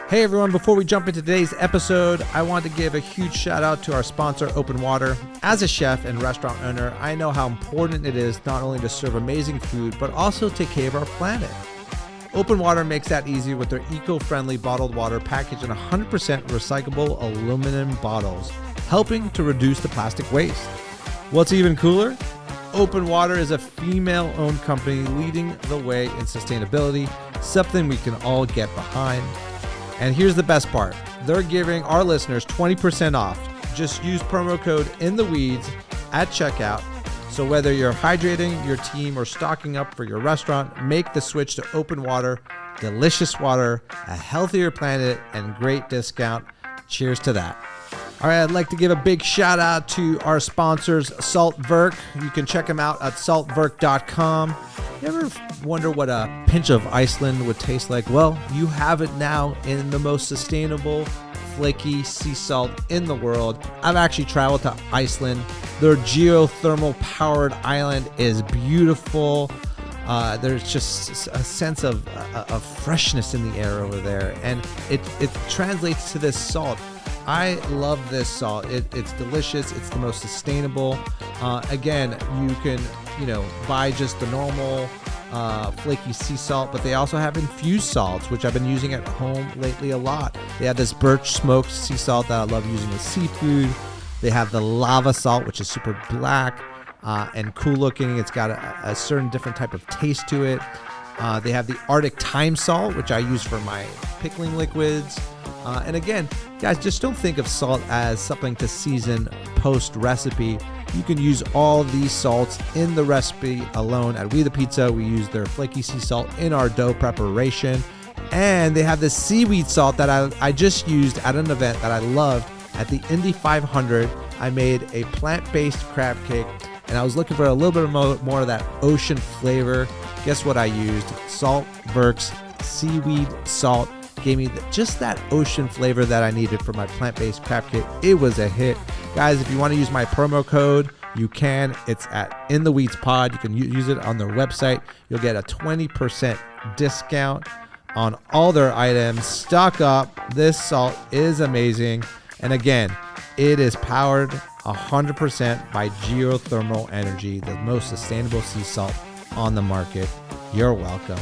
Hey everyone, before we jump into today's episode, I want to give a huge shout out to our sponsor, Open Water. As a chef and restaurant owner, I know how important it is not only to serve amazing food, but also take care of our planet. Open Water makes that easy with their eco-friendly bottled water packaged in 100% recyclable aluminum bottles, helping to reduce the plastic waste. What's even cooler? Open Water is a female-owned company leading the way in sustainability, something we can all get behind. And here's the best part. They're giving our listeners 20% off. Just use promo code INTHEWEEDS at checkout. So whether you're hydrating your team or stocking up for your restaurant, make the switch to Open Water. Delicious water, a healthier planet, and great discount. Cheers to that. All right, I'd like to give a big shout out to our sponsors, Saltwerk. You can check them out at saltwerk.com. You ever wonder what a pinch of Iceland would taste like? Well, you have it now in the most sustainable, flaky sea salt in the world. I've actually traveled to Iceland. Their geothermal powered island is beautiful. There's just a sense of freshness in the air over there, and it translates to this salt. I love this salt. It's delicious. It's the most sustainable. Again, you can buy just the normal flaky sea salt, but they also have infused salts, which I've been using at home lately a lot. They have this birch smoked sea salt that I love using with seafood. They have the lava salt, which is super black and cool looking. It's got a certain different type of taste to it. They have the Arctic thyme salt, which I use for my pickling liquids. And again, guys, just don't think of salt as something to season post recipe. You can use all these salts in the recipe alone. At We The Pizza, we use their flaky sea salt in our dough preparation. And they have this seaweed salt that I just used at an event that I loved at the Indy 500. I made a plant-based crab cake, and I was looking for a little bit more of that ocean flavor. Guess what I used? Saltwerk's seaweed salt gave me just that ocean flavor that I needed for my plant-based crab cake. It was a hit. Guys, if you want to use my promo code, you can. It's at In The Weeds Pod. You can use it on their website. You'll get a 20% discount on all their items. Stock up. This salt is amazing. And again, it is powered 100% by geothermal energy, the most sustainable sea salt on the market. You're welcome.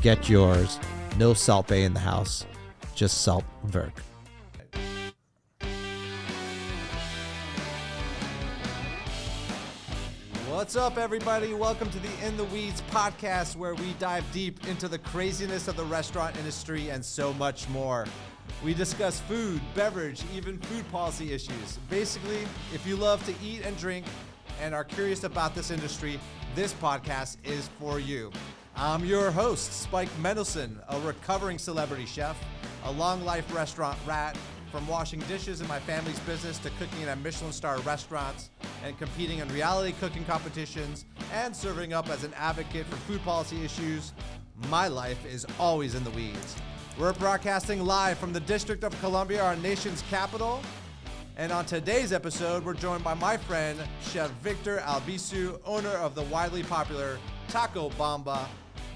Get yours. No Salt Bay in the house, just Saltwerk. What's up, everybody? Welcome to the In the Weeds podcast, where we dive deep into the craziness of the restaurant industry and so much more. We discuss food, beverage, even food policy issues. Basically, if you love to eat and drink and are curious about this industry, this podcast is for you. I'm your host, Spike Mendelsohn, a recovering celebrity chef, a long-life restaurant rat, from washing dishes in my family's business to cooking at Michelin star restaurants and competing in reality cooking competitions and serving up as an advocate for food policy issues. My life is always in the weeds. We're broadcasting live from the District of Columbia, our nation's capital. And on today's episode, we're joined by my friend, Chef Victor Albisu, owner of the widely popular Taco Bamba.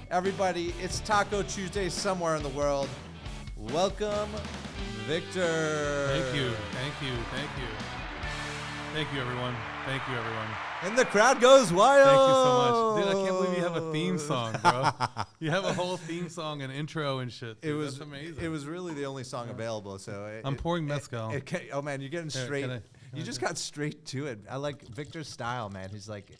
Everybody, it's Taco Tuesday somewhere in the world. Welcome, Victor. Thank you, everyone. And the crowd goes wild. Thank you so much. Dude, I can't believe you have a theme song, bro. You have a whole theme song and intro and shit. Dude. That's amazing. It was really the only song available. So I'm pouring Mezcal. Oh, man, you're getting straight. You just do got straight to it. I like Victor's style, man. He's like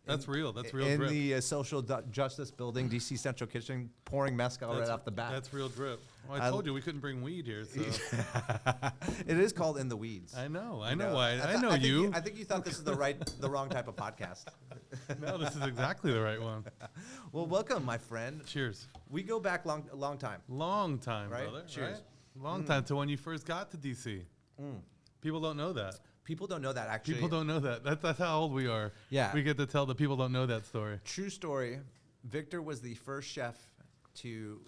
That's real. In drip. the social justice building, DC Central Kitchen, pouring Mezcal right off the bat. That's real drip. Well, I told you we couldn't bring weed here, so. It is called In the Weeds. I know why. I know you. I think you thought this is the wrong type of podcast. No, this is exactly the right one. Well, welcome, my friend. Cheers. We go back a long time. Long time, right? brother. Cheers. Right? Long time to when you first got to DC. People don't know that. People don't know that, actually. People don't know that. That's how old we are. Yeah. We get to tell the people don't know that story. True story. Victor was the first chef to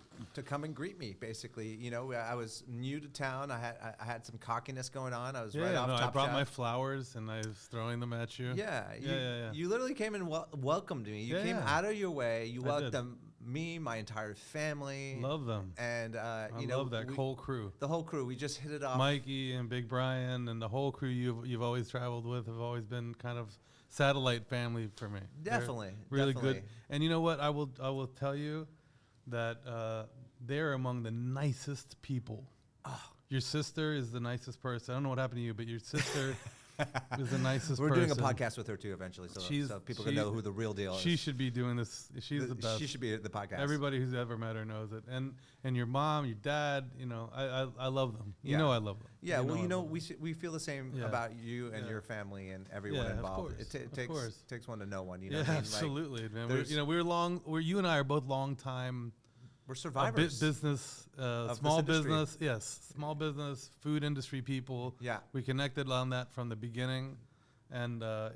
come and greet me, basically. You know, I was new to town. I had some cockiness going on. I was right off Top I brought Chef. my flowers and I was throwing them at you. Yeah. You literally came and welcomed me. You came out of your way. You welcomed me, my entire family. Love them. And, I love that whole crew. The whole crew. We just hit it off. Mikey and Big Brian and the whole crew you've always traveled with have always been kind of satellite family for me. Definitely. They're really definitely. good. And you know what? I will tell you that they're among the nicest people. Oh. Your sister is the nicest person. I don't know what happened to you, but your sister is the nicest We're person. doing a podcast with her too eventually, so people can know who the real deal is. She should be doing this. She's the best. She should be at the podcast. Everybody who's ever met her knows it. And your mom, your dad, I love them. Yeah. I love them. Yeah, we feel the same about you and your family and everyone involved. It takes one to know one. Yeah, absolutely, man. You and I are both long time. We're survivors. Business, small business, small business, food industry people. Yeah, we connected on that from the beginning, and so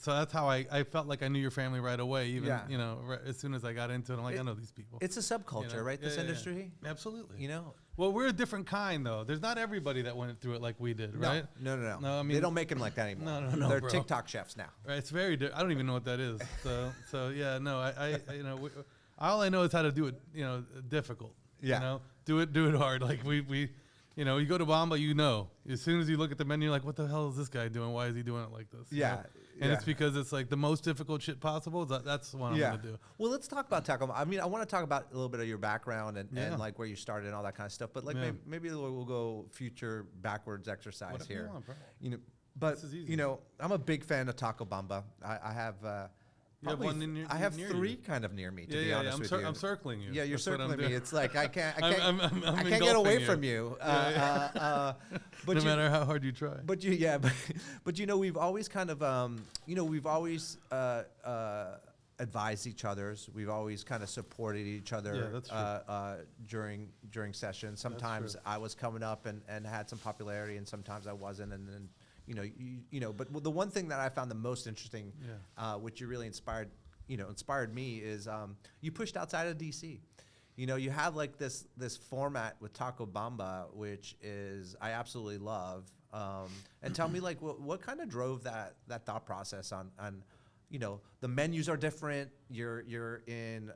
that's how I felt like I knew your family right away. Even as soon as I got into it, I'm like, I know these people. It's a subculture, right? This industry. Yeah. Absolutely. Well, we're a different kind though. There's not everybody that went through it like we did, right? No. I mean, they don't make them like that anymore. No, they're bro. TikTok chefs now. Right. It's very. I don't even know what that is. So yeah, no. All I know is how to do it, difficult. Yeah. Do it hard. Like we you go to Bamba, as soon as you look at the menu, you're like, what the hell is this guy doing? Why is he doing it like this? Yeah. And it's because it's like the most difficult shit possible. That's what I'm going to do. Well, let's talk about Taco Bamba. I mean, I want to talk about a little bit of your background and like where you started and all that kind of stuff. But like maybe we'll go future backwards exercise here. You want, bro. But I'm a big fan of Taco Bamba. I have I have three kind of near me, to be honest with you. I'm circling you. Yeah, you're That's circling me. It's like I can't I'm get away from you. But no matter how hard you try. But we've always kind of we've always advised each other's. We've always kind of supported each other during sessions. Sometimes I was coming up and had some popularity, and sometimes I wasn't, and then. But the one thing that I found the most interesting, which you really inspired me, is you pushed outside of DC. You have like this format with Taco Bamba, which is I absolutely love. And tell me like what kind of drove that thought process on the menus are different. You're in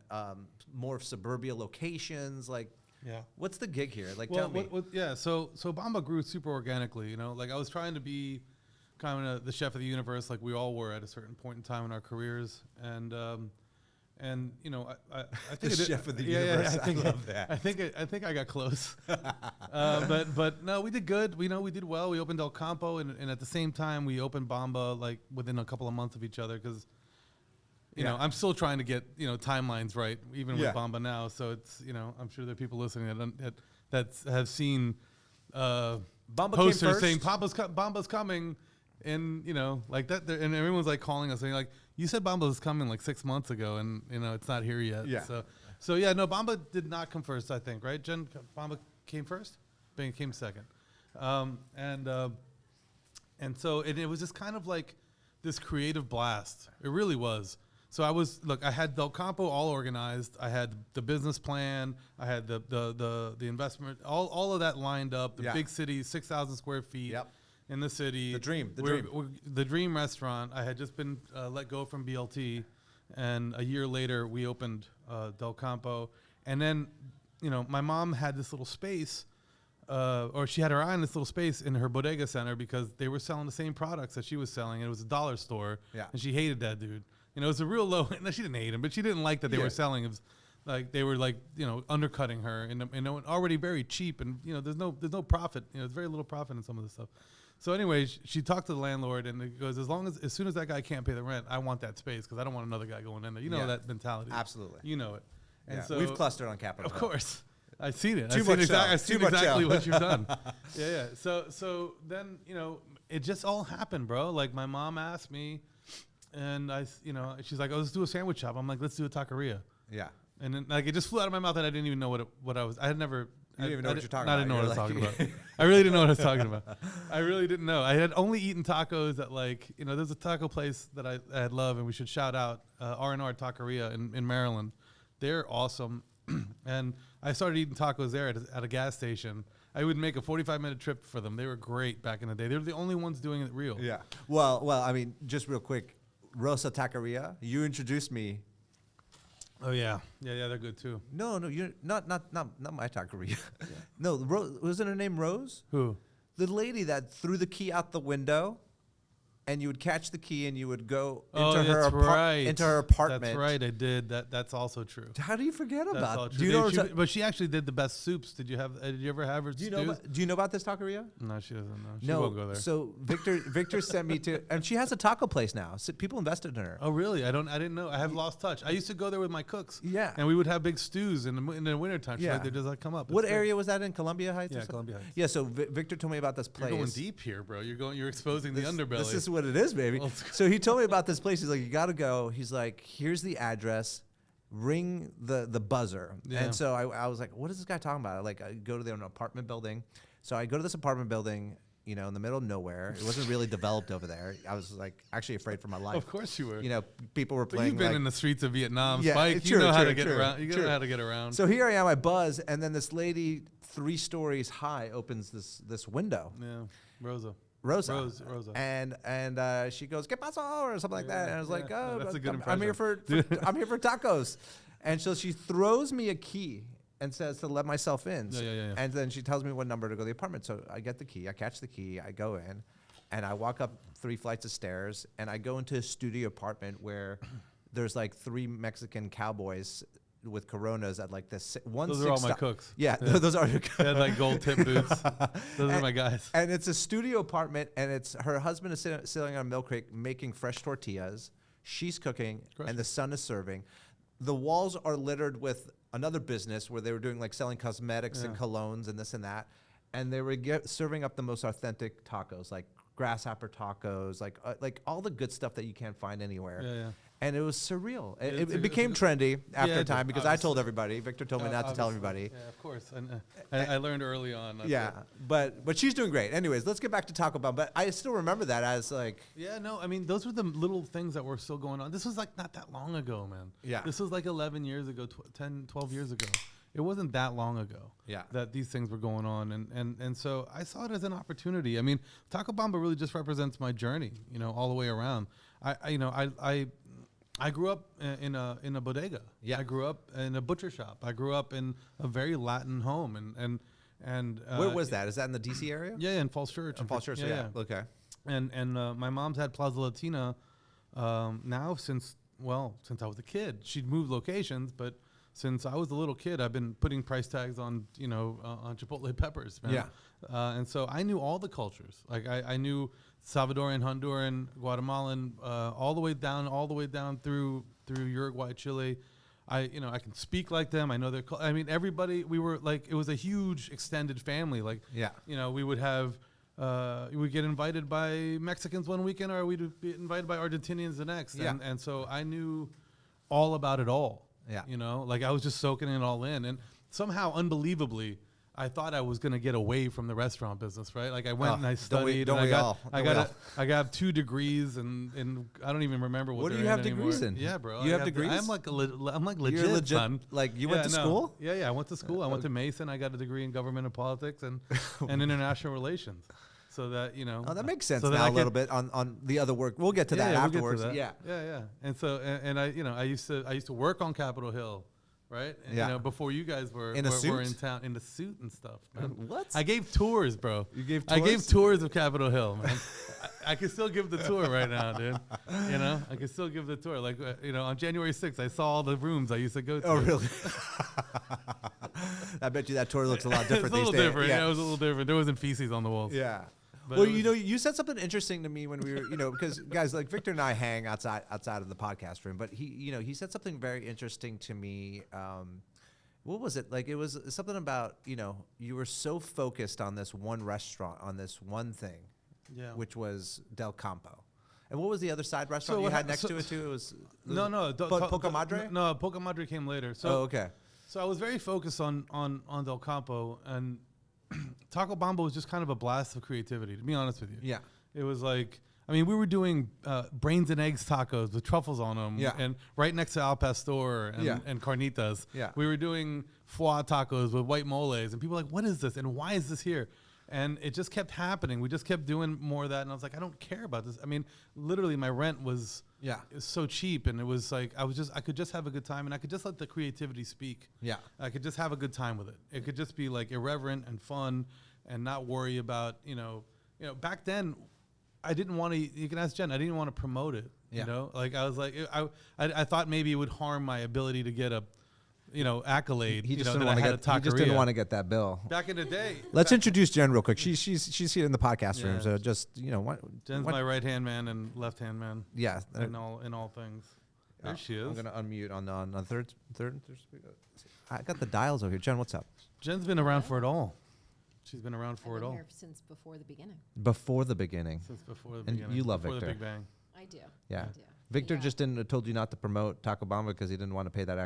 more suburbia locations, like. Yeah. What's the gig here? Like, tell me. So Bamba grew super organically. Like I was trying to be kind of the chef of the universe, like we all were at a certain point in time in our careers, and I think the chef of the universe. I love that. I think I got close, but no, we did good. We did well. We opened El Campo, and at the same time we opened Bamba like within a couple of months of each other because. I'm still trying to get timelines right, even with Bamba now. So it's I'm sure there are people listening that have seen Bamba posters saying Bamba's coming, and like that, and everyone's like calling us saying like you said Bamba was coming like 6 months ago, and it's not here yet. Yeah. So no, Bamba did not come first. I think right, Jen. Bamba came first. Bang came second, and so it was just kind of like this creative blast. It really was. So I had Del Campo all organized. I had the business plan. I had the investment, all of that lined up. The big city, 6,000 square feet in the city. The dream restaurant. I had just been let go from BLT, and a year later we opened Del Campo. And then, my mom had this little space, or she had her eye on this little space in her bodega center because they were selling the same products that she was selling. And it was a dollar store, and she hated that dude. It was a real low. No, she didn't hate him, but she didn't like that they were selling. It was like they were like undercutting her, and already very cheap. And there's no profit. There's very little profit in some of this stuff. So anyway, she talked to the landlord, and it goes, as soon as that guy can't pay the rent, I want that space because I don't want another guy going in there. That mentality. Absolutely. You know it. And so we've clustered on Capitol. Of course. I've seen it. I've seen exactly what you've done. Yeah. So then, it just all happened, bro. Like my mom asked me, and she's like, "Oh, let's do a sandwich shop." I'm like, "Let's do a taqueria." Yeah. And then like it just flew out of my mouth, and I didn't even know what I was. I had never. You didn't even know what you're talking about. I didn't know what I was talking about. I really didn't know what I was talking about. I really didn't know. I had only eaten tacos at there's a taco place that I had loved, and we should shout out R&R Taqueria in Maryland. They're awesome. And I started eating tacos there at a gas station. I would make a 45-minute trip for them. They were great back in the day. They were the only ones doing it real. Yeah. Well, I mean, just real quick, Rosa Taqueria, you introduced me Oh yeah, they're good too. No, you're not my taqueria. No, wasn't her name Rose? Who? The lady that threw the key out the window, and you would catch the key and you would go into into her apartment. That's right, I did. That's also true. How do you forget That's about? all Do true. you know? But she actually did the best soups. Did you ever have her? Do you know about this taqueria? No, she doesn't know. She won't go there. So Victor sent me to, and she has a taco place now. So people invested in her. Oh really? I didn't know. I have lost touch. I used to go there with my cooks. Yeah. And we would have big stews in the wintertime. Yeah. Like, does that come up? What area was that in? Columbia Heights? Yeah, Columbia Heights. Yeah. So Victor told me about this place. You're going deep here, bro. You're exposing the underbelly. This is what it is, baby. So he told me about this place. He's like, you got to go. He's like, here's the address. Ring the buzzer. Yeah. And so I was like, what is this guy talking about? I go to an apartment building. So I go to this apartment building, in the middle of nowhere. It wasn't really developed over there. I was like actually afraid for my life. Of course you were. People were But playing. you've been in the streets of Vietnam, Yeah, Spike. true, You know how true, to get true, around. You true. know how to get around. So here I am, I buzz, and then this lady 3 stories high opens this window. Yeah, Rosa. Rosa. And she goes, "¿Qué pasó?" or something like that. And I was like, "Oh, that's a good I'm here for I'm here for tacos." And so she throws me a key and says to let myself in. Yeah. And then she tells me what number to go to the apartment. So I get the key, I catch the key, I go in, and I walk up 3 flights of stairs, and I go into a studio apartment where there's like 3 Mexican cowboys with Coronas at like this one. Those are all my cooks. Yeah, those are your cooks. They had like gold tip boots. Those are my guys. And it's a studio apartment, and it's her husband is sitting on a milk crate making fresh tortillas. She's cooking, and the son is serving. The walls are littered with another business where they were doing like selling cosmetics and colognes and this and that, and they were serving up the most authentic tacos, like grasshopper tacos, like all the good stuff that you can't find anywhere. Yeah. And it was surreal. It became trendy after a time because I told everybody. Victor told me not to tell everybody. Yeah, of course. And I learned early on. But she's doing great. Anyways, let's get back to Taco Bell. But I still remember that as like. Yeah, no, I mean, those were the little things that were still going on. This was like not that long ago, man. Yeah. This was like 11 years ago, 10, 12 years ago. It wasn't that long ago that these things were going on. And so I saw it as an opportunity. I mean, Taco Bamba really just represents my journey, all the way around. I grew up in a bodega. Yeah. I grew up in a butcher shop. I grew up in a very Latin home, and where was that? Is that in the DC area? Yeah, in Falls Church. In Falls Church, yeah. Okay. And my mom's had Plaza Latina now since I was a kid. She'd moved locations, but since I was a little kid, I've been putting price tags on on Chipotle peppers, man. Yeah. And so I knew all the cultures. Like I knew Salvadoran, Honduran, Guatemalan, all the way down through Uruguay, Chile. I can speak like them. I know their. Everybody. We were like, it was a huge extended family. Like, we would have. We would get invited by Mexicans one weekend, or we'd be invited by Argentinians the next. Yeah. And so I knew all about it all. Yeah. Like I was just soaking it all in, and somehow, unbelievably, I thought I was gonna get away from the restaurant business, right? Like I went and I studied. I got 2 degrees, and I don't even remember what do you have degrees in. in? Yeah, bro. You have degrees? I'm like legit. You're legit, son. Like you went to school? Yeah. I went to school. I went to Mason. I got a degree in government and politics and international relations. So that Oh, that makes sense so now a little bit on the other work. We'll get to that afterwards. We'll get to that. Yeah. And so and I used to work on Capitol Hill, right? And, before you guys were in town in the suit and stuff. Man. What? I gave tours, bro. You gave tours? I gave tours of Capitol Hill, man. I can still give the tour right now, dude. I can still give the tour. Like on January 6th, I saw all the rooms I used to go to. Oh, really? I bet you that tour looks a lot different these days. It's a little different. Yeah, it was a little different. There wasn't feces on the walls. Yeah. But well, you said something interesting to me when we were, because guys, like Victor and I hang outside of the podcast room, but he said something very interesting to me. What was it? Like, it was something about, you were so focused on this one restaurant, on this one thing, which was Del Campo. And what was the other side restaurant you had next to it too? It was Poca Madre? No, Poca Madre came later. So, okay. So I was very focused on Del Campo, and Taco Bamba was just kind of a blast of creativity, to be honest with you. Yeah. It was like, we were doing brains and eggs tacos with truffles on them. Yeah. And right next to Al Pastor and Carnitas. Yeah. We were doing foie tacos with white moles. And people were like, what is this? And why is this here? And it just kept happening. We just kept doing more of that. And I was like, I don't care about this. I mean, literally my rent was so cheap. And it was like, I could just have a good time, and I could just let the creativity speak. Yeah. I could just have a good time with it. It could just be like irreverent and fun and not worry about, back then I didn't want to, you can ask Jen, I didn't want to promote it. You know, like I was like, I thought maybe it would harm my ability to get a, accolade. He just didn't want to get that bill. Back in the day. Let's introduce Jen real quick. She's here in the podcast room. So just Jen's my right hand man and left hand man. Yeah. In all things. There she is. I'm gonna unmute on third. I got the dials over here. Jen, what's up? Jen's been around for it all. She's been around for it all. Here since before the beginning. Before the beginning. Since before the beginning. And you love before Victor. The Big Bang. I do. Yeah. I do. Victor just told you not to promote Taco Bamba because he didn't want to pay that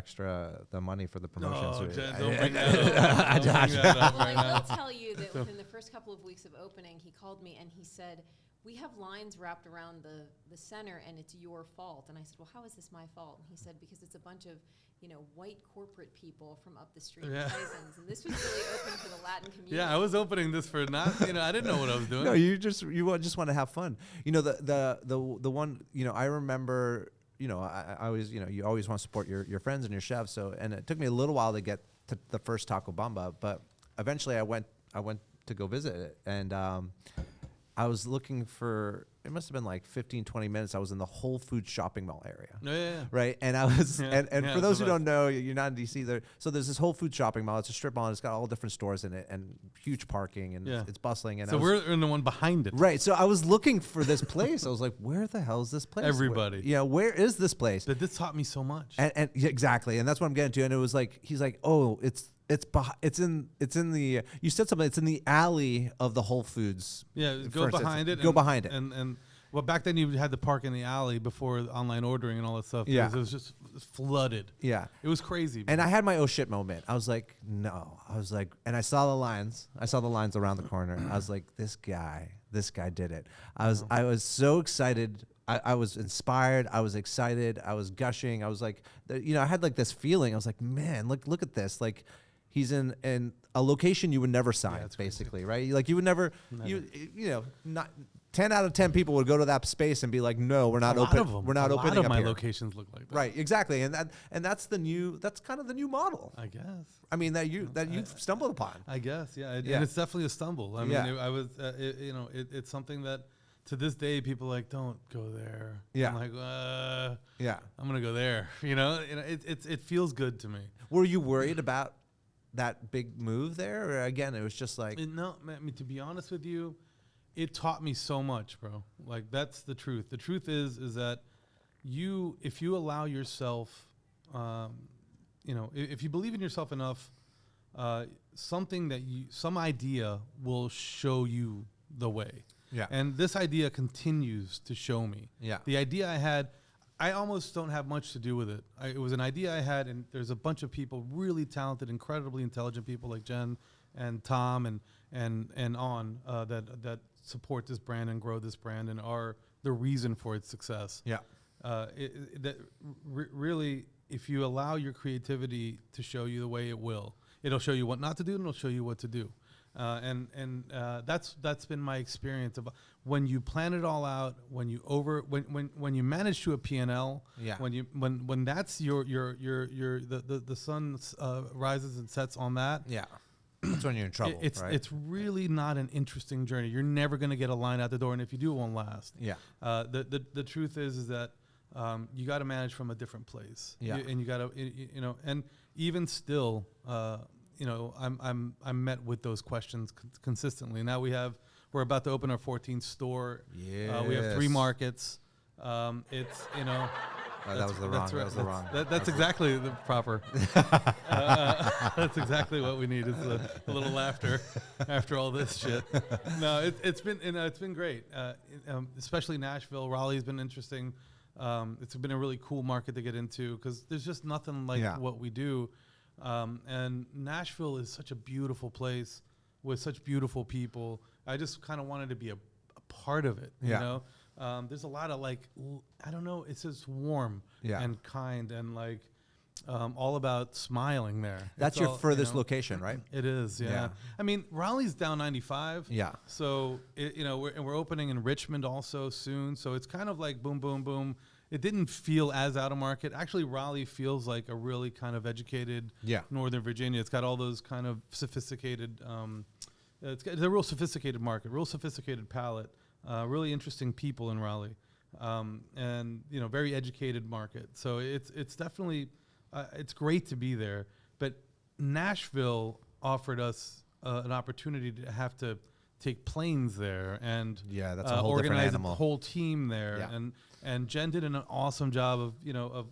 the money for the promotion. No, so Jen, don't bring that up. Don't bring that up right I now. will tell you that within the first couple of weeks of opening, he called me and he said, we have lines wrapped around the center and it's your fault. And I said, well, how is this my fault? And he said, because it's a bunch of, white corporate people from up the street, Tysons. And this was really open to the Latin community. Yeah, I was opening this for not, I didn't know what I was doing. No, you just want to have fun. The one, I remember, I always, you always want to support your friends and your chefs. So, and it took me a little while to get to the first Taco Bamba, but eventually I went to go visit it, and I was looking for, it must have been like 15, 20 minutes. I was in the Whole Foods shopping mall area. Yeah. Right. And I was, and for those who don't know, you're not in DC. So there's this Whole Foods shopping mall. It's a strip mall. And it's got all different stores in it and huge parking, and it's bustling. And so we're in the one behind it. Right. So I was looking for this place. I was like, where the hell is this place? Everybody. Where is this place? But this taught me so much. And exactly. And that's what I'm getting to. And it was like, he's like, oh, it's in the, you said something, it's in the alley of the Whole Foods. Yeah, go behind it. Go behind it. And well, back then you had to park in the alley before online ordering and all that stuff. Yeah. It was just flooded. Yeah. It was crazy. And I had my oh shit moment. I was like, no. I was like, and I saw the lines. I saw the lines around the corner. I was like, this guy did it. I was so excited. I was inspired. I was excited. I was gushing. I was like, I had like this feeling. I was like, man, look at this. Like, he's in a location you would never sign, basically, right? Like you would never. Not 10 out of 10 people would go to that space and be like, no, we're not open. We're not opening up here. A lot of my locations look like that. Right, exactly, and that's kind of the new model. I guess. I mean that you've stumbled upon. I guess, yeah. And it's definitely a stumble. I mean, I was, it's something that to this day people are like, don't go there. Yeah. I'm like, I'm gonna go there. It feels good to me. Were you worried about that big move there, or again, it was just like no? I mean, to be honest with you, it taught me so much, bro. Like that's the truth. The truth is that if you allow yourself, if you believe in yourself enough, some idea will show you the way. Yeah. And this idea continues to show me. Yeah. The idea I had, I almost don't have much to do with it. It was an idea I had, and there's a bunch of people, really talented, incredibly intelligent people like Jen and Tom and that support this brand and grow this brand and are the reason for its success. Yeah. Really, if you allow your creativity to show you the way, it'll show you what not to do, and it'll show you what to do. That's been my experience of when you plan it all out, when you manage to a P&L, when that's the sun rises and sets on that. Yeah. That's when you're in trouble. It's really not an interesting journey. You're never going to get a line out the door, and if you do, it won't last. Yeah. The truth is that you got to manage from a different place. Yeah. And you got to and even still. I'm met with those questions consistently. Now we're about to open our 14th store. Yeah. We have 3 markets. It's that was the wrong. That's exactly the proper. That's exactly what we need is a little laughter after all this shit. No, it's been great. Especially Nashville, Raleigh's been interesting. It's been a really cool market to get into because there's just nothing like what we do. And Nashville is such a beautiful place with such beautiful people. I just kind of wanted to be a part of it, you know? There's a lot of I don't know, it's just warm and kind and all about smiling there. That's It's your all, furthest location, right? It is, yeah. Yeah. I mean, Raleigh's down 95. Yeah. So, we're opening in Richmond also soon. So it's kind of like boom, boom, boom. It didn't feel as out of market. Actually, Raleigh feels like a really kind of educated Northern Virginia. It's got all those kind of sophisticated, it's a real sophisticated market, real sophisticated palate, really interesting people in Raleigh, and very educated market. So it's definitely it's great to be there. But Nashville offered us an opportunity to have to take planes there and that's a whole different organize animal. a whole team there. And Jen did an awesome job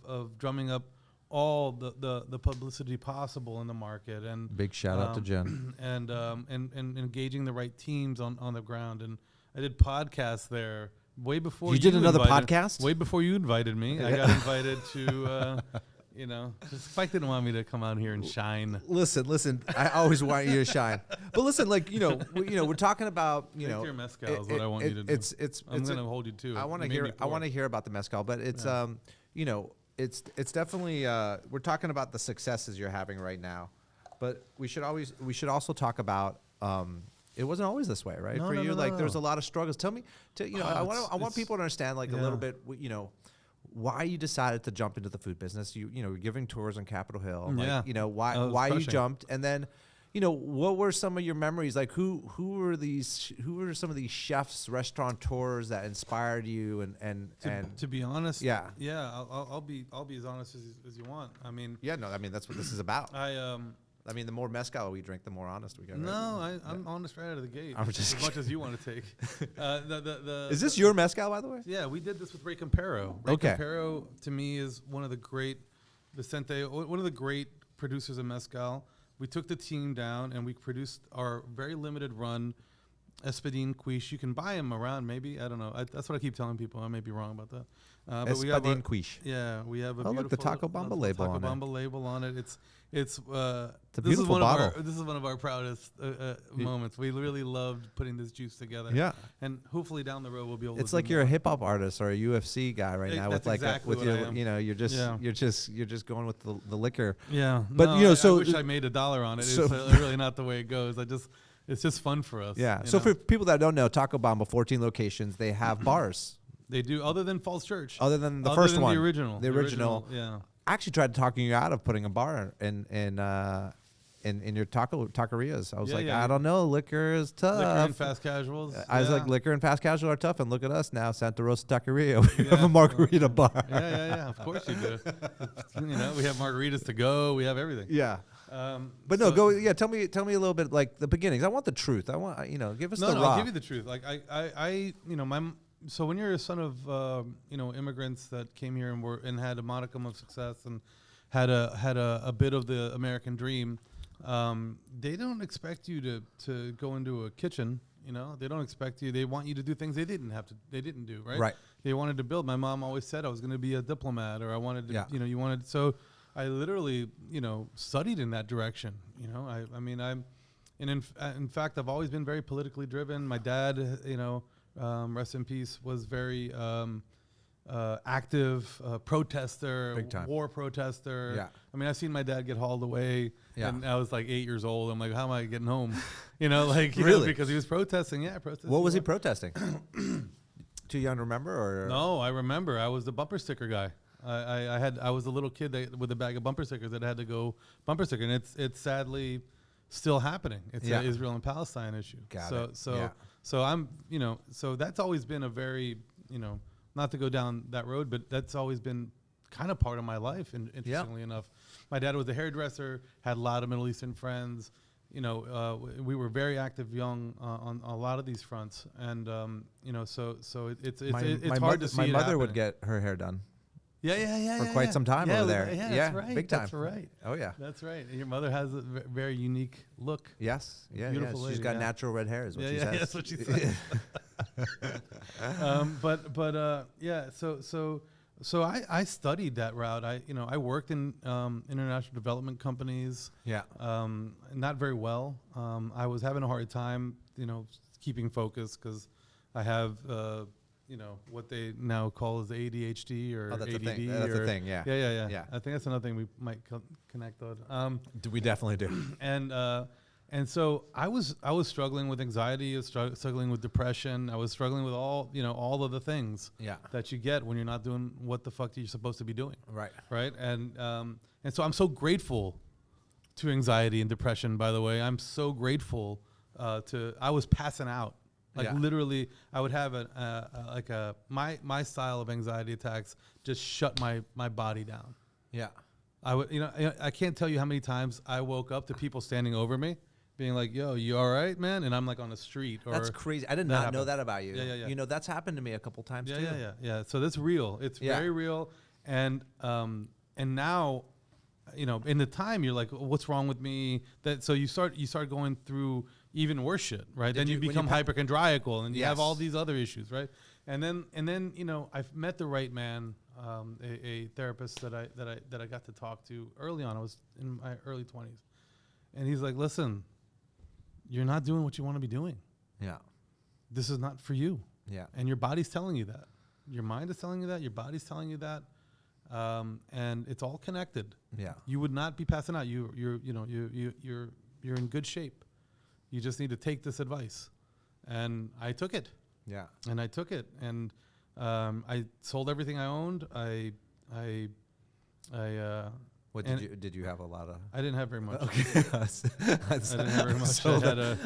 of drumming up all the publicity possible in the market, and Big shout out to Jen. and engaging the right teams on the ground. And I did podcasts there way before You did another podcast? Way before you invited me. I got invited to Spike didn't want me to come out here and shine. Listen, I always want you to shine. But listen, we're talking about, Your mezcal is what I want you to do. I'm going to hold you to it. I want to hear about the mezcal, but it's it's definitely we're talking about the successes you're having right now, but we should also talk about it wasn't always this way, right? No, For no, you, no, there's no. a lot of struggles. Tell me, I want people to understand a little bit, why you decided to jump into the food business. You're giving tours on Capitol Hill. Why you jumped, and then, what were some of your memories? Like who were some of these chefs, restaurateurs that inspired you and to be honest, yeah, I'll be as honest as you want. I mean, that's what this is about. The more mezcal we drink, the more honest we get. No, right? I'm honest right out of the gate. I'm just as much as you want to take. Is this your mezcal, by the way? Yeah, we did this with Ray Campero. Ray Campero, to me, is one of the great one of the great producers of mezcal. We took the team down and we produced our very limited run Espadín Quiche. You can buy them around, maybe. I don't know. That's what I keep telling people. I may be wrong about that. Espadín Quiche. Yeah, we have a look, the Taco Bamba label on it. Taco Bamba label on it. It's a beautiful bottle. This is one of our proudest moments. We really loved putting this juice together. Yeah, and hopefully down the road we'll be able. It's to like you're a hip hop artist or a UFC guy right now that's exactly with your you're just going with the liquor. Yeah, but I wish I made $1 on it. It's really not the way it goes. It's just fun for us. Yeah. So for people that don't know, Taco Bamba, 14 locations, they have bars. They do, other than Falls Church. Other than the first one. The original. The original. Yeah. I actually tried talking you out of putting a bar in your taquerias. I was I don't know, liquor is tough. Liquor and fast casuals. I was like, liquor and fast casual are tough, and look at us now, Santa Rosa Taqueria. We have a margarita bar. Yeah. Of course you do. We have margaritas to go. We have everything. Yeah. But no, go. Yeah, tell me a little bit like the beginnings. I want the truth. I want give us the raw. I'll give you the truth. Like so when you're a son of immigrants that came here and had a modicum of success and had a bit of the American dream, they don't expect you to go into a kitchen. They don't expect you. They want you to do things they didn't do. Right. They wanted to build. My mom always said I was going to be a diplomat, or I wanted to. You wanted so. I literally, studied in that direction. In fact, I've always been very politically driven. My dad, rest in peace, was very active protester, big time war protester. Yeah. I've seen my dad get hauled away, and I was like 8 years old. I'm like, how am I getting home? Really? Because he was protesting. Yeah, protesting. What was he protesting? Too young to remember, or no? I remember. I was the bumper sticker guy. I was a little kid with a bag of bumper stickers that had to go bumper sticker, and it's sadly still happening. It's an Israel and Palestine issue. So I'm so that's always been a very not to go down that road, but that's always been kind of part of my life. And interestingly enough, my dad was a hairdresser, had a lot of Middle Eastern friends. We were very active young on a lot of these fronts, and so it's hard to see. My mother would get her hair done. Yeah. For quite some time over there. Yeah, that's right. Big time. That's right. Oh yeah. That's right. And your mother has a very unique look. Yes. Yeah. Beautiful lady. She's got natural red hair, is what she says. That's what she says. So I studied that route. I worked in international development companies. Yeah. Not very well. I was having a hard time, keeping focus because I have what they now call as ADHD or Oh, that's ADD. a thing. That's a thing. Yeah. Yeah. I think that's another thing we might connect on. We definitely do. And so I was struggling with anxiety, I was struggling with depression, I was struggling with all of the things that you get when you're not doing what the fuck you're supposed to be doing. Right. And so I'm so grateful to anxiety and depression. By the way, I'm so grateful I was passing out. Literally, I would have my style of anxiety attacks just shut my body down. Yeah. I would, I can't tell you how many times I woke up to people standing over me being like, yo, you all right, man? And I'm like on the street. That's crazy. I did not know that about you. Yeah. That's happened to me a couple times too. Yeah. So that's real. It's very real. And now, in the time you're like, what's wrong with me? So you start going through even worse shit, right? Then you become hypochondriacal and you have all these other issues, right? And then I've met the right man, a therapist that I got to talk to early on. I was in my early 20s, and he's like, listen, you're not doing what you want to be doing. Yeah, this is not for you. Yeah, and your body's telling you that. Your mind is telling you that. Your body's telling you that. And it's all connected. Yeah, you would not be passing out. You're in good shape. You just need to take this advice. And I took it. Yeah. And I took it. And I sold everything I owned. What did you have a lot of? I didn't have very much. Okay. I didn't have very much.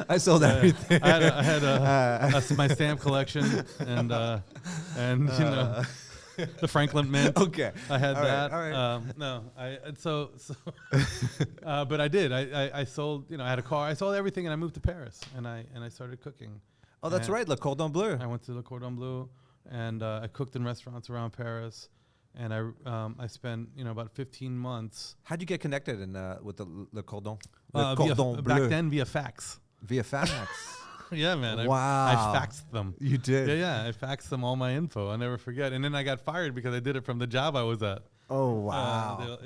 I sold everything. I had my stamp collection and the Franklin Mint. Okay. I had all that. Right, all right. But I did. I sold, I had a car. I sold everything and I moved to Paris and I started cooking. Oh, that's right. Le Cordon Bleu. I went to Le Cordon Bleu and I cooked in restaurants around Paris. And I spent, about 15 months. How'd you get connected with the Le Cordon? Cordon Bleu. Back then via fax. Via fax? Yeah, man. Wow. I faxed them. You did? Yeah. I faxed them all my info. I'll never forget. And then I got fired because I did it from the job I was at. Oh, wow. Well,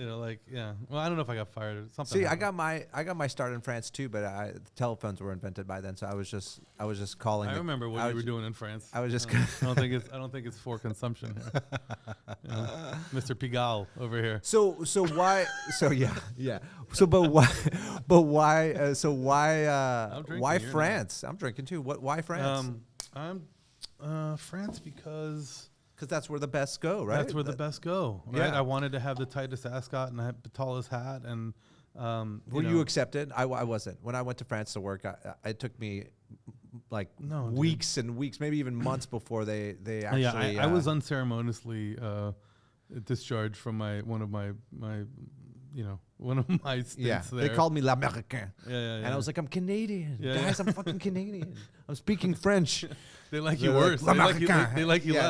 I don't know if I got fired or something. See, I got my start in France too, but the telephones were invented by then, so I was just calling. I remember what you were doing in France. I was just. I don't think it's for consumption here. Mr. Pigalle over here. So why? So yeah. So why France? I'm drinking too. Why France? France because that's where the best go, right? That's where the best go, right? Yeah. I wanted to have the tightest ascot and the tallest hat, and were you accepted? I wasn't. When I went to France to work, it took me weeks and weeks, maybe even months before they actually. Yeah, I was unceremoniously discharged from one of my stints there. They called me l'Américain. Yeah. And I was like, I'm Canadian. Guys, I'm fucking Canadian. I'm speaking French. They like you worse. They like you less.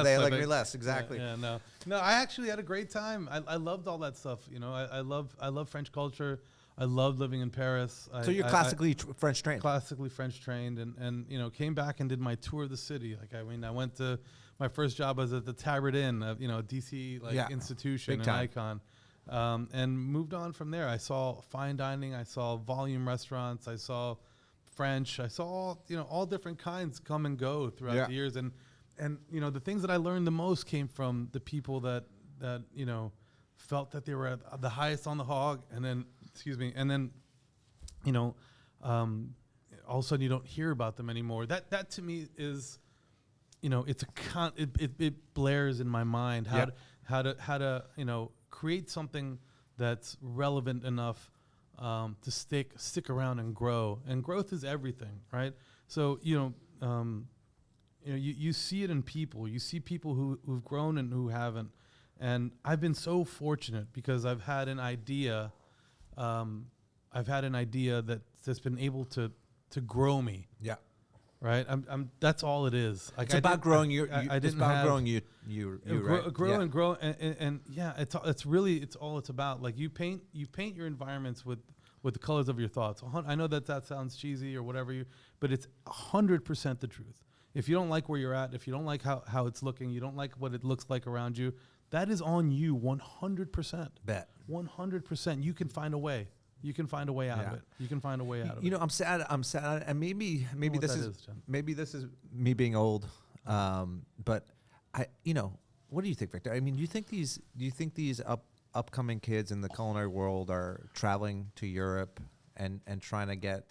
They like me less. Exactly. No, I actually had a great time. I loved all that stuff. I love French culture. I loved living in Paris. So you're classically French trained. Classically French trained, and came back and did my tour of the city. I went to my first job was at the Tabard Inn, a DC institution, an icon. And moved on from there. I saw fine dining. I saw volume restaurants. I saw French. I saw all different kinds come and go throughout the years. And the things that I learned the most came from the people that felt that they were at the highest on the hog. And then all of a sudden you don't hear about them anymore. That to me is it's it blares in my mind how to create something that's relevant enough to stick around and grow. And growth is everything, right? So you see it in people. You see people who've grown and who haven't. And I've been so fortunate because I've had an idea. That's been able to grow me. Yeah. Right. That's all it is. It's about growing you. It's about growing you. Grow and grow. And it's all it's about. Like you paint your environments with the colors of your thoughts. I know that sounds cheesy or whatever but it's 100% the truth. If you don't like where you're at, if you don't like how it's looking, you don't like what it looks like around you, that is on you 100%. Bet. 100%. You can find a way. You can find a way out of it. You can find a way out of it. I'm sad, and maybe this is me being old, but what do you think, Victor? I mean, do you think these upcoming kids in the culinary world are traveling to Europe and trying to get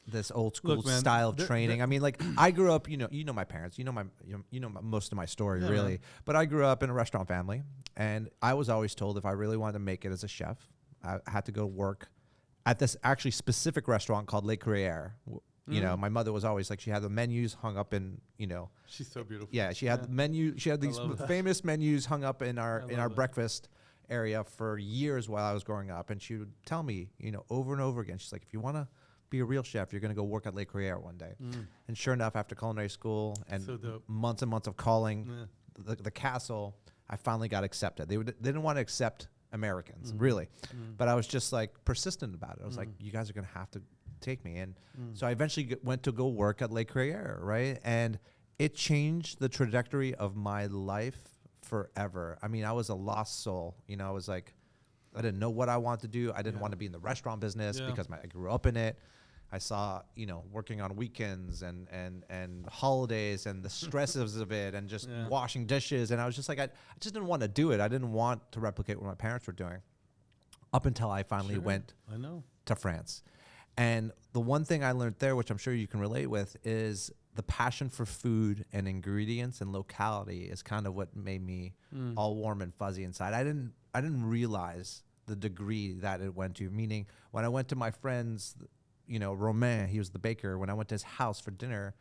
this old school style of training? I mean, like, I grew up, my parents, most of my story, really. Man. But I grew up in a restaurant family, and I was always told if I really wanted to make it as a chef, I had to go work at this actually specific restaurant called Le Gruyere. My mother was always like, she had the menus hung up in, She's so beautiful. Yeah, she had the menu. She had these famous menus hung up in our breakfast area for years while I was growing up, and she would tell me, over and over again, she's like, if you want to be a real chef, you're going to go work at Le Gruyere one day. And sure enough, after culinary school and months and months of calling the castle, I finally got accepted. They didn't want to accept Americans, really. But I was just like persistent about it. I was like, you guys are going to have to take me. And so I eventually went to go work at Le Gruyere, right? And it changed the trajectory of my life forever. I mean, I was a lost soul. I was like, I didn't know what I wanted to do. I didn't want to be in the restaurant business because I grew up in it. I saw, working on weekends and holidays and the stresses of it and just washing dishes. And I was just like, I just didn't want to do it. I didn't want to replicate what my parents were doing up until I finally went to France. And the one thing I learned there, which I'm sure you can relate with, is the passion for food and ingredients and locality is kind of what made me all warm and fuzzy inside. I didn't realize the degree that it went to, meaning when I went to my friend's, Romain, he was the baker. When I went to his house for dinner,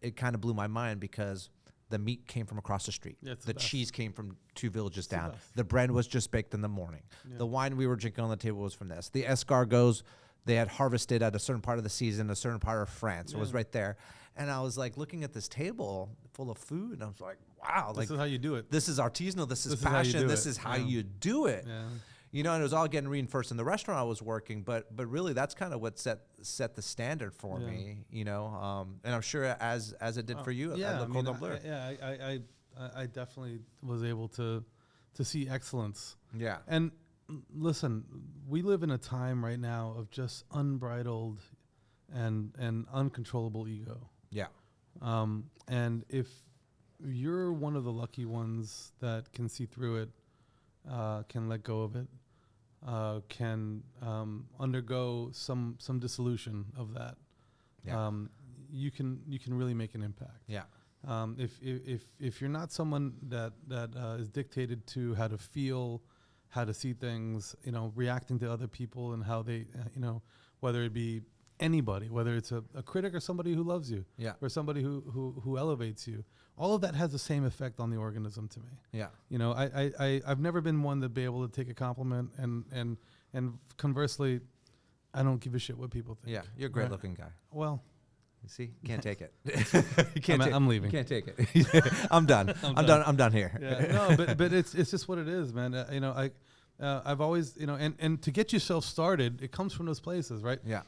it kind of blew my mind because the meat came from across the street. Yeah, the cheese came from 2 villages down. The bread was just baked in the morning. Yeah. The wine we were drinking on the table was from this. The escargots, they had harvested at a certain part of the season, a certain part of France. It was right there. And I was like looking at this table full of food, and I was like, wow. This is how you do it. This is artisanal. This is passion. This is how you do it. Yeah. And it was all getting reinforced in the restaurant I was working, but really that's kind of what set the standard for me, and I'm sure as it did for you at Cordon Bleu. I definitely was able to see excellence. Yeah. And listen, we live in a time right now of just unbridled and uncontrollable ego. Yeah. And if you're one of the lucky ones that can see through it, can let go of it, can undergo some dissolution of that, you can really make an impact. Yeah. If you're not someone that is dictated to how to feel, how to see things, reacting to other people and how they, whether it be anybody, whether it's a critic or somebody who loves you, or somebody who elevates you, all of that has the same effect on the organism to me. Yeah. I've never been one to be able to take a compliment, and conversely, I don't give a shit what people think. Yeah, you're a great looking guy. Well, you see, can't take it. I'm leaving. You can't take it. I'm done. I'm done here. Yeah. No, but it's just what it is, man. I've always, and to get yourself started, it comes from those places, right? Yeah.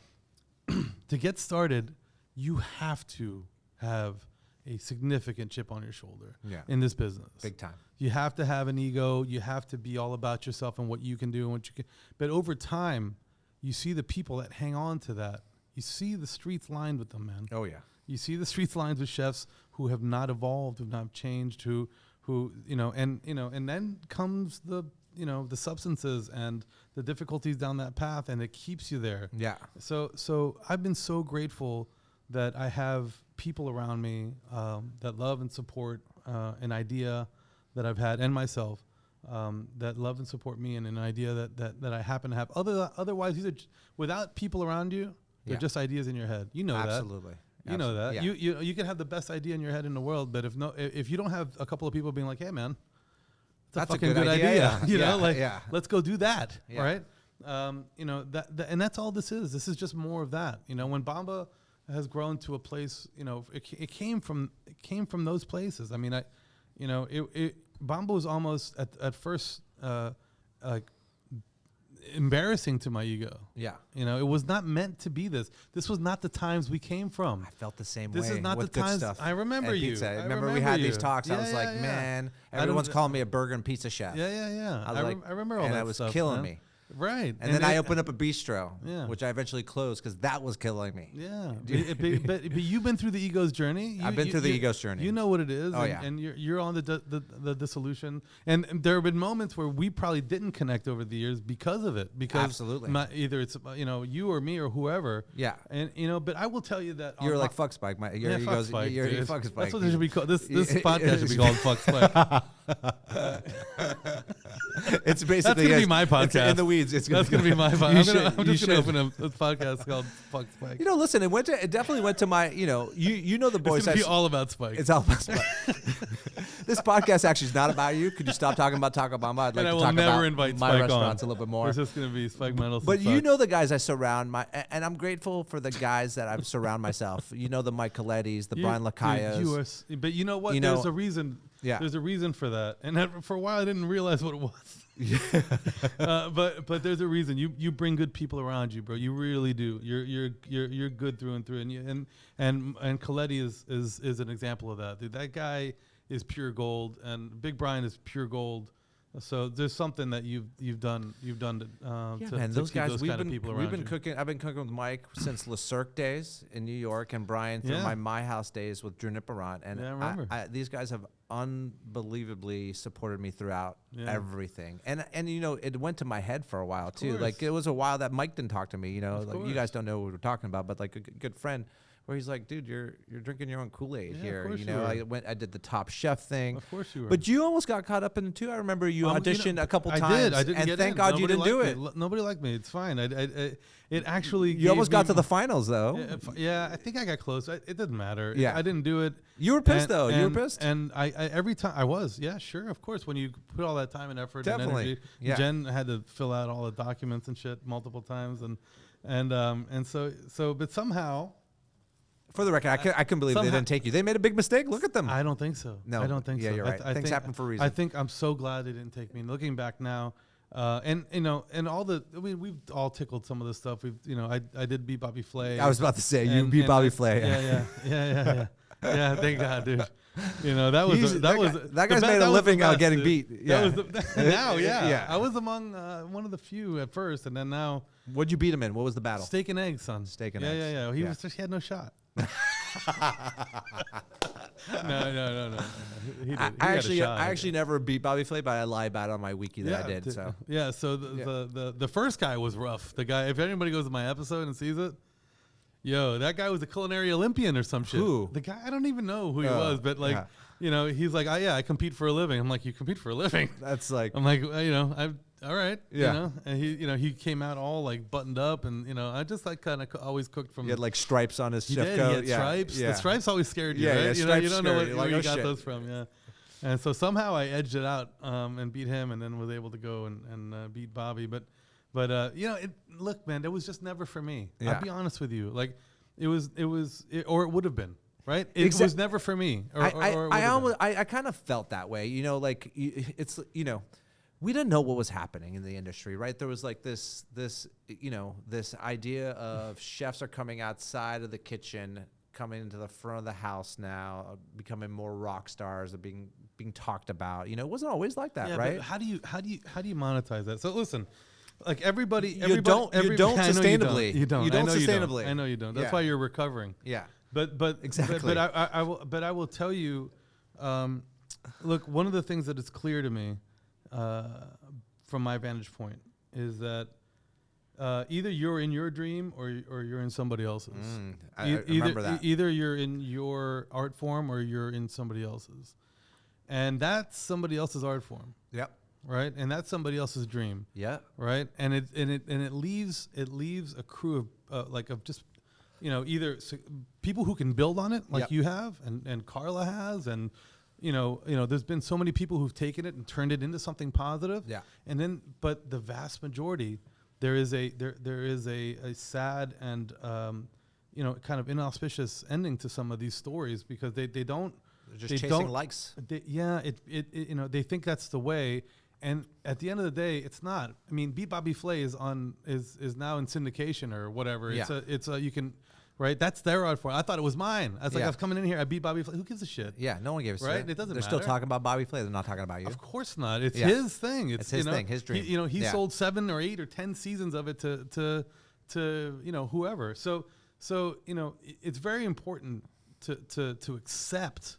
To get started, you have to have a significant chip on your shoulder in this business. Big time. You have to have an ego. You have to be all about yourself and what you can do and what you can. But over time, you see the people that hang on to that. You see the streets lined with them, man. Oh, yeah. You see the streets lined with chefs who have not evolved, who have not changed, who and then comes the substances and the difficulties down that path, and it keeps you there. Yeah. So I've been so grateful that I have people around me that love and support an idea that I've had, and myself, that love and support me in an idea that I happen to have. Otherwise, without people around you, they're just ideas in your head. You know that. Absolutely. You know that. Yeah. You can have the best idea in your head in the world, but if you don't have a couple of people being like, hey, man, that's a fucking good idea. Let's go do that. Yeah. Right. And that's all this is. This is just more of that. When Bamba has grown to a place, it came from those places. I mean, Bamba was almost at first like embarrassing to my ego. Yeah. It was not meant to be this. This was not the times we came from. I felt the same way. This is not the times. Stuff I remember you. I remember we had these talks. I was like, man, everyone's calling me a burger and pizza chef. Yeah. I remember all that. And it was killing me. Right. And then I opened up a bistro, Yeah. which I eventually closed because that was killing me. Yeah. But you've been through the ego's journey. I've been through the ego's journey. You know what it is. Oh, and, yeah. and you're on the dissolution. And there have been moments where we probably didn't connect over the years because of it. Because Absolutely. either it's, you or me or whoever. Yeah. And, but I will tell you that. You're like, fuck Spike. Your ego's, fuck Spike, you're dude. fuck Spike. That's what it should be called. This podcast should be called Fuck Spike. It's basically That's gonna be my podcast. It's in the weeds. That's gonna be my podcast. I'm just gonna open a podcast called Fuck Spike. Listen, it definitely went to my, you know the boys. It's gonna be all about Spike. It's all about Spike. This podcast actually is not about you. Could you stop talking about Taco Bamba? I'd like and to I will talk never about invite my Spike restaurants on. a little bit more. It's just gonna be Spike Mendelsohn. But sucks. the guys I surround and I'm grateful for the guys that I surround myself. The Mike Colettis, the Brian Lacayas. But you know what? You There's know- a reason. Yeah. There's a reason for that. And for a while, I didn't realize what it was. But there's a reason. You bring good people around you, bro. You really do. You're good through and through. And Coletti is an example of that. Dude, that guy is pure gold, and Big Brian is pure gold. So there's something that you've done to Man, those keep guys. those We've kind of been people around we've been you. cooking. I've been cooking with Mike since Le Cirque days in New York, and Brian through Yeah. my house days with Drew Niparant. And Yeah, I remember. these guys have unbelievably supported me throughout Yeah. everything. And it went to my head for a while too. course. Like it was a while that Mike didn't talk to me. Of Like you course. guys don't know what we're talking about, but like a good friend. Where he's like, dude, you're drinking your own Kool-Aid Yeah, of here. course you were. I did the Top Chef thing. Of course you were. But you almost got caught up in it too. I remember you auditioned a couple times. I did. I didn't and get thank in. God you Nobody didn't do liked it. me. Nobody liked me. It's fine. It actually. You gave almost got me to the finals though. Yeah, I think I got close. It doesn't matter. Yeah. I didn't do it. You were pissed And- though. You and- were pissed. And I every time I was. Yeah, sure. Of course. When you put all that time and effort Definitely. and energy, Yeah. Jen had to fill out all the documents and shit multiple times, and so but somehow. For the record, I couldn't believe they somehow- didn't take you. They made a big mistake. Look at them. I don't think so. No. I don't think Yeah, so. you're right. I Things think- happen for a reason. I think I'm so glad they didn't take me. And looking back now, and all the, I mean, we've all tickled some of this stuff. I did beat Bobby Flay. I was about to say you and- beat and- Bobby Flay. Yeah. Yeah, thank God, dude. That was that guy's made a living out getting beat. Yeah. That was now, yeah. Yeah. I was among one of the few at first, and then now What'd you beat him in? What was the battle? steak and eggs, son. Steak and yeah, eggs. Yeah. He Yeah. was just, he had no shot. No. He did. He I actually never beat Bobby Flay, but I lie about it on my wiki that I did. th- So yeah. So the first guy was rough. The guy, if anybody goes to my episode and sees it, that guy was a culinary Olympian or some shit. Who? The guy, I don't even know who he Oh, was, but like, yeah. he's like, I compete for a living. I'm like, you compete for a living? that's like I'm like, all right. Yeah. And he came out all like buttoned up, and I just like kind of always cooked from. he had like stripes on his He chef did. coat. He had yeah. stripes. Yeah. The stripes always scared you, Yeah, right? yeah, You stripes don't know scare you. where Like, you oh, got shit. those from. Yeah. And so somehow I edged it out and beat him, and then was able to go and beat Bobby. But look, man, it was just never for me. Yeah. I'll be honest with you. Like or it would have been. Right? It Exact- was never for me. Or it I would've been. almost I kind of felt that way. It's we didn't know what was happening in the industry, right? There was like this idea of chefs are coming outside of the kitchen, coming into the front of the house now, becoming more rock stars, of being talked about. It wasn't always like that, Yeah, right? but how do you monetize that? So listen, like everybody, You don't I know sustainably. You don't. You don't I know sustainably. I know you don't. That's Yeah. why you're recovering. Yeah. But Exactly. But I will tell you, look, one of the things that is clear to me, from my vantage point, is that either you're in your dream or you're in somebody else's. I remember that. Either you're in your art form or you're in somebody else's, and that's somebody else's art form, Yep. right? And that's somebody else's dream. Yeah. Right, and it leaves a crew of just either people who can build on it like Yep. you have and Carla has, and there's been so many people who've taken it and turned it into something positive. Yeah. And then, but the vast majority, there is a sad and kind of inauspicious ending to some of these stories because they don't. They're just they chasing don't- likes. They think that's the way. And at the end of the day, it's not. I mean, Beat Bobby Flay is now in syndication or whatever. Yeah. It's you can right? That's their art form. I thought it was mine. I was like, I was coming in here. I beat Bobby Flay. Who gives a shit? Yeah, no one gave a shit. Right? It doesn't They're matter. still talking about Bobby Flay. They're not talking about you. Of course not. It's his thing. It's his thing, his dream. He sold 7 or 8 or 10 seasons of it to whoever. So it's very important to accept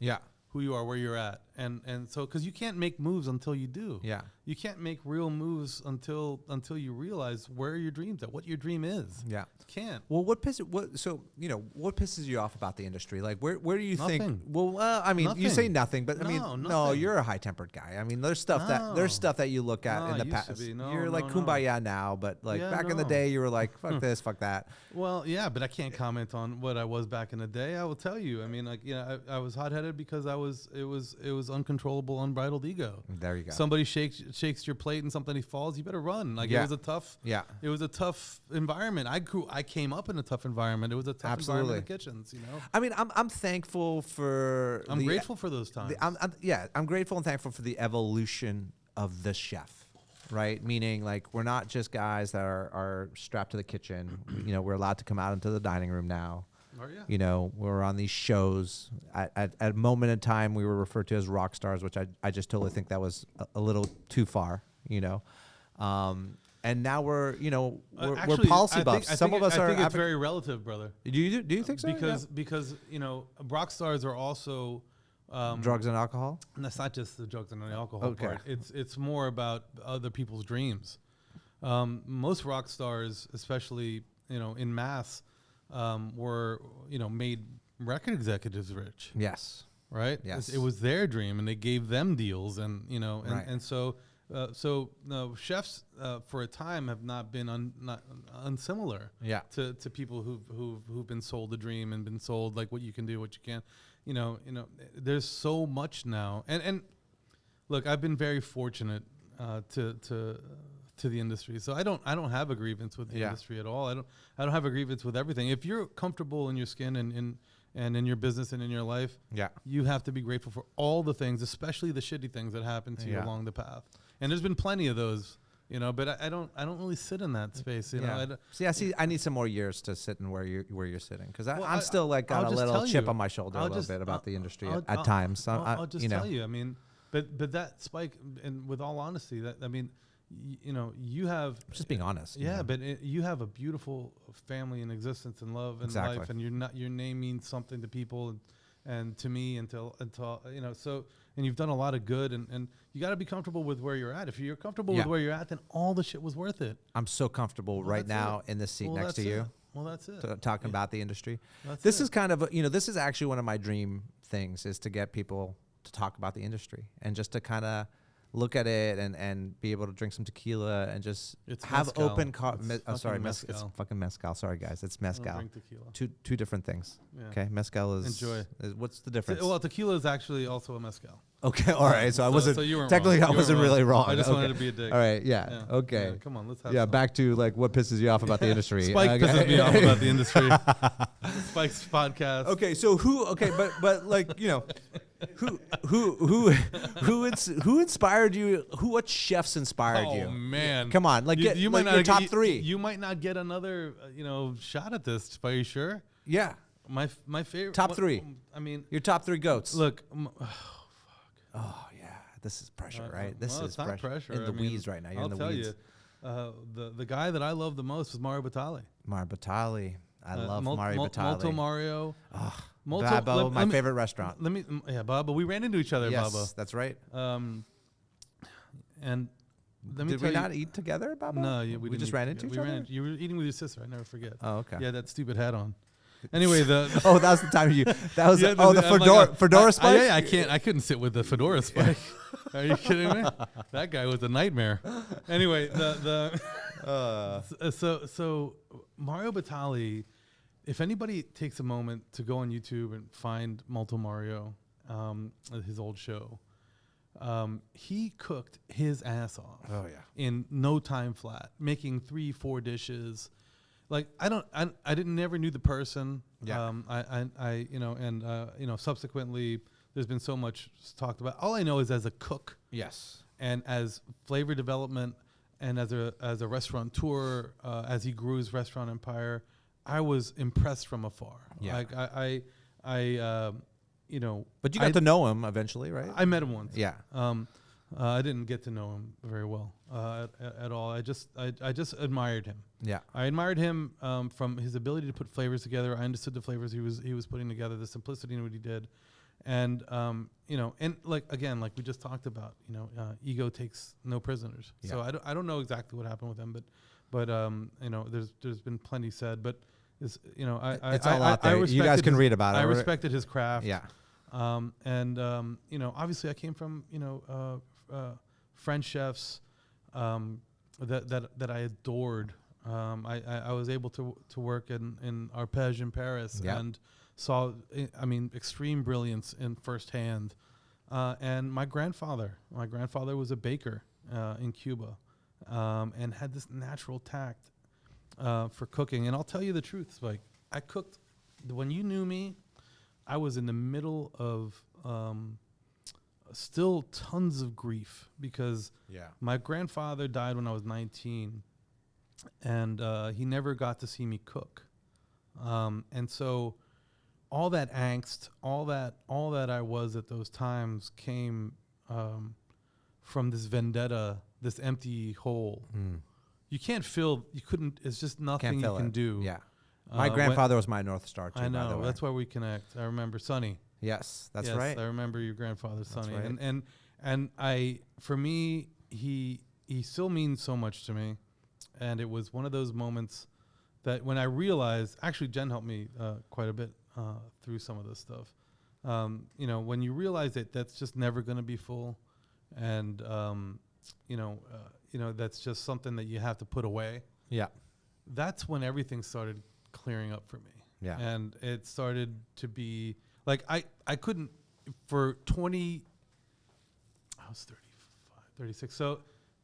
who you are, where you're at, and so because you can't make moves until you do. Yeah, you can't make real moves until you realize where your dreams are, what your dream is. Yeah, you can't. Well, what pisses you off about the industry? Like, where do you Nothing. think? Well, I mean, you say nothing, but no, you're a high-tempered guy. I mean, there's stuff that you look at in the past. You're like kumbaya now, but like back in the day, you were like, fuck this, fuck that. Well, yeah, but I can't comment on what I was back in the day. I will tell you. I mean, like, I was hot-headed because it was uncontrollable, unbridled ego. There you go. Somebody shakes your plate and something falls, you better run. Like, it was a tough environment. I came up in a tough environment. It was a tough environment in the kitchens, I mean, I'm thankful for I'm grateful for those times. I'm grateful and thankful for the evolution of the chef. Right? Meaning, like, we're not just guys that are strapped to the kitchen. We're allowed to come out into the dining room now. Oh, yeah. We're on these shows. At a moment in time, we were referred to as rock stars, which I just totally think that was a little too far, And now we're policy buffs. Some of us are. I think it's very relative, brother. Do you think so? Because rock stars are also drugs and alcohol. And that's not just the drugs and the alcohol part. It's more about other people's dreams. Most rock stars, especially in mass, were made record executives rich. Yes. Right. Yes. It was their dream, and they gave them deals, and right. and so chefs for a time have not been unsimilar. Yeah. To people who've been sold a dream and been sold like what you can do, what you can't. There's so much now, and look, I've been very fortunate to the industry, so I don't have a grievance with the industry at all. I don't have a grievance with everything. If you're comfortable in your skin and in your business and in your life, you have to be grateful for all the things, especially the shitty things that happen to you along the path. And there's been plenty of those. But I don't really sit in that space. I need some more years to sit in where you're sitting, because I'm still like got a little chip on my shoulder a little bit about the industry at times. So I'll just tell you. I mean, but that Spike, and with all honesty, you have just being honest. Yeah, but you have a beautiful family and existence and love and life, and your name means something to people and to me until so. And you've done a lot of good, and you got to be comfortable with where you're at. If you're comfortable with where you're at, then all the shit was worth it. I'm so comfortable right now in this seat next to you. Well, that's it. Talking about the industry. This is kind of, this is actually one of my dream things, is to get people to talk about the industry and just to kind of look at it and be able to drink some tequila and just have mezcal. open. Mezcal. It's fucking mezcal. Sorry, guys, it's mezcal. I don't drink tequila. Two different things. Yeah. Okay, mezcal is enjoy. What's the difference? Well, tequila is actually also a mezcal. Okay, all right. So I wasn't. So you weren't technically, wrong. I wasn't really wrong. I just wanted to be a dick. All right. Yeah. Okay. Yeah, come on, let's have. Yeah. some. Back to like what pisses you off about the industry. Spike pisses me off about the industry. Spike's podcast. Okay. So who? Okay, but like who inspired you? What chefs inspired you? Oh man, come on! Like you might not your top get, 3. You might not get another shot at this. Are you sure? Yeah. My favorite top 3. I mean, your top 3 goats. Look. Oh yeah, this is pressure, right? This is not pressure. In the weeds right now. You're I'll in the tell weeds. You, the guy that I love the most was Mario Batali. Mario Batali. I love Mario Batali. Molto Mario. Babbo, my favorite restaurant. Babbo. We ran into each other, yes, Babbo. That's right. And did we not eat together, Babbo? No, we just ran into each other. You were eating with your sister. I never forget. Oh, okay. Yeah, that stupid hat on. Anyway, that was the time that was the fedora Spike. I couldn't sit with the fedora Spike. Are you kidding me? That guy was a nightmare. Anyway, so Mario Batali, if anybody takes a moment to go on YouTube and find Molto Mario, his old show, he cooked his ass off. Oh yeah. In no time flat, making 3-4 dishes. Like I never knew the person. Yeah. Subsequently there's been so much talked about. All I know is as a cook. Yes. And as flavor development and as a restaurateur, as he grew his restaurant empire, I was impressed from afar. Yeah. Like I you know. But you got to know him eventually, right? I met him once. Yeah. I didn't get to know him very well at all. I just admired him. Yeah. I admired him from his ability to put flavors together. I understood the flavors he was putting together, the simplicity in what he did, and you know, and like again, like we just talked about, you know, ego takes no prisoners. Yeah. So I don't know exactly what happened with him, but you know, there's been plenty said, but it's, you know, It's all out there. You guys can read about it. I respected his craft. Yeah. And you know, obviously, I came from, you know, French chefs that I adored. I was able to work in Arpège in Paris and saw, I mean, extreme brilliance in firsthand. And my grandfather was a baker in Cuba, and had this natural tact for cooking. And I'll tell you the truth, like I cooked when you knew me. I was in the middle of still tons of grief because my grandfather died when I was 19, and he never got to see me cook. And so all that angst, all that I was at those times came from this vendetta, this empty hole. You can't fill, you couldn't, it's just nothing you can do. Yeah. My grandfather was my North Star too. I know, by the way. that's why we connect. I remember Sonny. Yes, that's right. I remember your grandfather, Sonny. Right. And I, for me, he still means so much to me. And it was one of those moments that when I realized, actually Jen helped me quite a bit through some of this stuff. You know, when you realize that that's just never going to be full, and you know, that's just something that you have to put away. Yeah. That's when everything started clearing up for me. Yeah. And it started to be like, I couldn't for 20, I was 35, 36. So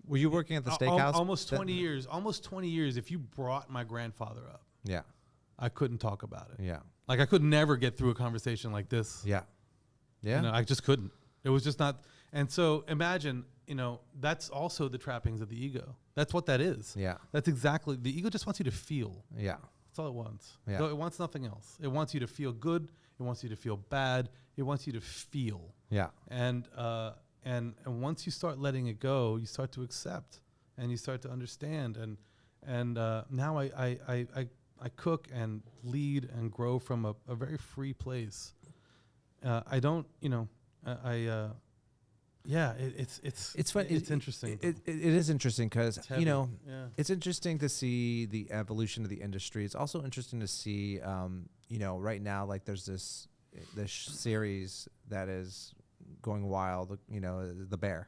were you working at the steakhouse? Almost 20 years, almost 20 years. If you brought my grandfather up, I couldn't talk about it. Yeah. Like I could never get through a conversation like this. Yeah. Yeah. You know, I just couldn't. It was just not. And so imagine, you know, that's also the trappings of the ego. That's what that is. Yeah. That's exactly, the ego just wants you to feel. Yeah. That's all it wants. Yeah. So it wants nothing else. It wants you to feel good. It wants you to feel bad. It wants you to feel. Yeah. And once you start letting it go, you start to accept and you start to understand. And now I cook and lead and grow from a very free place. I don't, you know, yeah, it's fun. It's interesting. It is interesting because, you know, it's interesting to see the evolution of the industry. It's also interesting to see, you know, right now, like there's this series that is going wild, you know, The Bear,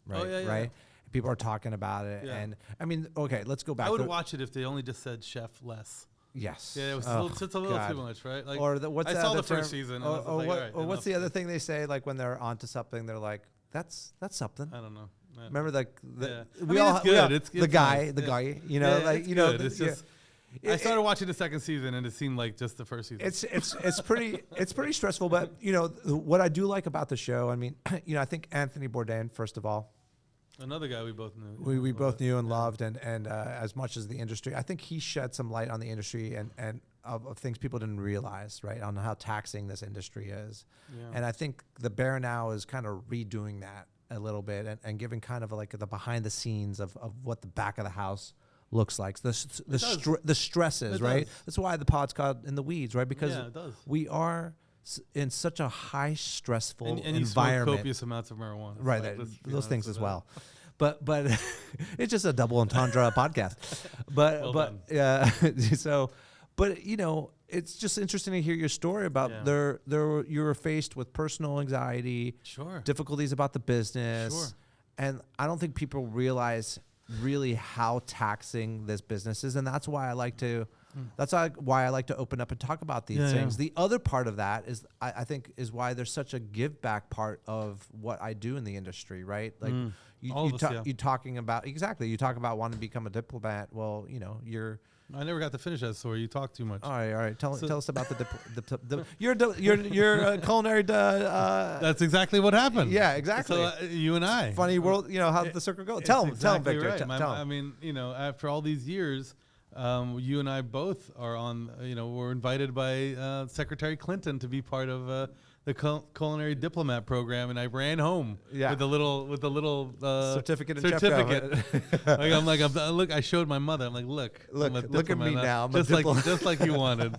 right? Oh, yeah, right? Yeah. People are talking about it. Yeah. And I mean, okay, let's go back. I would watch it if they only just said chef less. Yes. Yeah, it was a little too much, right? Like, or I saw the first season. Or what's the other thing they say? Like when they're onto something, they're like, "That's something." I don't know. Remember, like it's good. It's the guy, you know, like you know. It's just. I started watching the second season, and it seemed like just the first season. It's pretty stressful, but you know what I do like about the show. I mean, you know, I think Anthony Bourdain, first of all. Another guy we both knew. We both knew and loved, and as much as the industry, I think he shed some light on the industry and of things people didn't realize, right, on how taxing this industry is. Yeah. And I think The Bear now is kind of redoing that a little bit and giving kind of like the behind the scenes of what the back of the house looks like, the stresses, right? That's why the pod's called In the Weeds, right? Because we are in such a high stressful and environment. You smoke copious amounts of marijuana. Right, like, those things as well. But it's just a double entendre podcast. But you know, it's just interesting to hear your story about you were faced with personal anxiety, difficulties about the business, and I don't think people realize really how taxing this business is, and that's why I like to. That's why I like to open up and talk about these things. The other part of that is, I think, is why there's such a give back part of what I do in the industry, right? Like you talking about you talk about wanting to become a diplomat. Well, you know, I never got to finish that story. You talk too much. All right. Tell us about your culinary. That's exactly what happened. Yeah, exactly. So you and I. Funny world. You know how the circle goes. Tell him, Victor. Right. I mean, you know, after all these years, you and I both are on. We're invited by Secretary Clinton to be part of the culinary diplomat program, and I ran home with the little certificate. Look, I showed my mother. I'm like, look at me now. I'm just like you wanted.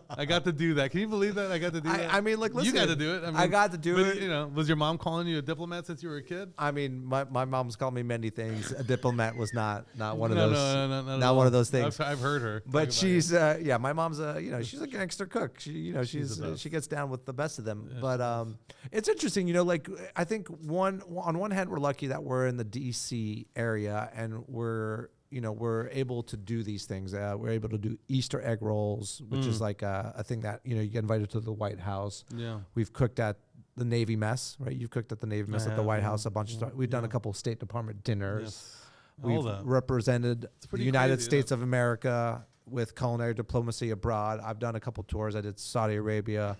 I got to do that. Can you believe that? I got to do that. I mean, look, listen, you got to do it. I got to do it. Was your mom calling you a diplomat since you were a kid? I mean, my mom's called me many things. A diplomat was not one of those. No, not one of those things. I've heard her. But she's my mom's she's a gangster cook. She she gets down with the best of them. Yeah, but it's interesting. I think on one hand we're lucky that we're in the DC area and we're able to do these things. We're able to do Easter egg rolls, which is like a thing that, you get invited to the White House. Yeah. We've cooked at the Navy Mess, right? You've cooked at the Navy Mess at the White House a bunch of times. We've done a couple of State Department dinners. Yes. We've represented the United States of America with culinary diplomacy abroad. I've done a couple tours. I did Saudi Arabia,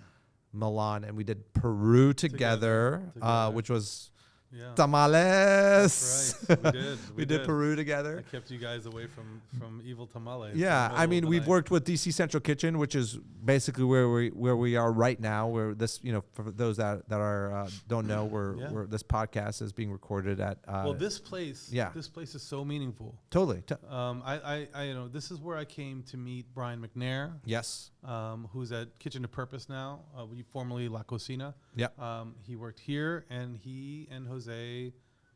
Milan, and we did Peru together. Which was... Yeah. Tamales. That's right. We did. We did Peru together. I kept you guys away from evil tamales. Yeah, I mean, we've worked with DC Central Kitchen, which is basically where we are right now. Where this, for those that are don't know, we're this podcast is being recorded at. This place. Yeah. This place is so meaningful. Totally. I this is where I came to meet Brian McNair. Yes. Who's at Kitchen to Purpose now? Formerly La Cocina. Yeah. He worked here, and he and Jose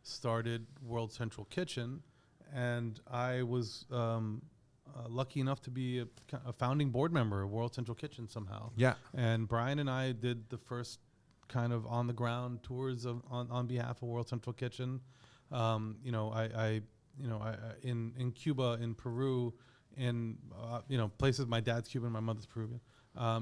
started World Central Kitchen, and I was lucky enough to be a founding board member of World Central Kitchen somehow. Yeah. And Brian and I did the first kind of on the ground tours on behalf of World Central Kitchen. I in Cuba, in Peru, in places. My dad's Cuban, my mother's Peruvian.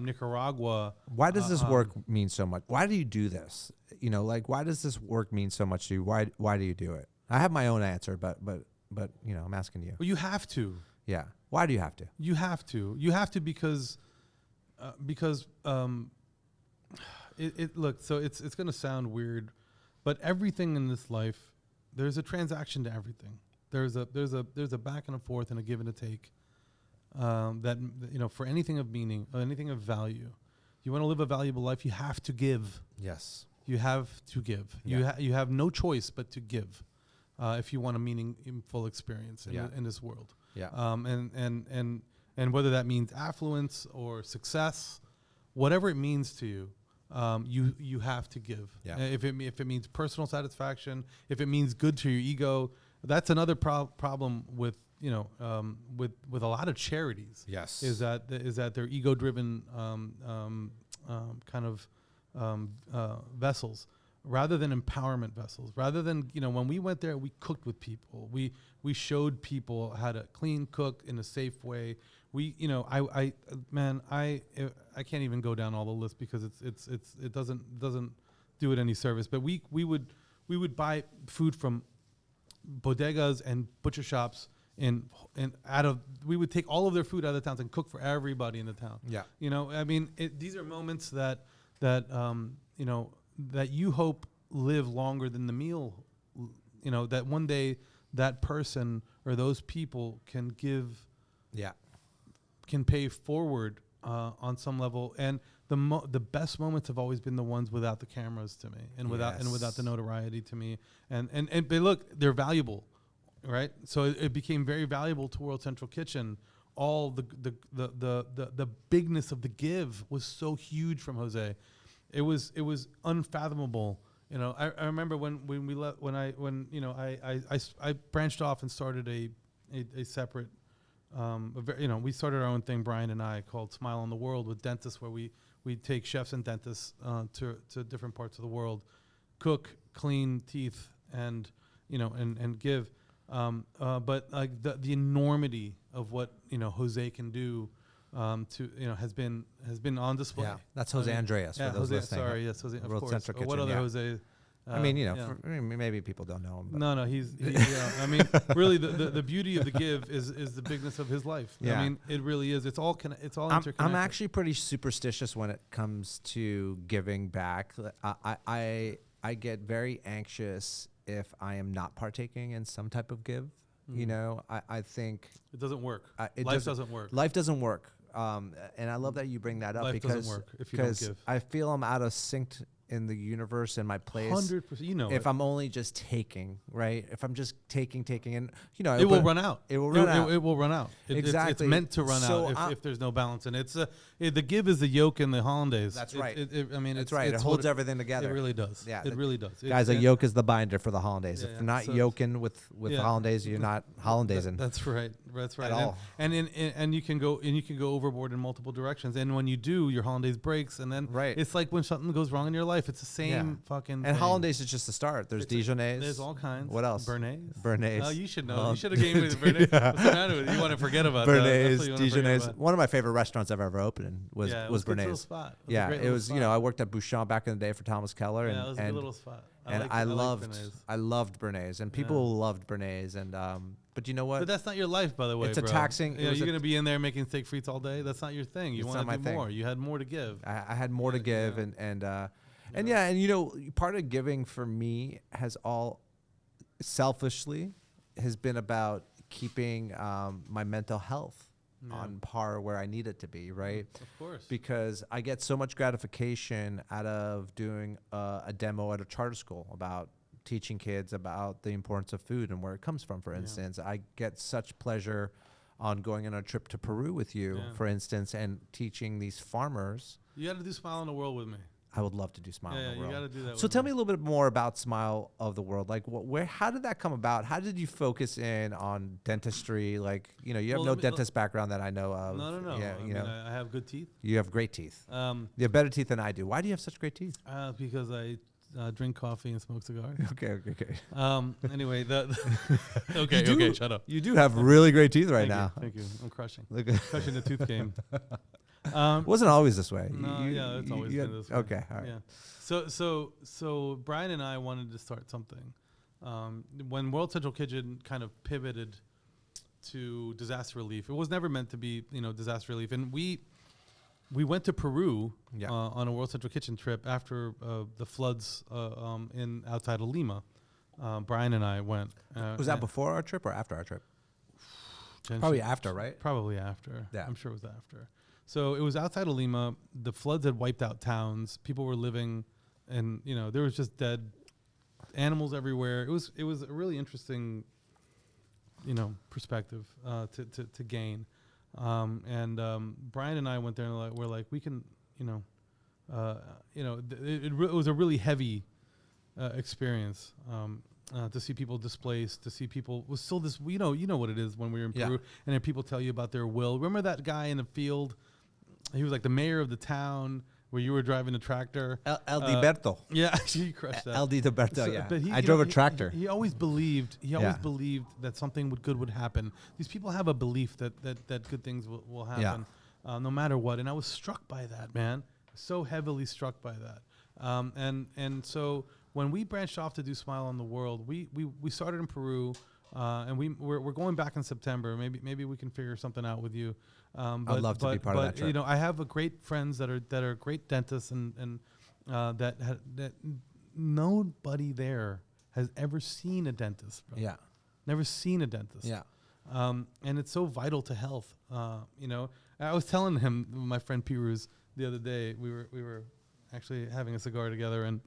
Nicaragua. Why does this work mean so much? Why do you do this? Why does this work mean so much to you? Why do you do it? I have my own answer, but I'm asking you. Well, you have to. Yeah. Why do you have to? You have to. You have to because look. So it's going to sound weird, but everything in this life, there's a transaction to everything. There's a back and a forth and a give and a take. That for anything of meaning or anything of value, you want to live a valuable life, you have to give. Yes, you have to give. Yeah. You have no choice but to give, if you want a meaningful experience in this world. Yeah. And whether that means affluence or success, whatever it means to you, you have to give. Yeah. If it means personal satisfaction, if it means good to your ego, that's another problem with. With a lot of charities, yes, is that they're ego-driven kind of vessels rather than empowerment vessels. Rather than when we went there, we cooked with people. We showed people how to clean, cook in a safe way. We I can't even go down all the list because it doesn't do it any service. But we would buy food from bodegas and butcher shops. We would take all of their food out of the towns and cook for everybody in the town. Yeah. These are moments that you hope live longer than the meal. That one day that person or those people can give. Yeah. Can pay forward on some level, and the best moments have always been the ones without the cameras to me, and without the notoriety to me, and but look, they're valuable. Right, so it became very valuable to World Central Kitchen. All the bigness of the give was so huge from Jose. It was unfathomable. I remember when I branched off and started a separate. We started our own thing, Brian and I, called Smile on the World with dentists, where we take chefs and dentists to different parts of the world, cook, clean teeth, and give. But like the enormity of what Jose can do, has been on display. Yeah, that's Jose Andreas for those listening. Sorry, yes, Jose. Of World course. Central Kitchen. What other Jose? Maybe people don't know him. But. No, he's really the beauty of the give is the bigness of his life. Yeah. It really is. It's all interconnected. I'm actually pretty superstitious when it comes to giving back. I get very anxious if I am not partaking in some type of give. You know, I think it doesn't work. Life doesn't work. Life doesn't work. And I love that you bring that up Life because doesn't work if you don't give. I feel I'm out of sync in the universe and my place. 100%. You know, if I'm only just taking, right? If I'm just taking, and you know, it will run out. It will run out. It will run out. Exactly. It's meant to run out if there's no balance. And it's the give is the yolk in the hollandaise. That's right. I mean, that's right. It holds everything together. It really does. Yeah, it really does. Guys, a yolk is the binder for the hollandaise. Yeah, if you're not so yoking with hollandaise, you're not hollandaising. That's right. That's right. At all. And you can go overboard in multiple directions. And when you do, your hollandaise breaks. And then it's like when something goes wrong in your life. It's the same fucking and thing. hollandaise is just the start. There's Dijonnaise. There's all kinds. What else? Bernaise. Oh, you should know. You should have gave me the Bernaise. What's the matter with you? You want to forget about Bernaise, that. Dijonnaise. One of my favorite restaurants I've ever opened in was Bernaise. Spot. It was. You know, I worked at Bouchon back in the day for Thomas Keller. Yeah, it was a good little spot. I loved Bernaise, and people loved Bernaise, and but you know what? But that's not your life, by the way. It's a taxing. You're going to be in there making steak frites all day. That's not your thing. You want to do more. You had more to give. I had more to give, and you know, part of giving for me has all selfishly has been about keeping my mental health on par where I need it to be, right? Of course. Because I get so much gratification out of doing a demo at a charter school about teaching kids about the importance of food and where it comes from, for instance. I get such pleasure on going on a trip to Peru with you, for instance, and teaching these farmers. You got to do Smile in the World with me. I would love to do Smile in the World. You got to do that. So tell me a little bit more about Smile of the World. Like, how did that come about? How did you focus in on dentistry? Like, you know, you have no dentist background that I know of. No. Yeah, I mean, I have good teeth. You have great teeth. You have better teeth than I do. Why do you have such great teeth? Because I drink coffee and smoke cigars. Okay. Anyway, okay, shut up. You do have really great teeth right now. Thank you. I'm crushing the tooth game. Wasn't always this way. No, it's always been this way. Okay, all right. Yeah. So Brian and I wanted to start something. When World Central Kitchen kind of pivoted to disaster relief, it was never meant to be, disaster relief. And we went to Peru on a World Central Kitchen trip after the floods in outside of Lima. Brian and I went. Was that before our trip or after our trip? Probably after, right? Probably after. Yeah. I'm sure it was after. So it was outside of Lima. The floods had wiped out towns. People were living, and there was just dead animals everywhere. It was a really interesting, perspective to gain. Brian and I went there and we're like, we can, it was a really heavy experience. To see people displaced, to see people was still this. You know what it is when we were in Peru, and then people tell you about their will. Remember that guy in the field? He was like the mayor of the town where you were driving the tractor. El Diberto. Yeah, he crushed that. El Diberto. So, Yeah, but I drove a tractor. He always believed. He always believed that something good would happen. These people have a belief that good things will happen, no matter what. And I was struck by that, man. So heavily struck by that. And so when we branched off to do Smile on the World, we started in Peru, and we're going back in September. Maybe we can figure something out with you. I'd love to be part of that trip. I have a great friends that are great dentists and that nobody there has ever seen a dentist. Bro. Yeah, never seen a dentist. Yeah, and it's so vital to health. I was telling him, my friend Piruz, the other day, we were actually having a cigar together, and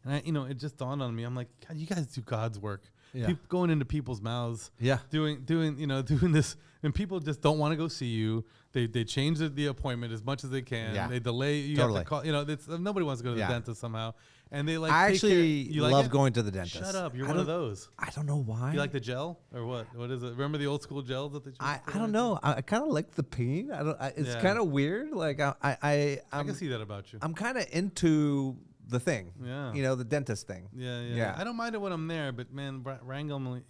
I, it just dawned on me. I'm like, God, you guys do God's work. Yeah. People going into people's mouths. Yeah. Doing this, and people just don't want to go see you. They change the appointment as much as they can. Yeah. They delay. You have to call. Nobody wants to go to the dentist somehow. And they I actually love going to the dentist. Shut up! You're one of those. I don't know why. You like the gel or what? What is it? Remember the old school gels that they? I don't know. I kind of like the pain. It's kind of weird. Like I can see that about you. I'm kind of into the thing. Yeah. The dentist thing. Yeah. I don't mind it when I'm there, but man, wrangling,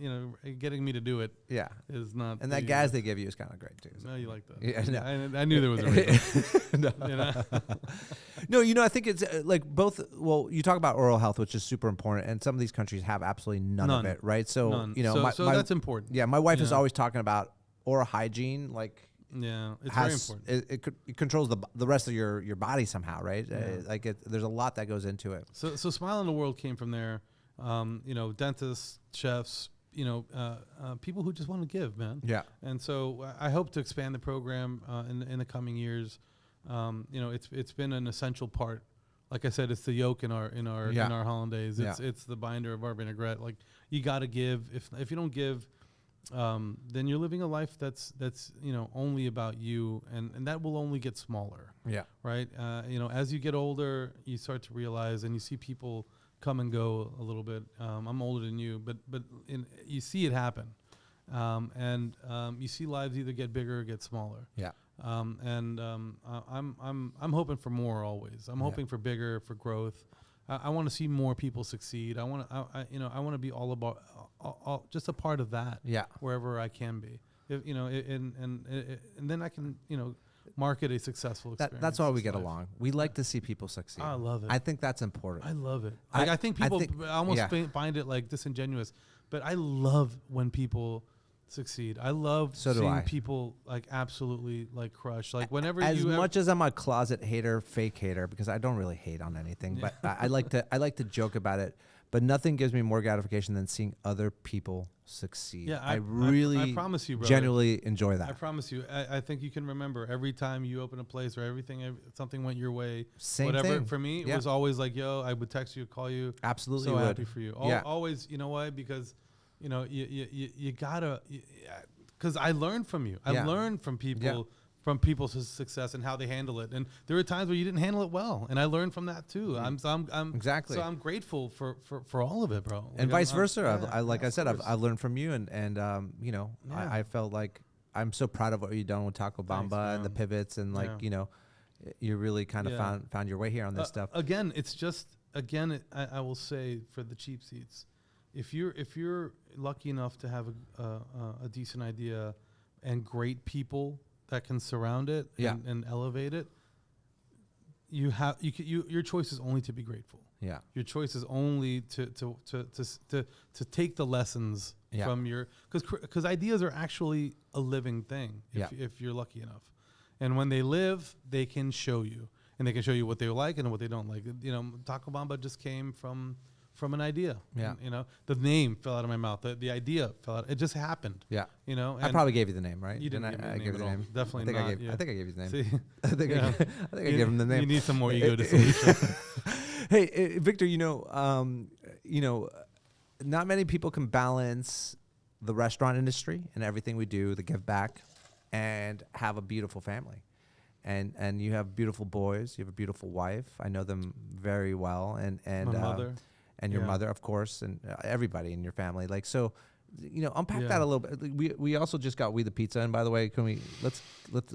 getting me to is do not. And that gas they give you is kind of great too. So. No, you like that. Yeah, I knew there was a reason. No, I think it's like both. Well, you talk about oral health, which is super important, and some of these countries have absolutely none of it, right? So none. So that's important. Yeah, my wife is always talking about oral hygiene, like. Yeah, it's very important. It controls the rest of your body somehow, right? Yeah. There's a lot that goes into it. So Smile in the World came from there. Dentists, chefs, people who just want to give, man. Yeah. And so I hope to expand the program in the coming years. It's been an essential part. Like I said, it's the yolk in our hollandaise. Yeah. It's the binder of our vinaigrette. Like, you got to give. If you don't give, then you're living a life that's only about you, and that will only get smaller. Yeah. Right. As you get older, you start to realize, and you see people come and go a little bit. I'm older than you, but you see it happen, and you see lives either get bigger or get smaller. Yeah. I'm hoping for more always. I'm hoping for bigger, for growth. I want to see more people succeed. I want to be all about just a part of that. Yeah. Wherever I can be, and then I can market a successful experience. That's why we get along. We like to see people succeed. I love it. I think that's important. I love it. I think people almost find it like disingenuous, but I love when people succeed. I love seeing people like absolutely like crush. Like whenever as much as I'm a closet hater, fake hater, because I don't really hate on anything, but I like to joke about it. But nothing gives me more gratification than seeing other people succeed. Yeah, I really promise you, brother, genuinely enjoy that. I promise you. I think you can remember every time you open a place or something went your way. Same whatever. thing. For me, it was always like, yo, I would text you, call you. Absolutely, so would. happy for you. Always, you know why? Because you gotta, because I learned from you. I learned from people. Yeah. From people's success and how they handle it, and there were times where you didn't handle it well, and I learned from that too. I'm exactly. So I'm grateful for all of it, bro. And vice versa. I've learned from you, and I felt like I'm so proud of what you've done with Taco Bamba and the pivots, and you really kind of found your way here on this stuff. Again, it's just I will say for the cheap seats, if you're lucky enough to have a decent idea and great people that can surround it and elevate it, your choice is only to be grateful. Yeah. Your choice is only to take the lessons from your, because ideas are actually a living thing if you're lucky enough. And when they live, they can show you, and they can show you what they like and what they don't like. Taco Bamba just came from an idea. Yeah. And, the name fell out of my mouth. The idea fell out. It just happened. Yeah. And I probably gave you the name, right? You didn't give me the name at all. Definitely not. I think I gave you the name. See? I think I gave him the name. You need some more ego to solution. Hey, Victor, not many people can balance the restaurant industry and everything we do, the give back, and have a beautiful family. And you have beautiful boys. You have a beautiful wife. I know them very well. And my mother. And your mother, of course, and everybody in your family. Unpack that a little bit. We also just got the pizza, and by the way, let's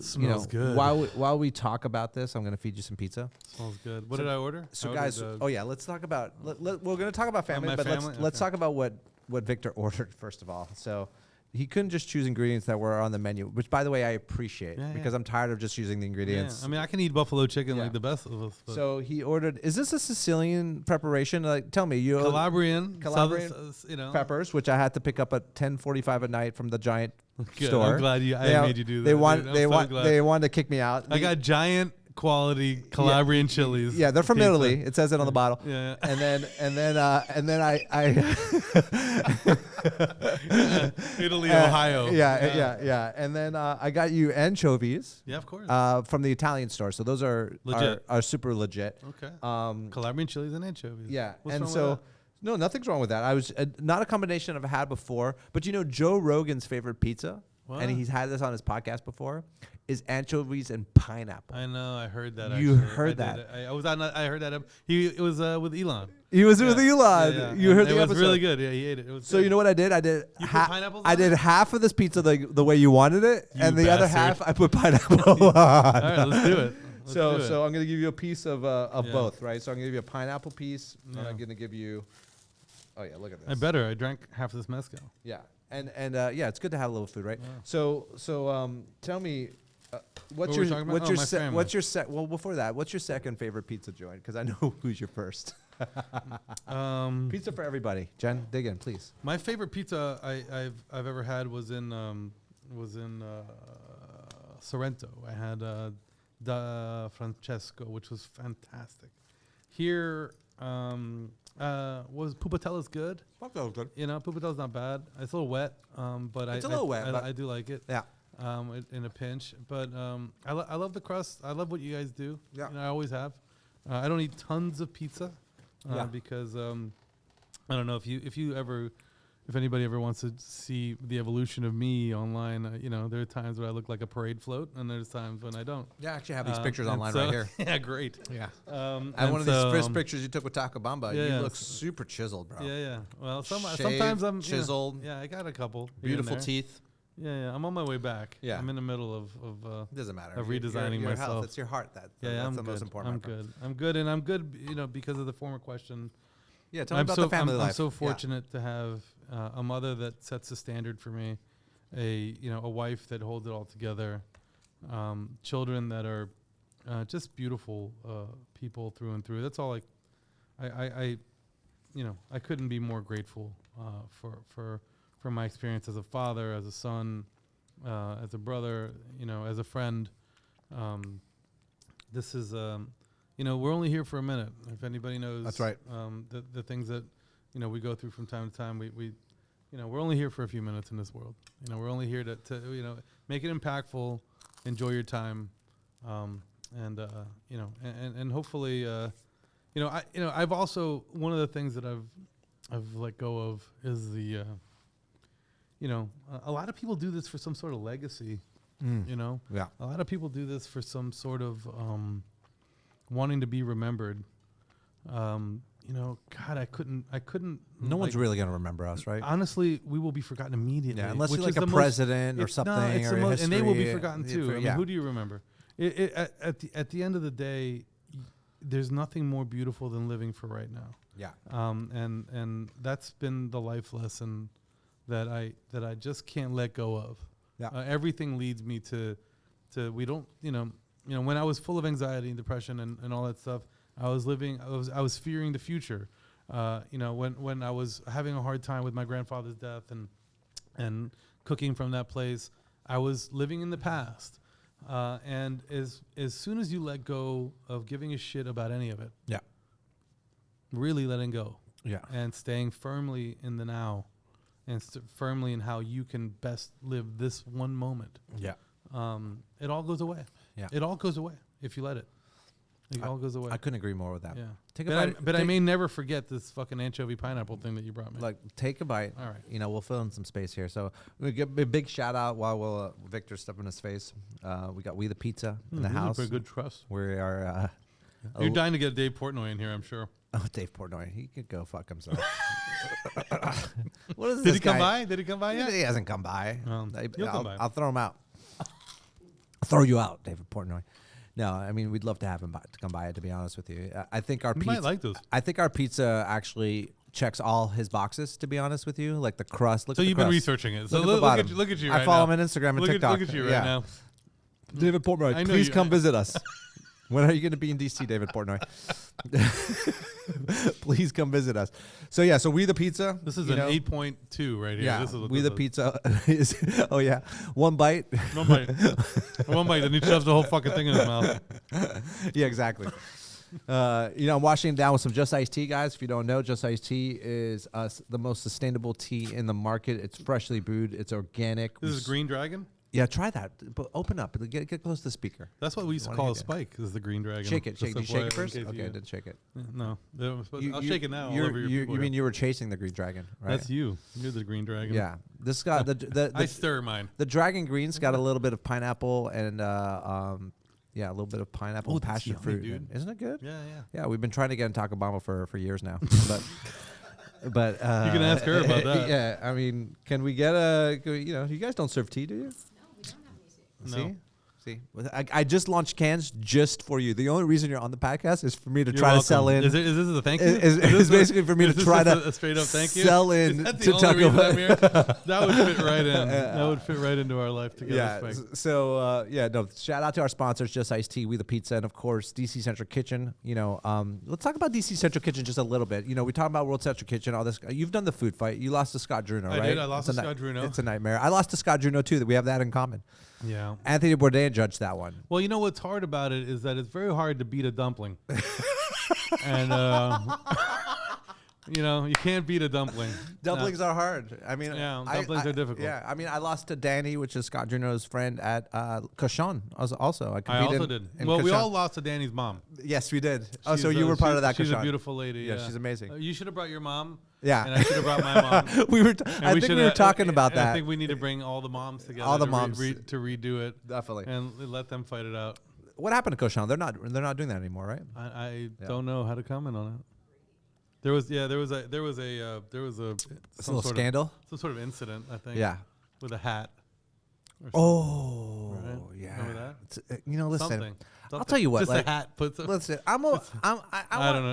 smells good. While we talk about this, I'm gonna feed you some pizza. Smells good. What did I order? So guys, let's talk about. We're gonna talk about family, but let's talk about what Victor ordered first of all. So. He couldn't just choose ingredients that were on the menu, which, by the way, I appreciate because I'm tired of just using the ingredients. Yeah. I mean, I can eat buffalo chicken like the best of us. So he ordered. Is this a Sicilian preparation? Tell me, Calabrian peppers, which I had to pick up at 10:45 at night from the giant Good. store. I'm glad I made you do that. They wanted to kick me out. I got giant quality Calabrian chilies. Yeah, they're from Italy. It says it on the bottle. Yeah. And then I Italy, Ohio. Yeah. And then I got you anchovies. Yeah, of course. From the Italian store. So those are legit. Are super legit. Okay. Calabrian chilies and anchovies. Yeah. What's and wrong so with that? No, nothing's wrong with that. I was not a combination I've had before, but Joe Rogan's favorite pizza, and he's had this on his podcast before, is anchovies and pineapple. I know. I heard that. You heard that? I heard that. It was with Elon. He was with Elon. Yeah. You heard the episode. It was really good. Yeah, he ate it. So good. You know what I did? I did. I did half of this pizza the way you wanted it, and the other half I put pineapple on. All right, let's do it. So I'm gonna give you a piece of both, right? So I'm gonna give you a pineapple piece, and I'm gonna give you. Oh yeah, look at this. I drank half of this mezcal. Yeah, and it's good to have a little food, right? Yeah. So tell me, what's your second favorite pizza joint? Because I know who's your first. Pizza for everybody. Jen, dig in, please. My favorite pizza I've ever had was in Sorrento. I had Da Francesco, which was fantastic. Here. Was Pupatella's good? Pupatella's good. You know, Pupatella's not bad. It's a little wet, but It's a little wet, but I do like it. Yeah. In a pinch, but I love the crust. I love what you guys do. Yeah. You know, I always have. I don't eat tons of pizza because I don't know if anybody ever wants to see the evolution of me online. You know, there are times where I look like a parade float, and there's times when I don't. Yeah, I actually have these pictures online right here. Yeah, great. Yeah. And one of these first pictures you took with Taco Bamba, yeah, you look super chiseled, bro. Yeah. Well, Shaved, sometimes I'm chiseled. Yeah, I got a couple. here and Beautiful there. teeth. Yeah. I'm on my way back. Yeah. I'm in the middle of Doesn't matter. of redesigning your myself. Health. It's your heart that's I'm the good. most important. I'm good, and I'm good. You know, because of the former question. Yeah, tell me about the family life. I'm so fortunate to have a mother that sets the standard for me, a wife that holds it all together, children that are just beautiful people through and through. That's all. I couldn't be more grateful for my experience as a father, as a son, as a brother, as a friend. This is, we're only here for a minute. If anybody knows, That's right. The things that, we go through from time to time, we're only here for a few minutes in this world. We're only here to make it impactful, enjoy your time, and hopefully, I've also, one of the things that I've let go of is the, a lot of people do this for some sort of legacy, Yeah. a lot of people do this for some sort of, wanting to be remembered. God, I couldn't. No one's really going to remember us, right? Honestly, we will be forgotten immediately. Yeah, unless which you're like is a the president or something, it's or the and they will be history, forgotten too. I mean, who do you remember? At the end of the day, there's nothing more beautiful than living for right now. Yeah. And that's been the life lesson that I just can't let go of. Yeah. Everything leads me to we don't when I was full of anxiety and depression and all that stuff, I was fearing the future. When I was having a hard time with my grandfather's death and cooking from that place, I was living in the past. And as soon as you let go of giving a shit about any of it, Yeah. really letting go, Yeah. and staying firmly in the now, and firmly in how you can best live this one moment, Yeah. it all goes away. Yeah. It all goes away if you let it. It all goes away. I couldn't agree more with that. Yeah. Take a But, bite. I may never forget this fucking anchovy pineapple thing that you brought me. Like, take a bite. All right. We'll fill in some space here. So we give a big shout out while Victor's stepping his face. We got We the Pizza in the these are house. pretty good trust. We are. You're dying to get Dave Portnoy in here, I'm sure. Oh, Dave Portnoy. He could go fuck himself. What is Did this he come guy? by? Did he come by yet? He hasn't come by. He'll come by. I'll throw him out. I'll throw you out, David Portnoy. No, I mean, we'd love to have him to come by, to be honest with you. I think our You pizza. might like those. I think our pizza actually checks all his boxes, to be honest with you. Like the crust. Look So at the you've been crust. researching it. So Look at the look bottom. at you right now. I follow him on Instagram and Look TikTok. at you right Yeah. now. David Portnoy, I know please you- come visit us. When are you going to be in DC, David Portnoy? Please come visit us. So yeah, so We the Pizza. This is an 8.2 right here. Yeah, This is what We this the is. Pizza is. Oh yeah, one bite. One bite. One bite. Then he shoves the whole fucking thing in his mouth. Yeah, exactly. I'm washing it down with some Just Iced Tea, guys. If you don't know, Just Iced Tea is the most sustainable tea in the market. It's freshly brewed. It's organic. This is Green Dragon. Yeah, try that. But open up. Get close to the speaker. That's what we used to Wanna call a hear it. spike. Is the Green Dragon. Shake it. Just Did you shake it FYI, first? in case Okay, you- I didn't shake it. No, You- I'll you- shake it now. All you're- over your you people mean here. you were chasing the green dragon, right? That's you. You're the Green Dragon. Yeah. This got I stir mine. the dragon green's got a little bit of pineapple and a little bit of pineapple Oh, and that's passion yummy, fruit. dude. Isn't it good? Yeah, yeah. Yeah, we've been trying to get in Taco Bamba for years now, but You can ask her about that. Yeah, I mean, can we get you guys don't serve tea, do you? No, we don't have music. No. See, I just launched cans just for you. The only reason you're on the podcast is for me to You're try welcome. to sell in. Is this a thank you? Is basically for me to is this try just to a straight up thank you. sell in Is that the to only Taco reason I'm Bamba. here? That would fit right in. That would fit right into our life together. Yeah. Spike. So shout out to our sponsors, Just Iced Tea, We the Pizza, and of course DC Central Kitchen. Let's talk about DC Central Kitchen just a little bit. We talk about World Central Kitchen, all this. You've done the food fight. You lost to Scott Bruno, right? I did. I lost It's to a Scott Bruno. It's a nightmare. I lost to Scott Bruno too. That we have that in common. Yeah. Anthony Bourdain judged that one. Well, you know what's hard about it is that it's very hard to beat a dumpling. And You know, you can't beat a dumpling. Dumplings are hard. I mean, Yeah, dumplings are difficult. Yeah, I mean, I lost to Danny, which is Scott Juno's friend at Cochon. Also, I competed also did. in Well, we Cochon. all lost to Danny's mom. Yes, we did. Oh, She's, so you were part of that She's Cochon. a beautiful lady. Yeah, she's amazing. You should have brought your mom. Yeah. And I should have brought my mom. I think we were talking about that. I think we need to bring all the moms together. All the to moms. to redo it. Definitely. And let them fight it out. What happened to Cochon? They're not doing that anymore, right? I don't know how to comment on it. There was a Some little scandal. some sort of incident, I think. Yeah. With a hat. Oh, Right? yeah. Remember that? It's, listen. Something. I'll tell you what. Just like, a hat. listen, I don't know.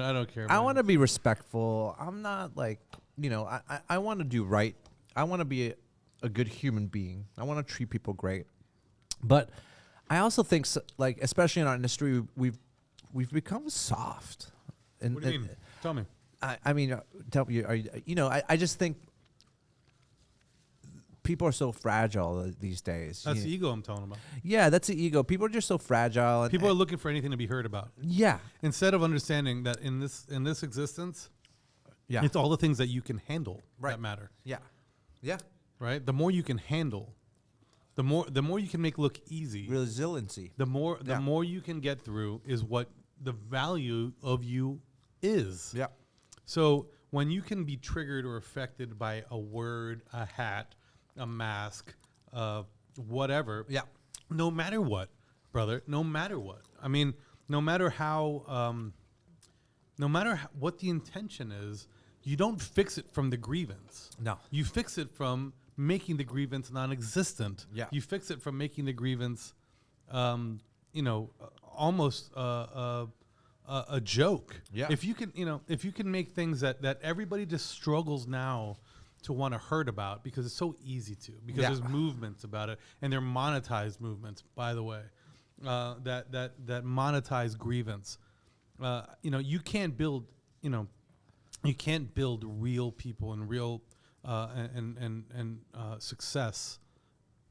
I don't care. I want to be respectful. I'm not like, I want to do right. I want to be a good human being. I want to treat people great. But I also think, like, especially in our industry, we've become soft. And, What do you mean? Tell me. I mean, tell me. I just think people are so fragile these days. That's the ego I'm talking about. Yeah, that's the ego. People are just so fragile. And, People are looking for anything to be heard about. Yeah. Instead of understanding that in this existence, Yeah. it's all the things that you can handle Right. that matter. Yeah. Yeah. Right? The more you can handle, the more you can make look easy. Resiliency. The more you can get through is what the value of you is. Yeah. So when you can be triggered or affected by a word, a hat, a mask, whatever. Yeah. No matter what, brother. No matter what. I mean, no matter what the intention is, you don't fix it from the grievance. No. You fix it from making the grievance non-existent. Yeah. You fix it from making the grievance, almost a joke. Yeah. If you can make things that everybody just struggles now to want to heard about because it's so easy to, because Yeah. there's movements about it, and they're monetized movements, by the way, that monetize grievance. You can't build, real people and real and success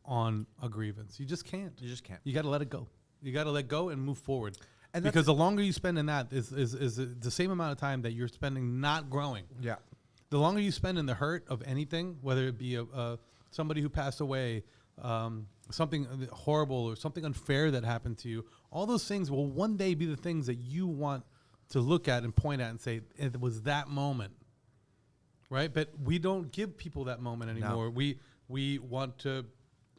on a grievance. You just can't. You just can't. You got to let it go. You got to let go and move forward. And because the longer you spend in that is the same amount of time that you're spending not growing. Yeah. The longer you spend in the hurt of anything, whether it be somebody who passed away, something horrible or something unfair that happened to you, all those things will one day be the things that you want to look at and point at and say, it was that moment. Right? But we don't give people that moment anymore. No. We want to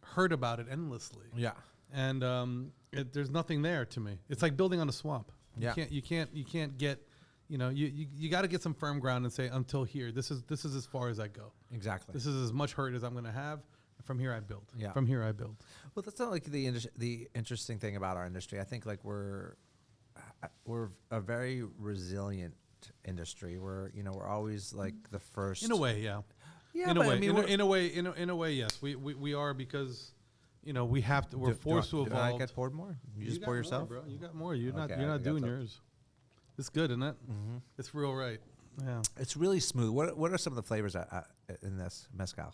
hurt about it endlessly. Yeah. And there's nothing there to me. It's like building on a swamp. Yeah. You can't get, you got to get some firm ground and say, until here, this is as far as I go. Exactly. This is as much hurt as I'm going to have. From here I build. Yeah. From here I build. Well, that's not like the interesting thing about our industry. I think like we're a very resilient industry. We're always like the first. In a way, yeah. Yeah, in a but way, I mean, in a way, yes. We are because. We have to. We're forced to evolve. Do I get poured more? You just pour yourself, more, bro. You got more. You're Okay, not doing some. yours. It's good, isn't it? Mm-hmm. It's real right. Yeah. It's really smooth. What are some of the flavors in this mezcal?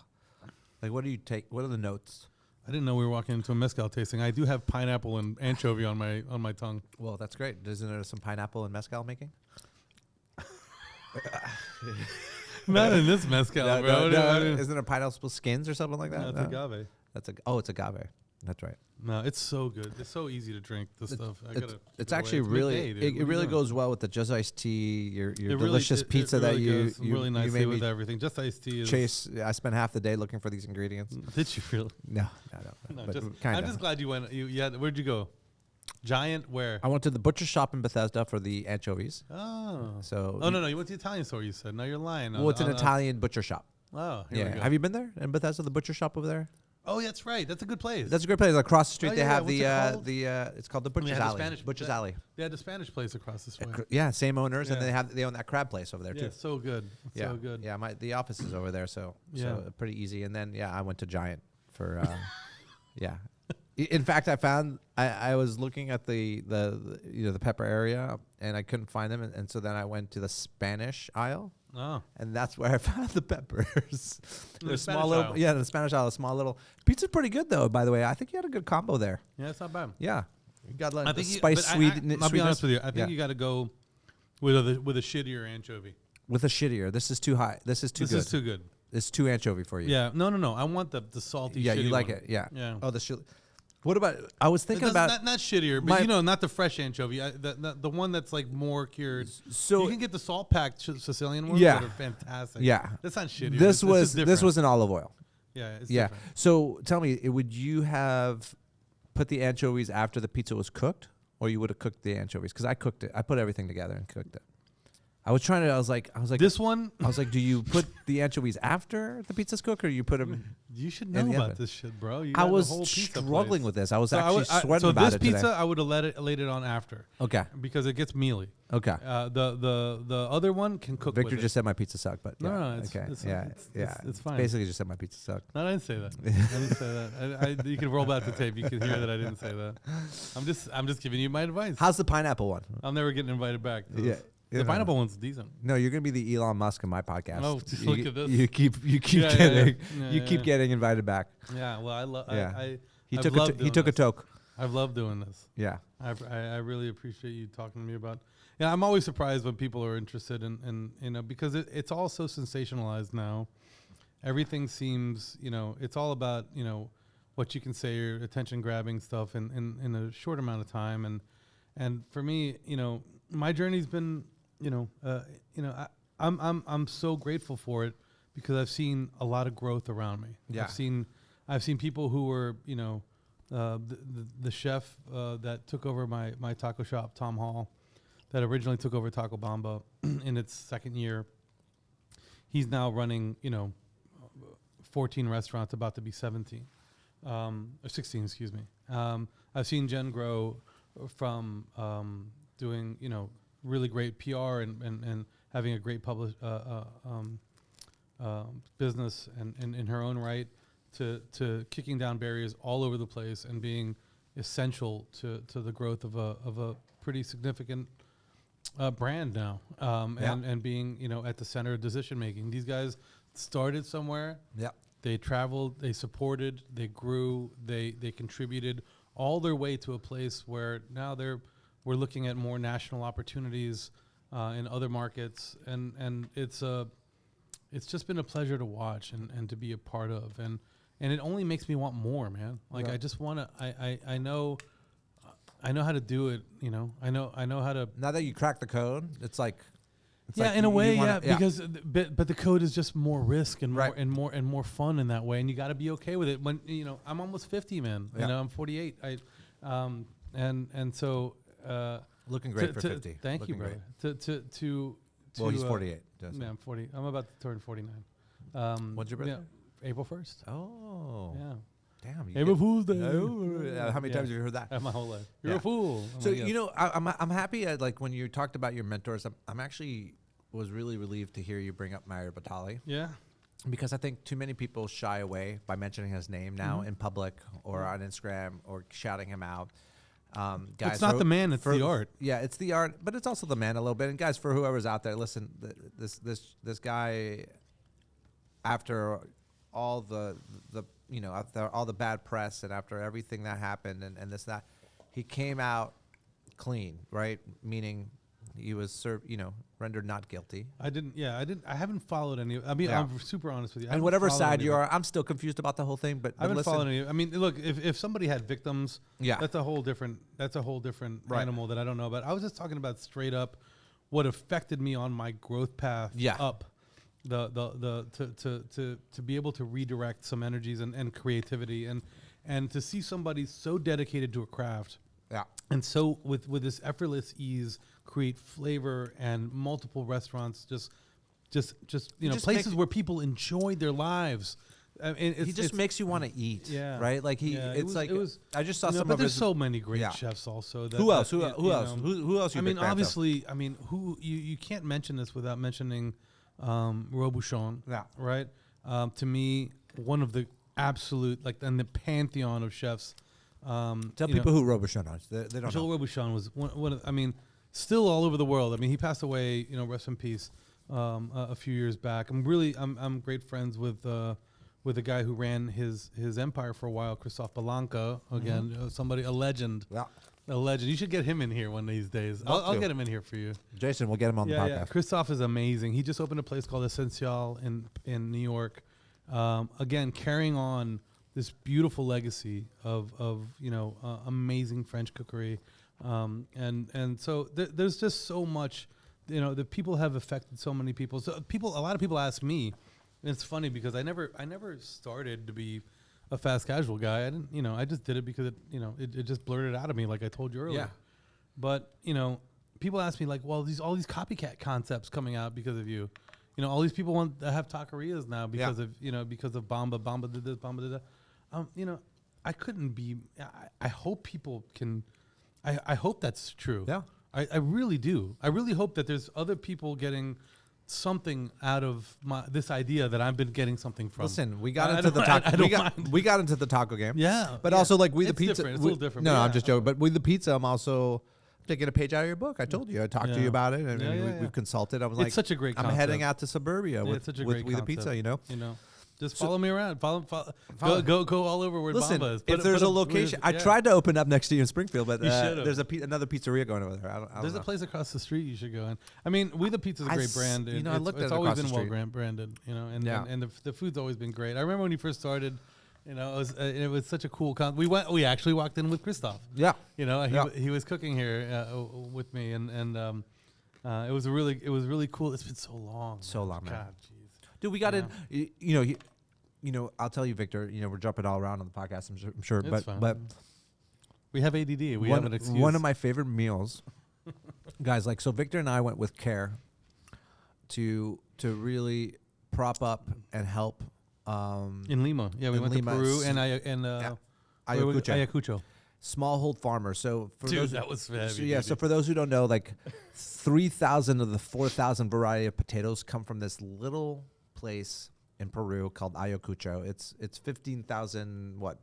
Like, what do you take? What are the notes? I didn't know we were walking into a mezcal tasting. I do have pineapple and anchovy on my tongue. Well, that's great. Isn't there some pineapple and mezcal making? Not in this mezcal, bro. No. Isn't there pineapple skins or something like that? That's agave. It's agave. That's right. No, it's so good. It's so easy to drink this stuff. It's actually really it really goes well with the just iced tea, your delicious pizza it really that you goes really nicely made with everything. Just iced tea. Chase, I spent half the day looking for these ingredients. Did you really? No. No, but I'm just glad you went. Where'd you go? Giant where? I went to the butcher shop in Bethesda for the anchovies. Oh. So. Oh no! You went to the Italian store. You said. No, you're lying. Well, it's an Italian butcher shop. Oh. Here we go. Have you been there in Bethesda, the butcher shop over there? Oh, that's right. That's a good place. That's a great place. Across the street, they have what's it's called the Butcher's Alley. Butcher's Alley. They had the Spanish place across the street. Yeah, same owners, and they own that crab place over there too. Yeah, so good. So good. Yeah, the office is over there, so pretty easy. And then I went to Giant for yeah. In fact, I found I was looking at the pepper area and I couldn't find them, and so then I went to the Spanish aisle. Oh. And that's where I found the peppers. The small little, the Spanish aisle, a small little. Pizza's pretty good though, by the way. I think you had a good combo there. Yeah, it's not bad. Yeah, you got like the sweetness. spice sweet. I'll be honest with you. I think you got to go with a shittier anchovy. With a shittier. This is too high. This is too good. This is too good. It's too anchovy for you. Yeah. No. I want the salty. Yeah, you shitty like one. it. Yeah. Yeah. Oh, the shit. What about? I was thinking about not shittier, but not the fresh anchovy. The one that's like more cured. So you can get the salt packed Sicilian ones Yeah. that are fantastic. Yeah. That's not shittier. this it's was was an olive oil. Yeah. It's Yeah. different. So tell me, would you have put the anchovies after the pizza was cooked, or you would have cooked the anchovies? Because I cooked it. I put everything together and cooked it. I was trying to. I was like, This one. I was like, do you put the anchovies after the pizza's cooked, or you put them? You should in know the about oven? this shit, bro. You I got the was whole pizza struggling place. with this. I was So actually sweating so about this it pizza, today. I would have laid it on after. Okay. Because it gets mealy. Okay. The other one can cook. Victor with just said my pizza sucked, but yeah. No, it's, okay. it's, yeah. it's, yeah. It's fine. Basically, just said my pizza sucked. No, I didn't say that. I didn't say that. You can roll back the tape. You can hear that I didn't say that. I'm just giving you my advice. How's the pineapple one? I'm never getting invited back. To Yeah. this. The pineapple one's decent. No, you're gonna be the Elon Musk in my podcast. Oh, just look at this. You keep Yeah, getting yeah, you keep getting invited back. Yeah. Well, I love. Yeah. He I've took loved he doing took a this. toke. I've loved doing this. Yeah. I really appreciate you talking to me about. Yeah, I'm always surprised when people are interested in because it's all so sensationalized now. Everything seems it's all about what you can say or attention grabbing stuff in a short amount of time and for me my journey's been I'm so grateful for it because I've seen a lot of growth around me. Yeah. I've seen people who were the chef that took over my taco shop, Tom Hall, that originally took over Taco Bamba in its second year. He's now running 14 restaurants, about to be 17 or 16, excuse me. I've seen Jen grow from doing really great PR and having a great business and in her own right to kicking down barriers all over the place and being essential to the growth of a pretty significant brand now and being at the center of decision making. These guys started somewhere. Yeah. They traveled, they supported, they grew, they contributed all their way to a place where now we're looking at more national opportunities in other markets, and it's just been a pleasure to watch and to be a part of, and it only makes me want more, man. Like I just want to. I know how to do it. I know how to. Now that you cracked the code, it's like. In a way, because but the code is just more risk and Right. more and more fun in that way, and you got to be okay with it. When I'm almost 50, man. Yeah. I'm 48. And so Looking great for 50. Thank you, Looking brother. great. To Well, he's 48. Yeah, I'm 40. I'm about to turn 49. When's your birthday? April 1st. Oh. Yeah. Damn. April Fool's Day. How many times have you heard that? My whole life. You're Yeah. a fool. So I'm happy like when you talked about your mentors. I'm actually was really relieved to hear you bring up Mario Batali Yeah. because I think too many people shy away by mentioning his name now in public or on Instagram or shouting him out. Guys, It's not the man, it's the art. Yeah, it's the art, but it's also the man a little bit. And guys, for whoever's out there, listen, this guy, after all the after all the bad press and after everything that happened and this that, he came out clean, right? Meaning he was rendered not guilty. I haven't followed any. I mean, Yeah. I'm super honest with you. I And haven't whatever followed side any you of it. are, I'm still confused about the whole thing. But I haven't listen, followed any. I mean, look, if somebody had victims, Yeah. that's a whole different Right. animal that I don't know about. I was just talking about straight up what affected me on my growth path Yeah. up. To be able to redirect some energies and creativity and to see somebody so dedicated to a craft Yeah. and so with this effortless ease create flavor and multiple restaurants just just places make- where people enjoy their lives. I mean, He just makes you want to eat. Yeah. Right. Like I just saw some but of there's his. so many great Yeah. chefs also. That, Who else? that, Who else? Who else? I You mean, big fan of? obviously, who you can't mention this without mentioning Robuchon. Yeah. Right. To me, one of the absolute in the pantheon of chefs. Tell people who Robuchon is. They don't Joel know. Robuchon was one of, still all over the world. I mean, he passed away, rest in peace, a few years back. I'm great friends with with a guy who ran his empire for a while, Christophe Balanca. Again, a legend. Yeah. A legend. You should get him in here one of these days. I'll get him in here for you. Jason, we'll get him on the podcast. Yeah. Christophe is amazing. He just opened a place called Essential in New York. Again, carrying on this beautiful legacy of amazing French cookery. And so there's just so much, the people have affected so many people. So a lot of people ask me, and it's funny because I never started to be a fast casual guy. I didn't, I just did it because it just blurted out of me, like I told you earlier. Yeah. But, people ask me like, well, all these copycat concepts coming out because of you. All these people want to have taquerias now because of Bamba. Bamba did this, Bamba did that. I couldn't be, I hope people can, I hope that's true. Yeah. I really do. I really hope that there's other people getting something out of this idea that I've been getting something from. Listen, we got into the taco. We got into the taco game. Yeah, but also like We the It's Pizza. different. It's a little different. No, but I'm just joking. But We the Pizza, I'm also taking a page out of your book. I told you. I talked to you about it, and we've consulted. I was like, it's such a great I'm concept. heading out to suburbia with it's such a with great We the Pizza. Just follow me around. Follow. Go all over where Listen, Bamba is. if there's a location, I tried to open up next to you in Springfield, but You should've. there's another pizzeria going over there. I don't There's know. a place across the street you should go in. I mean, We the Pizza is a great brand. I looked at it it's always across the been street. well branded. And the food's always been great. I remember when you first started. It was such a cool we actually walked in with Christophe. Yeah. He was cooking here with me, and it was really cool. It's been so long. So long, man. God, jeez. Dude, we got I'll tell you, Victor. We're jumping all around on the podcast. I'm sure, It's fine. but We have ADD. We have an excuse. one of my favorite meals, guys. So Victor and I went with care to really prop up and help. In Lima, we in went Lima, to Peru and Ayacucho. Smallhold farmer. So for those, that was heavy. So for those who don't know, like 3,000 of the 4,000 variety of potatoes come from this little place in Peru called Ayacucho. It's 15,000. What?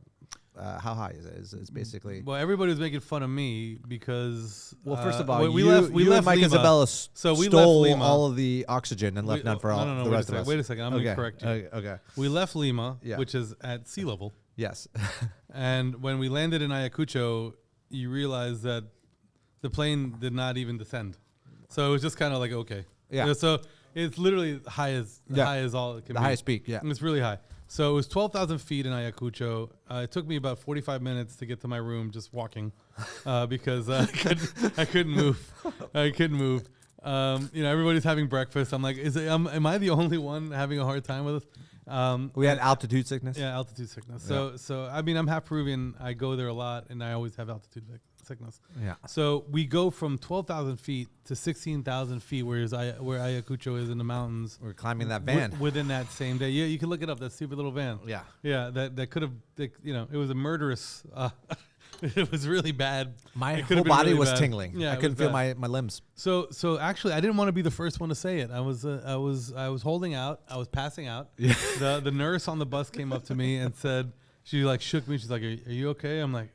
How high is it? It's basically. Well, everybody was making fun of me because. Well, first of all, we left and Mike Lima. Isabella So we stole left Lima. all of the oxygen and left none for all the rest of us. Wait a second. I'm going to correct you. Okay. We left Lima, Yeah. which is at sea level. Yes. And when we landed in Ayacucho, you realize that the plane did not even descend. So it was just kind of like, okay. Yeah. So it's literally high as all it can be. The highest peak. Yeah. It's really high. So it was 12,000 feet in Ayacucho. It took me about 45 minutes to get to my room just walking because I couldn't move. I couldn't move. Everybody's having breakfast. I'm like, am I the only one having a hard time with this? We had altitude sickness. Yeah, altitude sickness. So I mean, I'm half Peruvian. I go there a lot, and I always have altitude sickness. Yeah. So we go from 12,000 feet to 16,000 feet, where Ayacucho is in the mountains. We're climbing that van. Within that same day. Yeah, you can look it up. That stupid little van. Yeah. Yeah, that could have, it was a murderous, it was really bad. My whole body was tingling. Yeah, I couldn't feel my limbs. So actually, I didn't want to be the first one to say it. I was holding out. I was passing out. Yeah. The nurse on the bus came up to me and said, she like shook me. She's like, "Are you okay?" I'm like,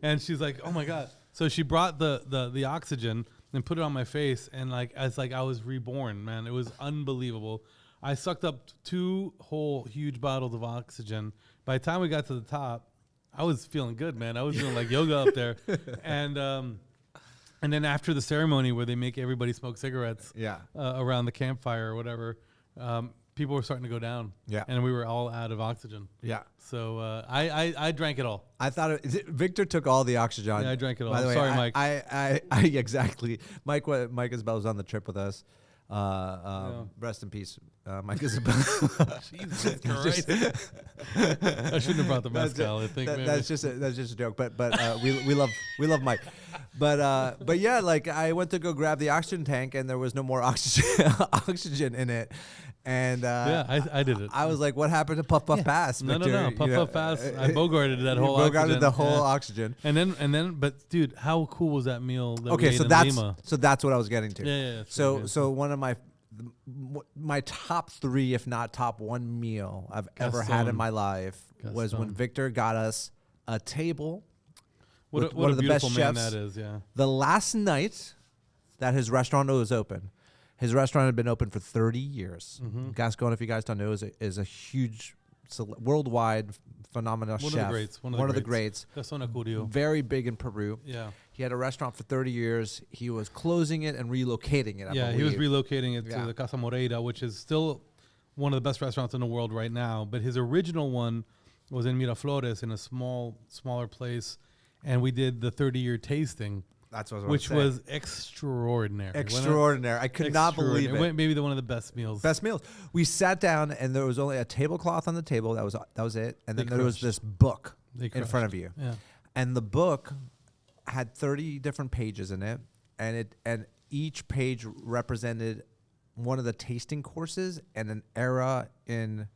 and she's like, "Oh my god!" So she brought the oxygen and put it on my face, and I was reborn, man. It was unbelievable. I sucked up 2 whole huge bottles of oxygen. By the time we got to the top, I was feeling good, man. I was doing like yoga up there, and then after the ceremony where they make everybody smoke cigarettes, around the campfire or whatever, people were starting to go down, and we were all out of oxygen. Yeah. So I drank it all. I thought Victor took all the oxygen. Yeah, I drank it all. By the way, Sorry, Mike. I exactly. Mike Isabella was on the trip with us. Rest in peace, Mike Isabella. Jesus Christ. I shouldn't have brought the mezcal. I think maybe. That's just a joke. But we love Mike. But yeah, like I went to go grab the oxygen tank and there was no more oxygen in it. And I did it. I was like, what happened to Puff Puff Pass? Victor? No. Puff Pass. I bogarted that whole bogarted oxygen. the whole oxygen. And then, but dude, how cool was that meal? That we ate so in that's Lima? so that's what I was getting to. Yeah. So one of my top 3, if not top 1 meal I've ever had in my life was when Victor got us a table. What one a of the beautiful best man chefs. that is, yeah. The last night that his restaurant was open, His restaurant had been open for 30 years. Mm-hmm. Gascon, if you guys don't know, is a huge worldwide phenomenal chef. One of the greats. Gascon Acurio. Very big in Peru. Yeah. He had a restaurant for 30 years. He was closing it and relocating it, I he was believe. relocating it to the Casa Moreira, which is still one of the best restaurants in the world right now. But his original one was in Miraflores in a smaller place. And we did the 30-year tasting. That's what I was which was extraordinary. Extraordinary. I could not believe it. Maybe one of the best meals. Best meals. We sat down and there was only a tablecloth on the table. That was it. And then there was this book in front of you. Yeah. And the book had 30 different pages in it, and each page represented one of the tasting courses and an era in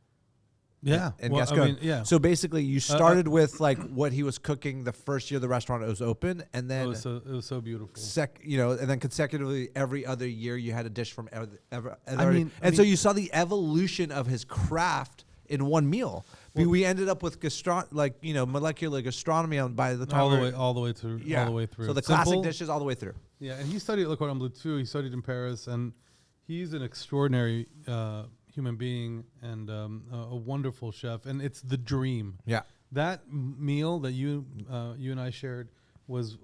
Gascon. So basically, you started with like what he was cooking the first year the restaurant was open, and then it was so beautiful. And then consecutively every other year you had a dish from so you saw the evolution of his craft in one meal. Well, we ended up with molecular gastronomy by the time all the way through. So the classic dishes all the way through. Yeah, and he studied at Cordon Bleu too. He studied in Paris, and he's an extraordinary human being and a wonderful chef, and it's the dream. Yeah, that meal that you and I shared was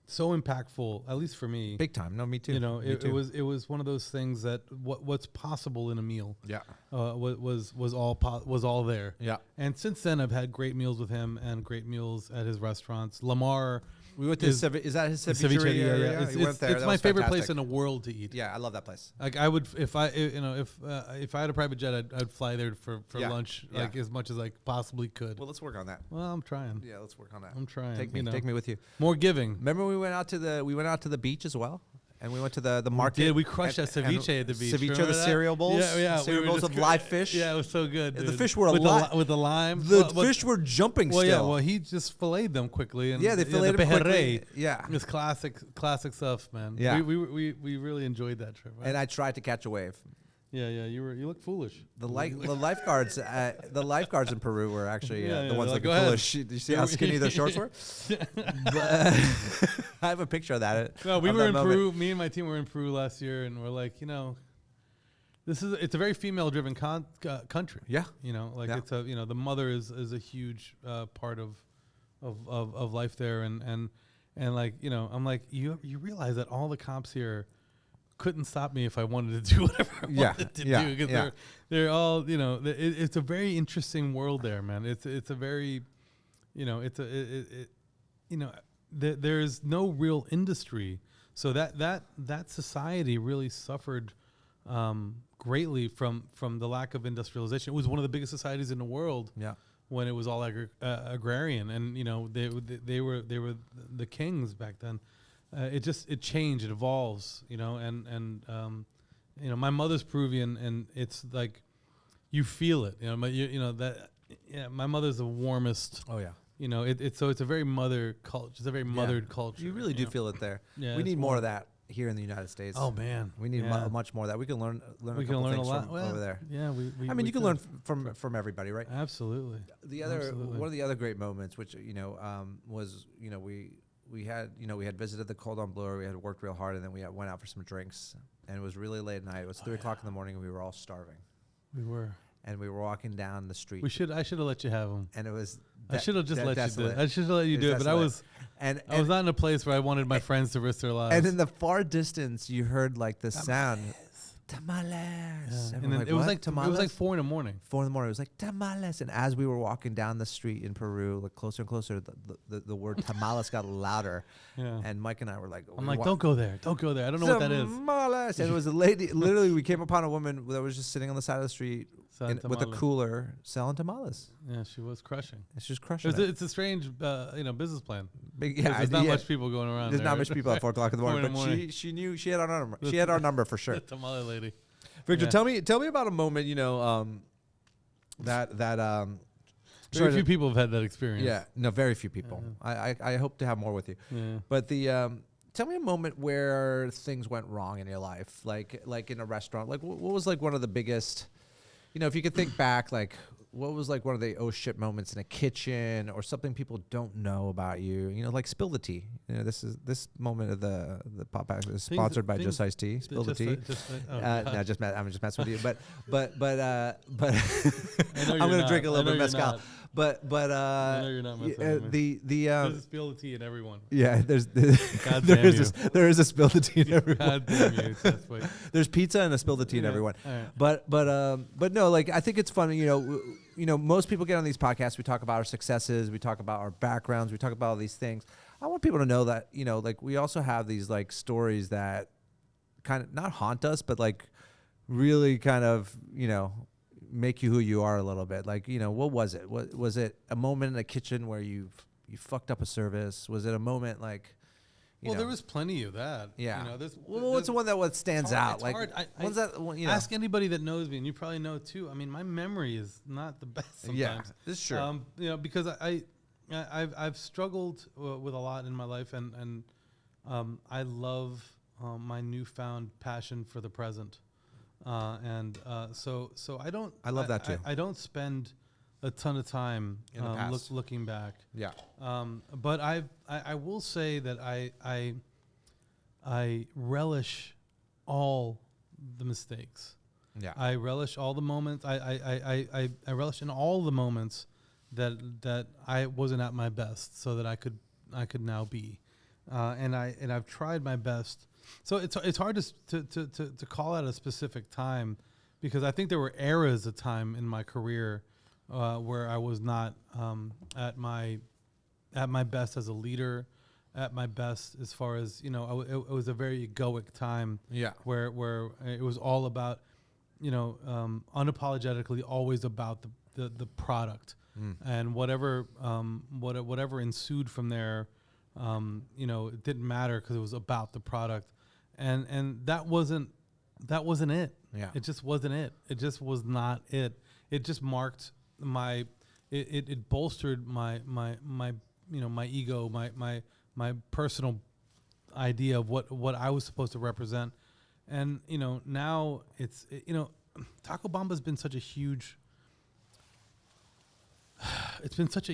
so impactful, at least for me. Big time. No, me too. It was one of those things that what's possible in a meal. Yeah, was all there. Yeah, and since then I've had great meals with him and great meals at his restaurants. Lamar. We went to is that his cevicheria? Yeah. It's my favorite place in the world to eat. Yeah, I love that place. Like I would, if I had a private jet, I'd fly there for lunch, like as much as I possibly could. Well, let's work on that. Well, I'm trying. Yeah, let's work on that. I'm trying. Take me with you. More giving. Remember we went out to the beach as well, and we went to the market. We crushed that ceviche at the beach. Ceviche, the cereal bowls. Yeah. Cereal bowls of live fish. Yeah, it was so good. The fish were with the lime. The fish were jumping. Well, still. yeah. Well, he just filleted them quickly. And they filleted them quickly. Yeah, it's classic stuff, man. Yeah, we really enjoyed that trip. Right? And I tried to catch a wave. Yeah. You look foolish. The lifeguards in Peru were actually the ones looking foolish. Do you see how skinny their shorts were? I have a picture of that. No, we were in Peru. Me and my team were in Peru last year, and we're like, it's a very female-driven country. Yeah, it's the mother is a huge part of life there, and I'm like, you realize that all the cops here couldn't stop me if I wanted to do whatever I wanted to do, because they're all, it's a very interesting world there, man. It's a very, there's no real industry, so that society really suffered greatly from the lack of industrialization. It was one of the biggest societies in the world. Yeah. When it was all agrarian, and they were the kings back then. It changed, it evolves, and my mother's Peruvian, and it's like you feel it, my mother's the warmest. Oh yeah. It's a very mother culture. It's a very mothered culture. You really do feel it there. Yeah, we need more of that here in the United States. Oh man, we need much more of that. We can learn. We can learn a lot over there. Yeah, you can learn from everybody, right? Absolutely. One of the other great moments, which was we had visited the Cordon Bleu. We had worked real hard, and then we went out for some drinks. And it was really late at night. It was 3 o'clock in the morning, and we were all starving. We were. And we were walking down the street. I should have let you have them. And it was. I should have just let you do it. I should have let you do it, but I was. And I was not in a place where I wanted my friends to risk their lives. And in the far distance, you heard like the sound. Tamales. Yeah. And then it was like 4 in the morning. 4 in the morning. It was like tamales. And as we were walking down the street in Peru, like closer and closer, the word tamales got louder. Yeah. And Mike and I were like, I'm like, don't go there. Don't go there. I don't know what that is. Tamales. And it was a lady. Literally, we came upon a woman that was just sitting on the side of the street with a cooler selling tamales. Yeah, she was crushing. It's just crushing. It's a strange, business plan. There's not much people going around. There's not much people at 4 o'clock in the morning. But she knew she had our number. She had our number for sure. The tamale lady. Victor, tell me about a moment. Very few people have had that experience. Yeah, no, very few people. I hope to have more with you. Yeah. But tell me a moment where things went wrong in your life, like in a restaurant. Like what was like one of the biggest, if you could think back, like what was like one of the oh shit moments in a kitchen or something people don't know about you? You know, like spill the tea. You know, this moment of the pop back is sponsored by Just Iced Tea. Spill the tea. No, I'm just messing with you. But I'm gonna drink a little bit of mezcal. But I know you're not messing with me. There's a spill the tea in everyone. Yeah, there is a spill the tea in everyone. God damn you, Chef Spike. There's pizza and a spill the tea in everyone. Right. But no, like I think it's fun. You know, most people get on these podcasts. We talk about our successes. We talk about our backgrounds. We talk about all these things. I want people to know that, you know, like we also have these like stories that kind of not haunt us, but like really kind of, you know, make you who you are a little bit. Like, you know, what was it? What was it? A moment in the kitchen where you fucked up a service? Was it a moment like? Well, there was plenty of that. Yeah. You know, what's the one that stands out? It's like, hard. You know? Ask anybody that knows me, and you probably know too. I mean, my memory is not the best sometimes. Yeah, this is true. You know, because I've struggled with a lot in my life, and I love my newfound passion for the present. So I don't. I love that too. I don't spend a ton of time in the past. Looking back. Yeah. But I will say that I relish all the mistakes. Yeah. I relish all the moments. I relish in all the moments that I wasn't at my best, so that I could now be. And I've tried my best. So it's hard to call out a specific time, because I think there were eras of time in my career where I was not at my best as a leader, at my best as far as, you know, it was a very egoic time. Yeah. Where it was all about, you know, unapologetically always about the product, and whatever ensued from there. You know, it didn't matter because it was about the product, and that wasn't it. Yeah. It just wasn't it. It just was not it. It just marked it bolstered my you know, my ego, my personal idea of what I was supposed to represent. And, you know, now you know, Taco Bamba has been such a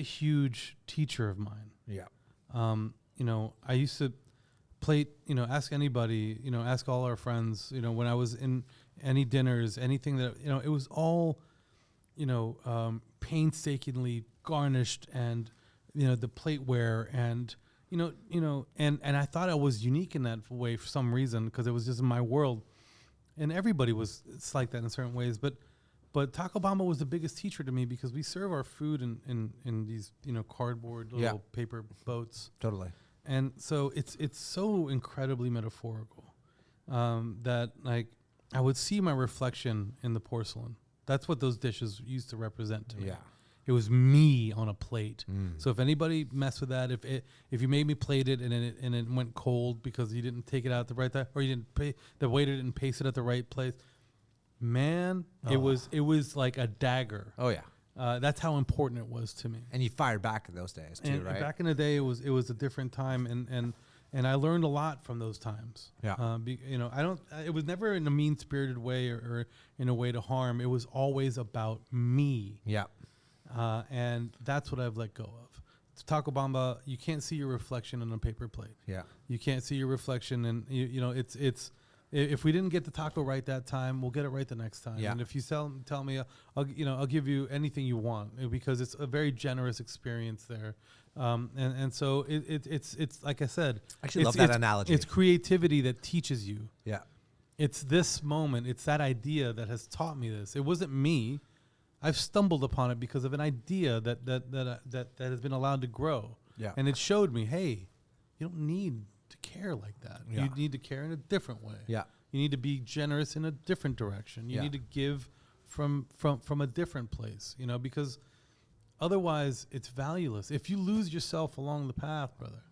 huge teacher of mine. Yeah. You know, I used to plate, you know, ask anybody, you know, ask all our friends, you know, when I was in any dinners, anything that, you know, it was all, you know, painstakingly garnished, and, you know, the plateware, and, you know, and I thought I was unique in that way for some reason, because it was just in my world, and everybody it's like that in certain ways. But Taco Bamba was the biggest teacher to me, because we serve our food in these, you know, cardboard little paper boats. Totally. And so it's so incredibly metaphorical that, like, I would see my reflection in the porcelain. That's what those dishes used to represent to me. Yeah. It was me on a plate. So if anybody messed with that, if you made me plate it and it went cold because you didn't take it out at the right time, or you didn't pay, the waiter didn't paste it at the right place, man, it was like a dagger. Oh yeah. That's how important it was to me. And you fired back in those days too, right? Back in the day, it was a different time, and I learned a lot from those times. Yeah. You know, it was never in a mean-spirited way or in a way to harm. It was always about me. Yeah. And that's what I've let go of. Taco Bamba, you can't see your reflection on a paper plate. Yeah. You can't see your reflection, and you know, it's if we didn't get the taco right that time, we'll get it right the next time. Yeah. And if you tell me, I'll give you anything you want, because it's a very generous experience there. And so it's like I said, I actually love that analogy. It's creativity that teaches you. Yeah. It's this moment. It's that idea that has taught me this. It wasn't me. I've stumbled upon it because of an idea that has been allowed to grow. Yeah. And it showed me, hey, you don't need to care like that. Yeah. You need to care in a different way. Yeah. You need to be generous in a different direction. You need to give from a different place, you know, because otherwise it's valueless. If you lose yourself along the path, brother,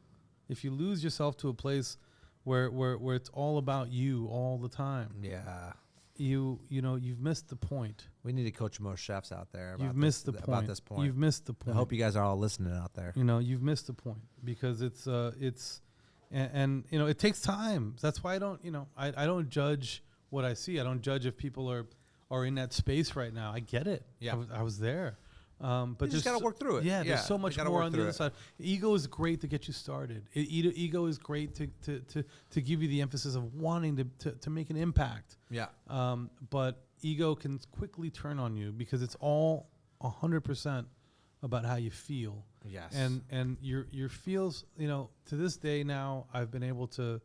if you lose yourself to a place where it's all about you all the time. Yeah. You know, you've missed the point. We need to coach more chefs out there. You've missed the point. About this point. You've missed the point. I hope you guys are all listening out there. You know, you've missed the point, because it's and you know, it takes time. That's why I don't, you know, I don't judge what I see. I don't judge if people are in that space right now. I get it. Yeah. I was there. But You just got to work through it. Yeah, there's so much gotta more work on the through other it. side. Ego is great to get you started. Ego is great to give you the emphasis of wanting to make an impact. Yeah. But ego can quickly turn on you because it's all 100% about how you feel. Yes. And your feels, to this day now, I've been able to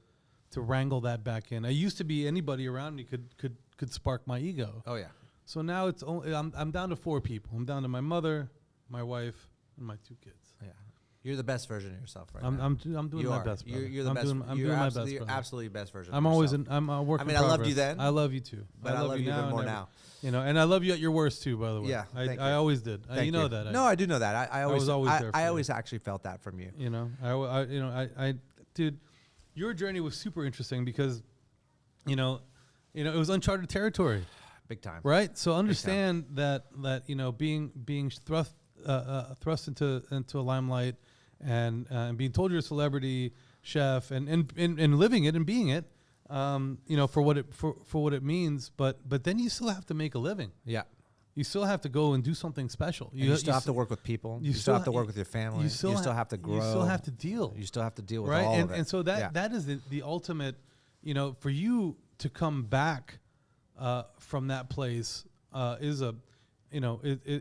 wrangle that back in. I used to be anybody around me could spark my ego. Oh yeah. So now it's only I'm down to 4 people. I'm down to my mother, my wife, and my 2 kids. Yeah. You're the best version of yourself right I'm now. I'm doing You my are. best. Brother. You're the I'm best. Doing, I'm you're doing my absolutely, best. Brother. absolutely best version. I'm of always yourself. I'm a work. I in mean, I loved you progress. then. I love you too. But I love you now even more and now. and I love you at your worst too. By the way. Yeah, thank I you. always did. Thank You know that. No, I do know that. I always was always there for I you. always actually felt that from you. Dude, your journey was super interesting because, it was uncharted territory. Big time. Right. So understand that being thrust into a limelight and being told you're a celebrity chef and living it and being it, for what it means. But then you still have to make a living. Yeah. You still have to go and do something special. You still have to work with people. You still have to work with your family. You still have to grow. You still have to deal. You still have to deal with right. all of it. And so that is the ultimate. For you to come back from that place is a,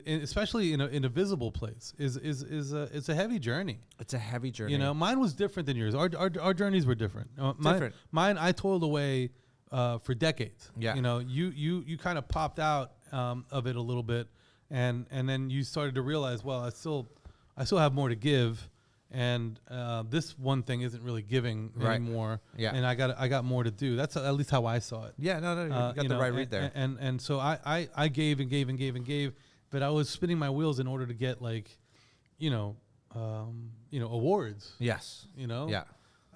especially in a visible place is it's a heavy journey. It's a heavy journey. Mine was different than yours. Our journeys were different. Mine I toiled away for decades. Yeah. You kind of popped out of it a little bit, and then you started to realize, well, I still have more to give. And this one thing isn't really giving anymore. Yeah. And I got more to do. That's at least how I saw it. Yeah, no, you got the right read there. And so I gave and gave and gave and gave, but I was spinning my wheels in order to get awards. Yes. Yeah.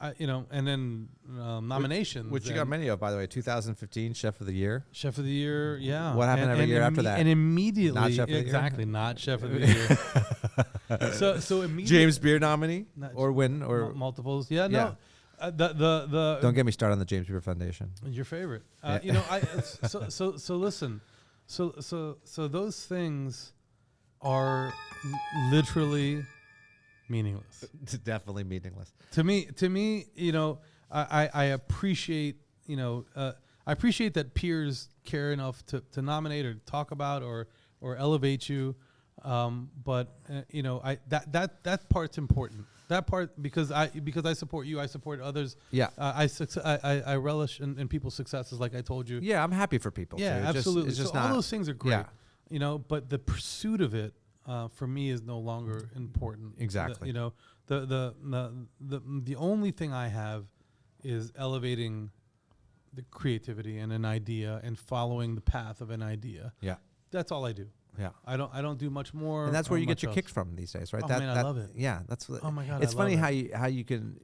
And then nominations. Which you got many of, by the way. 2015 Chef of the Year. Chef of the Year, yeah. What happened every year after that? And immediately, Not Chef of the Year? exactly, not Chef of the Year. So immediately, James Beard nominee or win or multiples. Yeah, no. Yeah. The Don't get me started on the James Beard Foundation. Your favorite. Yeah. So listen. So those things are literally meaningless. It's definitely meaningless. To me, I appreciate, I appreciate that peers care enough to nominate or talk about or elevate you. But that part's important. That part, because I support you, I support others. Yeah. I relish in people's successes, like I told you. Yeah, I'm happy for people. Yeah, too. absolutely. It's just so not, all those things are great. Yeah. But the pursuit of it, for me, is no longer important. Exactly. The only thing I have is elevating the creativity and an idea and following the path of an idea. Yeah. That's all I do. Yeah. I don't do much more. And that's where you get much your else. kicks from these days, right? Oh, man, I love it. Yeah, that's what. Oh my God, it's I funny love how you can,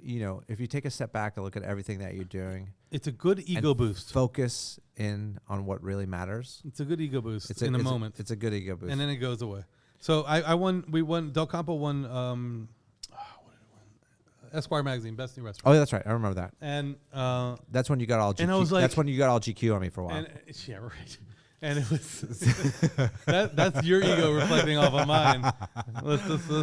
if you take a step back and look at everything that you're doing. It's a good ego and boost. Focus in on what really matters. It's a good ego boost It's in a moment. It's a good ego boost. And then it goes away. So we won, Del Campo won, what did it win? Esquire magazine, best new restaurant. Oh, that's right. I remember that. And That's when you got all GQ. and I was like- that's when you got all GQ on me for a while. and yeah, right. And it was that's your ego reflecting off of mine.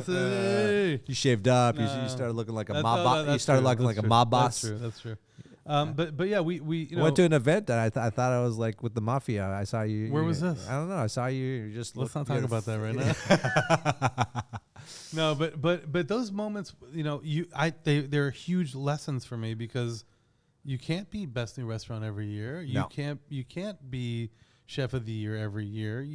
Hey. You shaved up. You No. started looking like a That's- mob. no, boss. You that's started true, looking that's like a true, mob boss. That's true. But yeah, we Went to an event that I thought I was like with the mafia. I saw you. Where was this? I don't know. I saw you. You just Let's not looked talk good. about that right now. No, but those moments, they're huge lessons for me because you can't be best new restaurant every year. You can't be chef of the year every year.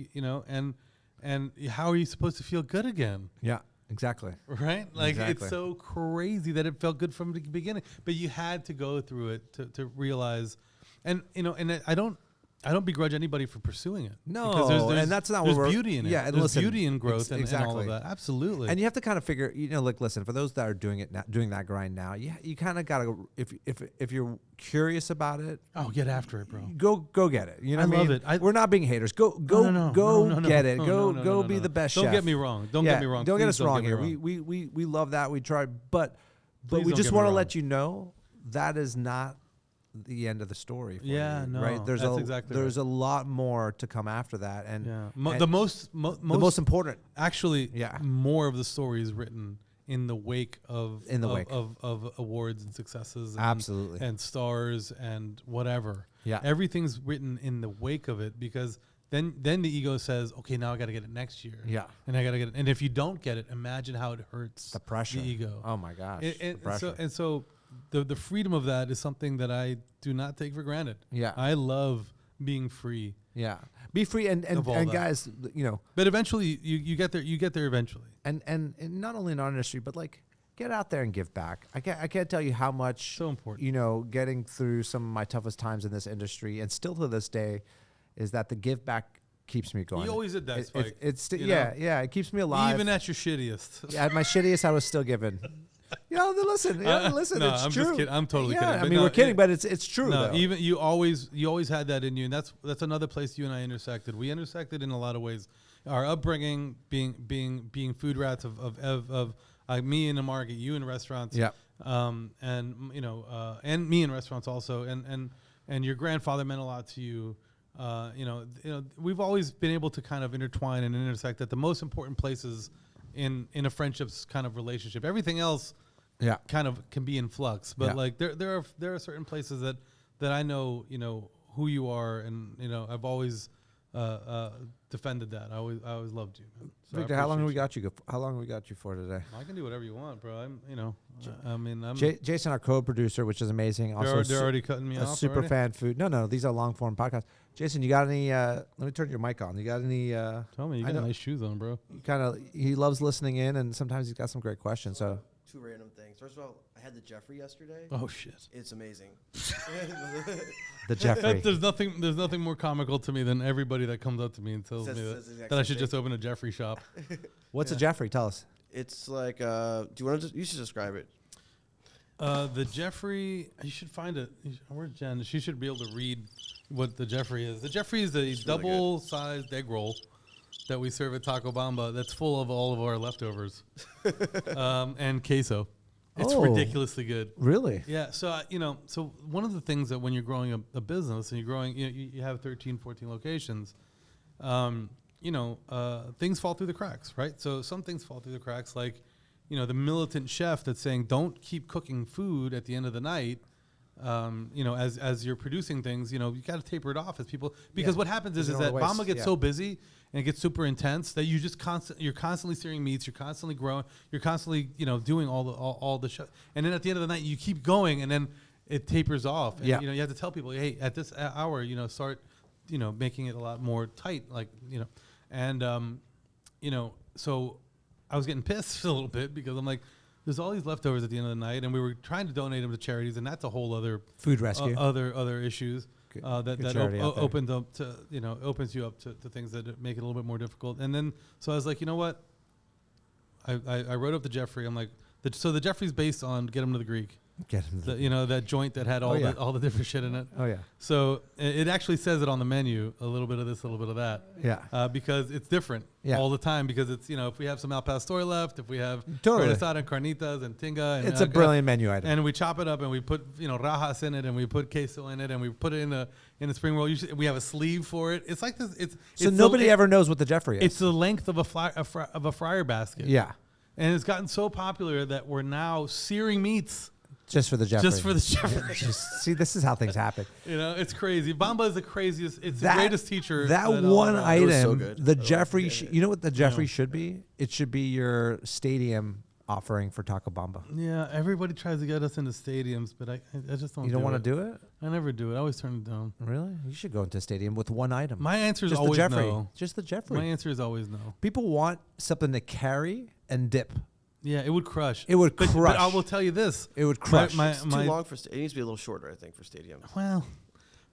And how are you supposed to feel good again? Yeah, exactly. Right? Like Exactly. it's so crazy that it felt good from the beginning, but you had to go through it to realize, and I don't begrudge anybody for pursuing it. No, because and that's not there's what we're- beauty in it. yeah, and there's listen, beauty in growth and all exactly. of that. Absolutely. And you have to kind of figure, listen, for those that are doing it now, doing that grind now, you kind of got to, if you're curious about it, get after it, bro. go get it. You know I what I love mean? it. We're not being haters. Go get it. Go be the best chef. Don't get me wrong. Don't get me wrong. Don't get Please us wrong get me here. We love that. We try, but Please we don't just get me want to wrong. let you know that is not the end of the story. For Yeah, you, no, right. There's that's exactly there's a lot more to come after that, and Yeah, and the most important. actually, Yeah. more of the story is written in the wake of wake. of awards and successes, and, Absolutely. and stars and whatever. Yeah. Everything's written in the wake of it, because then the ego says, okay, now I got to get it next year. Yeah. And I got to get it. And if you don't get it, imagine how it hurts The pressure. the ego. Oh my gosh. And the pressure. so the freedom of that is something that I do not take for granted. Yeah. I love being free. Yeah. Be free and Of all that. guys, But eventually you get there. You get there eventually. and not only in our industry, but like get out there and give back. I can't tell you how much So important. getting through some of my toughest times in this industry, and still to this day, is that the give back keeps me going. You always did that, Spike. It's you yeah, know? yeah. It keeps me alive. Even at your shittiest. At my shittiest, I was still giving. Listen. Listen. No, it's I'm true. just kidding. I'm totally yeah, kidding. I But mean, no, we're kidding, it- but it's true. No, though. even you always had that in you, and that's another place you and I intersected. We intersected in a lot of ways. Our upbringing, being food rats of me in the market, you in restaurants, Yeah. and and me in restaurants also, and your grandfather meant a lot to you. We've always been able to kind of intertwine and intersect at the most important places in a friendship's kind of relationship. Everything else, Yeah. kind of can be in flux, but Yeah. like there are certain places that I know who you are, and I've always defended that. I always loved you, man. So I Victor, how long have we appreciate got you? How long have we got you for today? I can do whatever you want, bro. I'm Jason, our co-producer, which is amazing. Also, they're already cutting me a off. super already? fan food. No, these are long form podcasts. Jason, you got any? Let me turn your mic on. You got any? Tell me, you I got know- nice shoes on, bro. He loves listening in, and sometimes he's got some great questions. So Two random things. First of all, I had the Jeffrey yesterday. Oh shit. It's amazing. the Jeffrey. There's nothing more comical to me than everybody that comes up to me and tells Says- me says the exact that I same should thing. just open a Jeffrey shop. What's a Yeah. Jeffrey? Tell us. It's like, do you want to? You should describe it. The Jeffrey, you should find it. Where's Jen? She should be able to read what the Jeffrey is. The Jeffrey is a really double-sized egg roll that we serve at Taco Bamba that's full of all of our leftovers and queso. It's Oh. ridiculously good. Really? Yeah, so so one of the things that when you're growing a business and you're growing, you have 13, 14 locations, things fall through the cracks, right? So some things fall through the cracks, like the militant chef that's saying don't keep cooking food at the end of the night. As you're producing things, you got to taper it off as people, because what happens is There's that no waste, Bamba gets yeah. so busy and it gets super intense that you just you're constantly searing meats, you're constantly growing, you're constantly doing all the and then at the end of the night you keep going and then it tapers off. And, Yeah. you have to tell people, hey, at this hour, start making it a lot more tight, so I was getting pissed a little bit because I'm like, there's all these leftovers at the end of the night, and we were trying to donate them to charities, and that's a whole other Food rescue. other issues Good- that good charity out there. opens up to opens you up to things that make it a little bit more difficult. And then so I was like, you know what? I wrote up the Jeffrey. I'm like, so the Jeffrey's based on Get Him to the Greek. Get him. That joint that had all yeah. all the different shit in it. Oh yeah. So it actually says it on the menu, a little bit of this, a little bit of that. Yeah. Because it's different Yeah. all the time, because it's, if we have some al pastor left, if we have Totally. carne asada and carnitas and tinga. And, It's a brilliant menu item. And we chop it up and we put, rajas in it and we put queso in it and we put it in a spring roll. Usually we have a sleeve for it. It's like this. So nobody ever knows what the Jeffrey is. It's the length of a fryer basket. Yeah. And it's gotten so popular that we're now searing meats Just for the Jeffrey. just for the Jeffrey. See, this is how things happen. It's crazy. Bamba is the craziest. It's the That- greatest teacher. That I'll one know. item, It was so good. the Oh, Jeffrey. yeah. You know what the Jeffrey should be? It should be your stadium offering for Taco Bamba. Yeah, everybody tries to get us into stadiums, but I just don't. You don't want to do it? I never do it. I always turn it down. Really? You should go into a stadium with one item. My answer is Just the always Jeffrey. no. Just the Jeffrey. My answer is always no. People want something to carry and dip. Yeah, it would crush. It would But crush. I will tell you this. It would crush. It's too long for. It needs to be a little shorter, I think, for stadium. Well,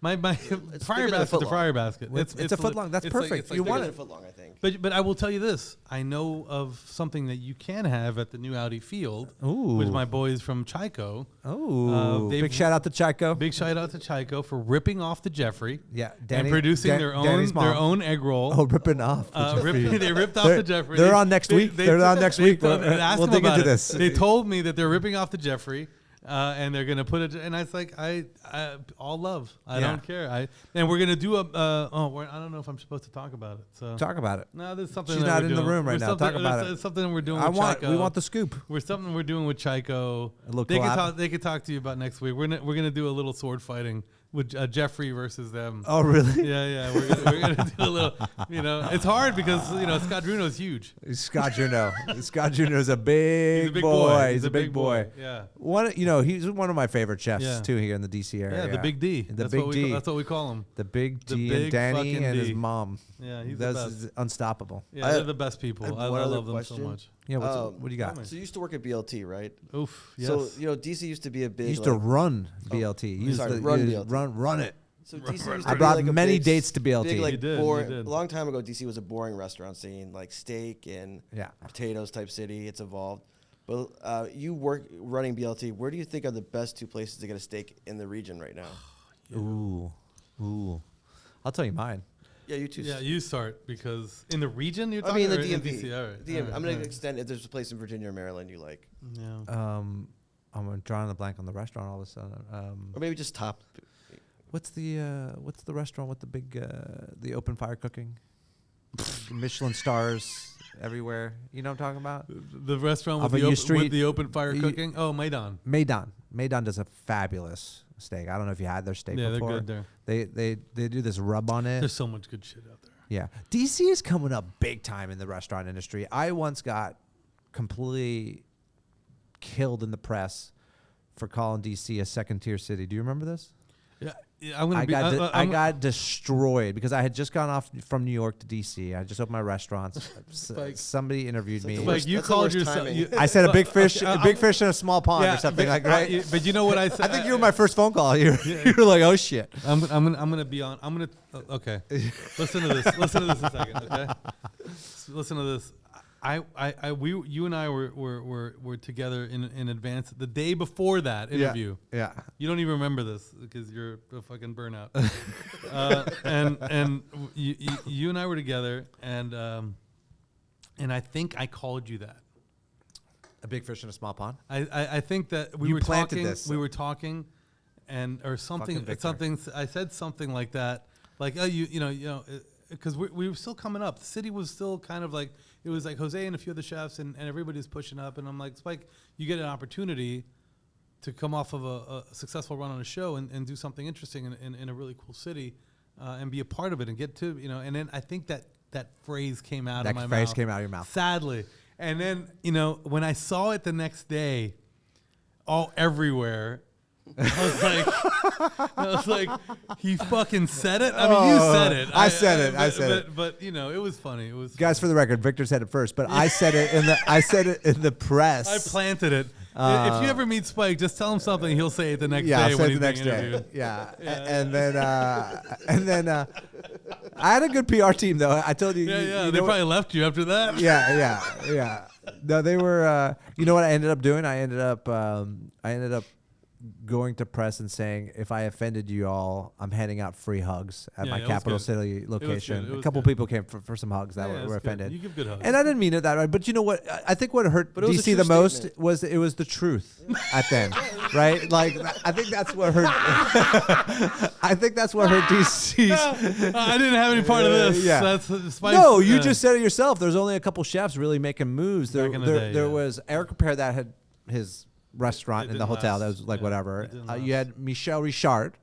my It's fryer bigger than a basket's a foot long. fryer basket. It's a foot long. That's perfect. You Bigger want than it. a foot long, I think. But I will tell you this. I know of something that you can have at the new Audi field Ooh. with my boys from Chico. Oh, they've- big shout out to Chico. Big shout out to Chico for ripping off the Jeffrey. Yeah, And producing Danny's mom. their own egg roll. Oh, ripping off. the Jeffrey. They ripped off They're- the Jeffrey. they're on next week. They're on next week. Ask We'll them dig about into it. this. They told me that they're ripping off the Jeffrey. and they're gonna put it. And I was like, I all love. I Yeah. don't care. And we're gonna do a. I don't know if I'm supposed to talk about it. So Talk about it. no, there's something. She's that not we're in the doing. room right There's now. something- Talk about there's it. Something we're doing. We with want Chico. the scoop. Something we're doing with Chico. A little They collab? they could talk to you about next week. We're gonna do a little sword fighting with Jeffrey versus them. Oh, really? Yeah. We're gonna do a little. It's hard because Scott Bruno's huge. Scott Juno. Scott Juno's a big, He's a big boy. He's a big boy. Yeah. He's one of my favorite chefs Yeah. too here in the DC area. Yeah, the Big D. The Big D. That's what we call him. The Big The D big and Danny fucking and his D. mom. Yeah, he's the best. Is unstoppable. Yeah, I- they're the best people. I I have one other love them so question. much. Yeah, what do you got? tell me. So you used to work at BLT, right? Oof. Yes. So DC used to be a big. He used to like- run BLT. He used sorry, to run he BLT. Run it. So DC used to I be brought like a many big dates to BLT. Big, like, You did, boring, you did. A long time ago, DC was a boring restaurant scene, like steak and Yeah. potatoes type city. It's evolved. But you work running BLT. Where do you think are the best two places to get a steak in the region right now? Ooh. I'll tell you mine. Yeah, you two. Yeah, you start because in the region you're I talking. mean, the or in DMV. DC? All right. DMV. all right, I'm all going right. to extend if there's a place in Virginia or Maryland you like. Yeah. I'm drawing a blank on the restaurant all of a sudden. Or maybe just top. What's the restaurant with the big the open fire cooking? Michelin stars everywhere. You know what I'm talking about? The restaurant Off with of the, U Street. with the open fire You- cooking. Oh, Maidan. Maidan does a fabulous steak. I don't know if you had their steak Yeah, before. they're good there. They do this rub on it. There's so much good shit out there. Yeah. DC is coming up big time in the restaurant industry. I once got completely killed in the press for calling DC a second tier city. Do you remember this? Yeah, I'm gonna be. I got destroyed because I had just gone off from New York to DC. I just opened my restaurants. Spike. Somebody interviewed me. Like you That's the called worst yourself. timing. I said a big fish, Okay, a big fish in a small pond yeah, or something but, like that. But you know what I said? I think you were my first phone call. You were like, oh shit. I'm gonna be on. I'm gonna. Okay. Listen to this. Listen to this a second. Okay. Listen to this. You and I were together in advance the day before that interview. Yeah. You don't even remember this because you're a fucking burnout. And you and I were together, and I think I called you that. A big fish in a small pond. I think that we You were planted talking. this. We were talking, and or something. Fucking Victor. Something. I said something like that. Like, oh, because we were still coming up. The city was still kind of like, it was like Jose and a few of the chefs and everybody's pushing up. And I'm like, Spike, you get an opportunity to come off of a successful run on a show and do something interesting in a really cool city and be a part of it and get to, and then I think that phrase came out of my mouth. That phrase came out of your mouth. Sadly. And then, when I saw it the next day, all everywhere, I was like, he fucking said it. I mean, you said it. I said it. But it was funny. It was. Guys, for the record, Victor said it first, but I said it in the press. I planted it. If you ever meet Spike, just tell him something. He'll say it the next Yeah, day I'll say when it he's the next being day. interviewed. Yeah, and then I had a good PR team though. I told you. Yeah, you yeah. know They what- probably left you after that. Yeah. No, they were. You know what I ended up doing? I ended up going to press and saying, if I offended you all, I'm handing out free hugs at Yeah, my it was capital good. city location. It A was couple good. people came for some hugs that Yeah, it were was good. offended. You give good hugs. And I didn't mean it that way. But you know what? I think what hurt But it was a DC true the most statement. was it was the truth at then, right? Like I think that's what hurt. I think that's what hurt DC's. I didn't have any part of this. Yeah. That's Spike's, No, you just said it yourself. There's only a couple chefs really making moves. Back in the day, there yeah. was Eric Repair that had his restaurant It in the didn't hotel. last. That was like Yeah, whatever. it didn't You had Michel Richard,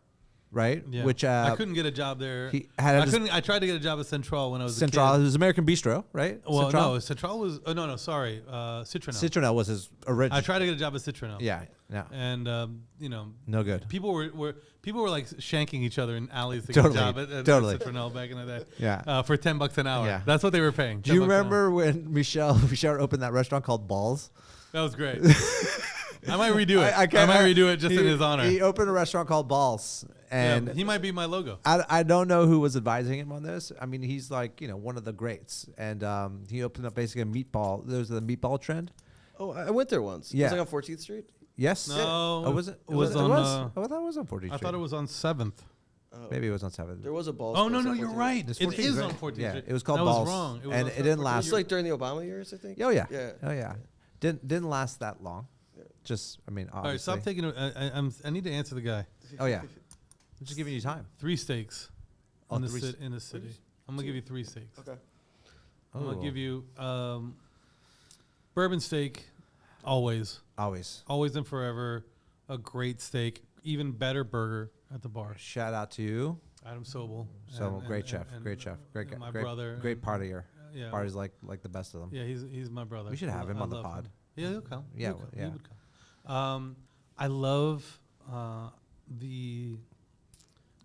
right? Yeah. Which I couldn't get a job there. he had his- I tried to get a job at Central when I was Central. a It kid. was American Bistro, right? Well, Central? no, Central was. Oh no, sorry, Citronelle. Citronelle was his original. I tried to get a job at Citronelle. Yeah. And No good. people were like shanking each other in alleys to Totally, get a job at totally. Citronelle back in the day. Yeah. For $10 an hour. Yeah. That's what they were paying. Do you $10 an hour. remember when Michel opened that restaurant called Balls? That was great. I might redo it. I might redo it just in his honor. He opened a restaurant called Balls, and he might be my logo. I don't know who was advising him on this. I mean, he's like one of the greats, and he opened up basically a meatball. There was the meatball trend. Oh, I went there once. Yeah. It was like on 14th Street. Yes. No, Oh, was it? It was it on. was? Oh, I thought it was on 14th Street. I thought it was on 7th. Oh. Maybe it was on 7th. There was a ball. Oh no, place no, on you're 14th. right. It's It 14th, is right? on 14th Yeah, Street. it was called That Balls. was wrong. It was And on it didn't 14th last. It was like during the Obama years, I think. Oh yeah. Yeah. Oh yeah. Didn't last that long. Just, I mean, All right, obviously. stop taking. I need to answer the guy. Oh yeah, I'm just giving you time. 3 steaks Oh, in, three in the city. I'm gonna give you 3 steaks. Okay. I'm gonna Oh. give you bourbon steak, always Always. and forever. A great steak, even better burger at the bar. Shout out to you. Adam Sobel. Great chef, great chef, great guy, my great, brother. great and- partier. Yeah, Party's like the best of them. yeah, he's my brother. We should have him I on the love pod. him. Yeah, he'll come. Yeah, He'll come. yeah. He would come. I love the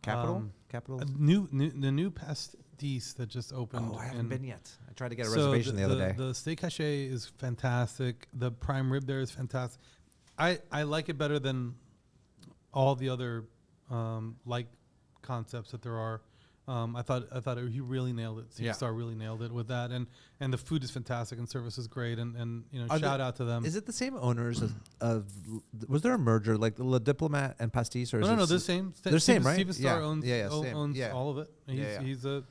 Capital. the new pastis that just opened. Oh, I haven't in- been yet. I tried to get a So reservation the other day. The steak haché is fantastic. The prime rib there is fantastic. I like it better than all the other like concepts that there are. I thought he really nailed it. Yeah. Star really nailed it with that, and the food is fantastic and service is great, and Are shout they- out to them. Is it the same owners of was there a merger like Le Diplomat and Pastis, or is No, it they're same. They're same, right? Steven Starr Yeah. owns, Yeah, same. owns Yeah. all of it. Yeah, yeah.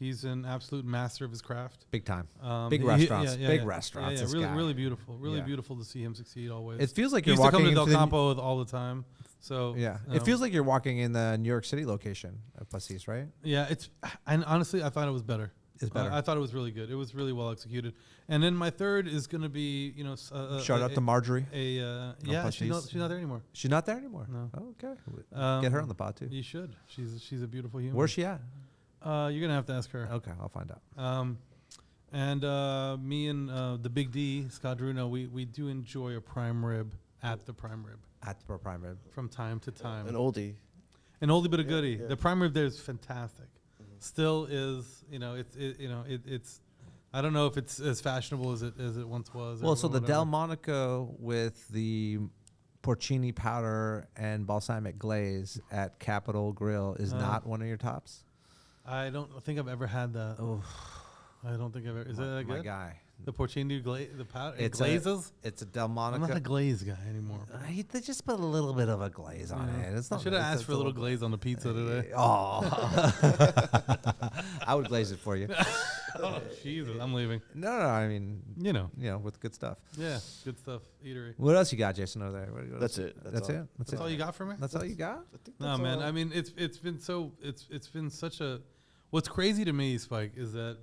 He's an absolute master of his craft. big time? Big restaurants, big Yeah, restaurants, this really, guy. really beautiful. Really Yeah. beautiful to see him succeed always. It feels like he you're used to come walking to into Del the Campo all the time. So yeah. you It know. feels like you're walking in the New York City location of Pastis, right? Yeah, and honestly, I thought it was better. It's better. I thought it was really good. It was really well executed. And then my third is going to be, Shout out to Marjorie. yeah, Pastis. she's not there anymore. She's not there anymore. No. Oh, okay. Um, Get her on the pod too. You should. She's a beautiful human. Where's she at? You're gonna have to ask her. Okay, I'll find out. And me and the Big D, Scott Druno, we do enjoy a prime rib at the prime rib At the prime rib. from time to time. An oldie. An oldie but a goodie. yeah. The prime rib there is fantastic. Still is, it's. I don't know if it's as fashionable as it once was. Well, or so the whatever. Delmonico with the porcini powder and balsamic glaze at Capitol Grill is not one of your tops. I don't think I've ever had that. Oh, I don't think I've ever. Is that my good? guy. The porcini glaze, the powder, It's glazes. It's a I'm Delmonico. not a glaze guy anymore. They just put a little bit of a glaze on Yeah. it. It's I not. should have it's asked for a little glaze on the pizza today. Oh, I would glaze it for you. Oh, Jesus, I'm leaving. No, I mean, You know. with good stuff. Yeah, good stuff. Eatery. What else you got, Jason, over there? What That's else? it. That's all. it. That's all you got for me? That's all you got? I think No, that's man. all. I mean, it's been such a. What's crazy to me, Spike, is that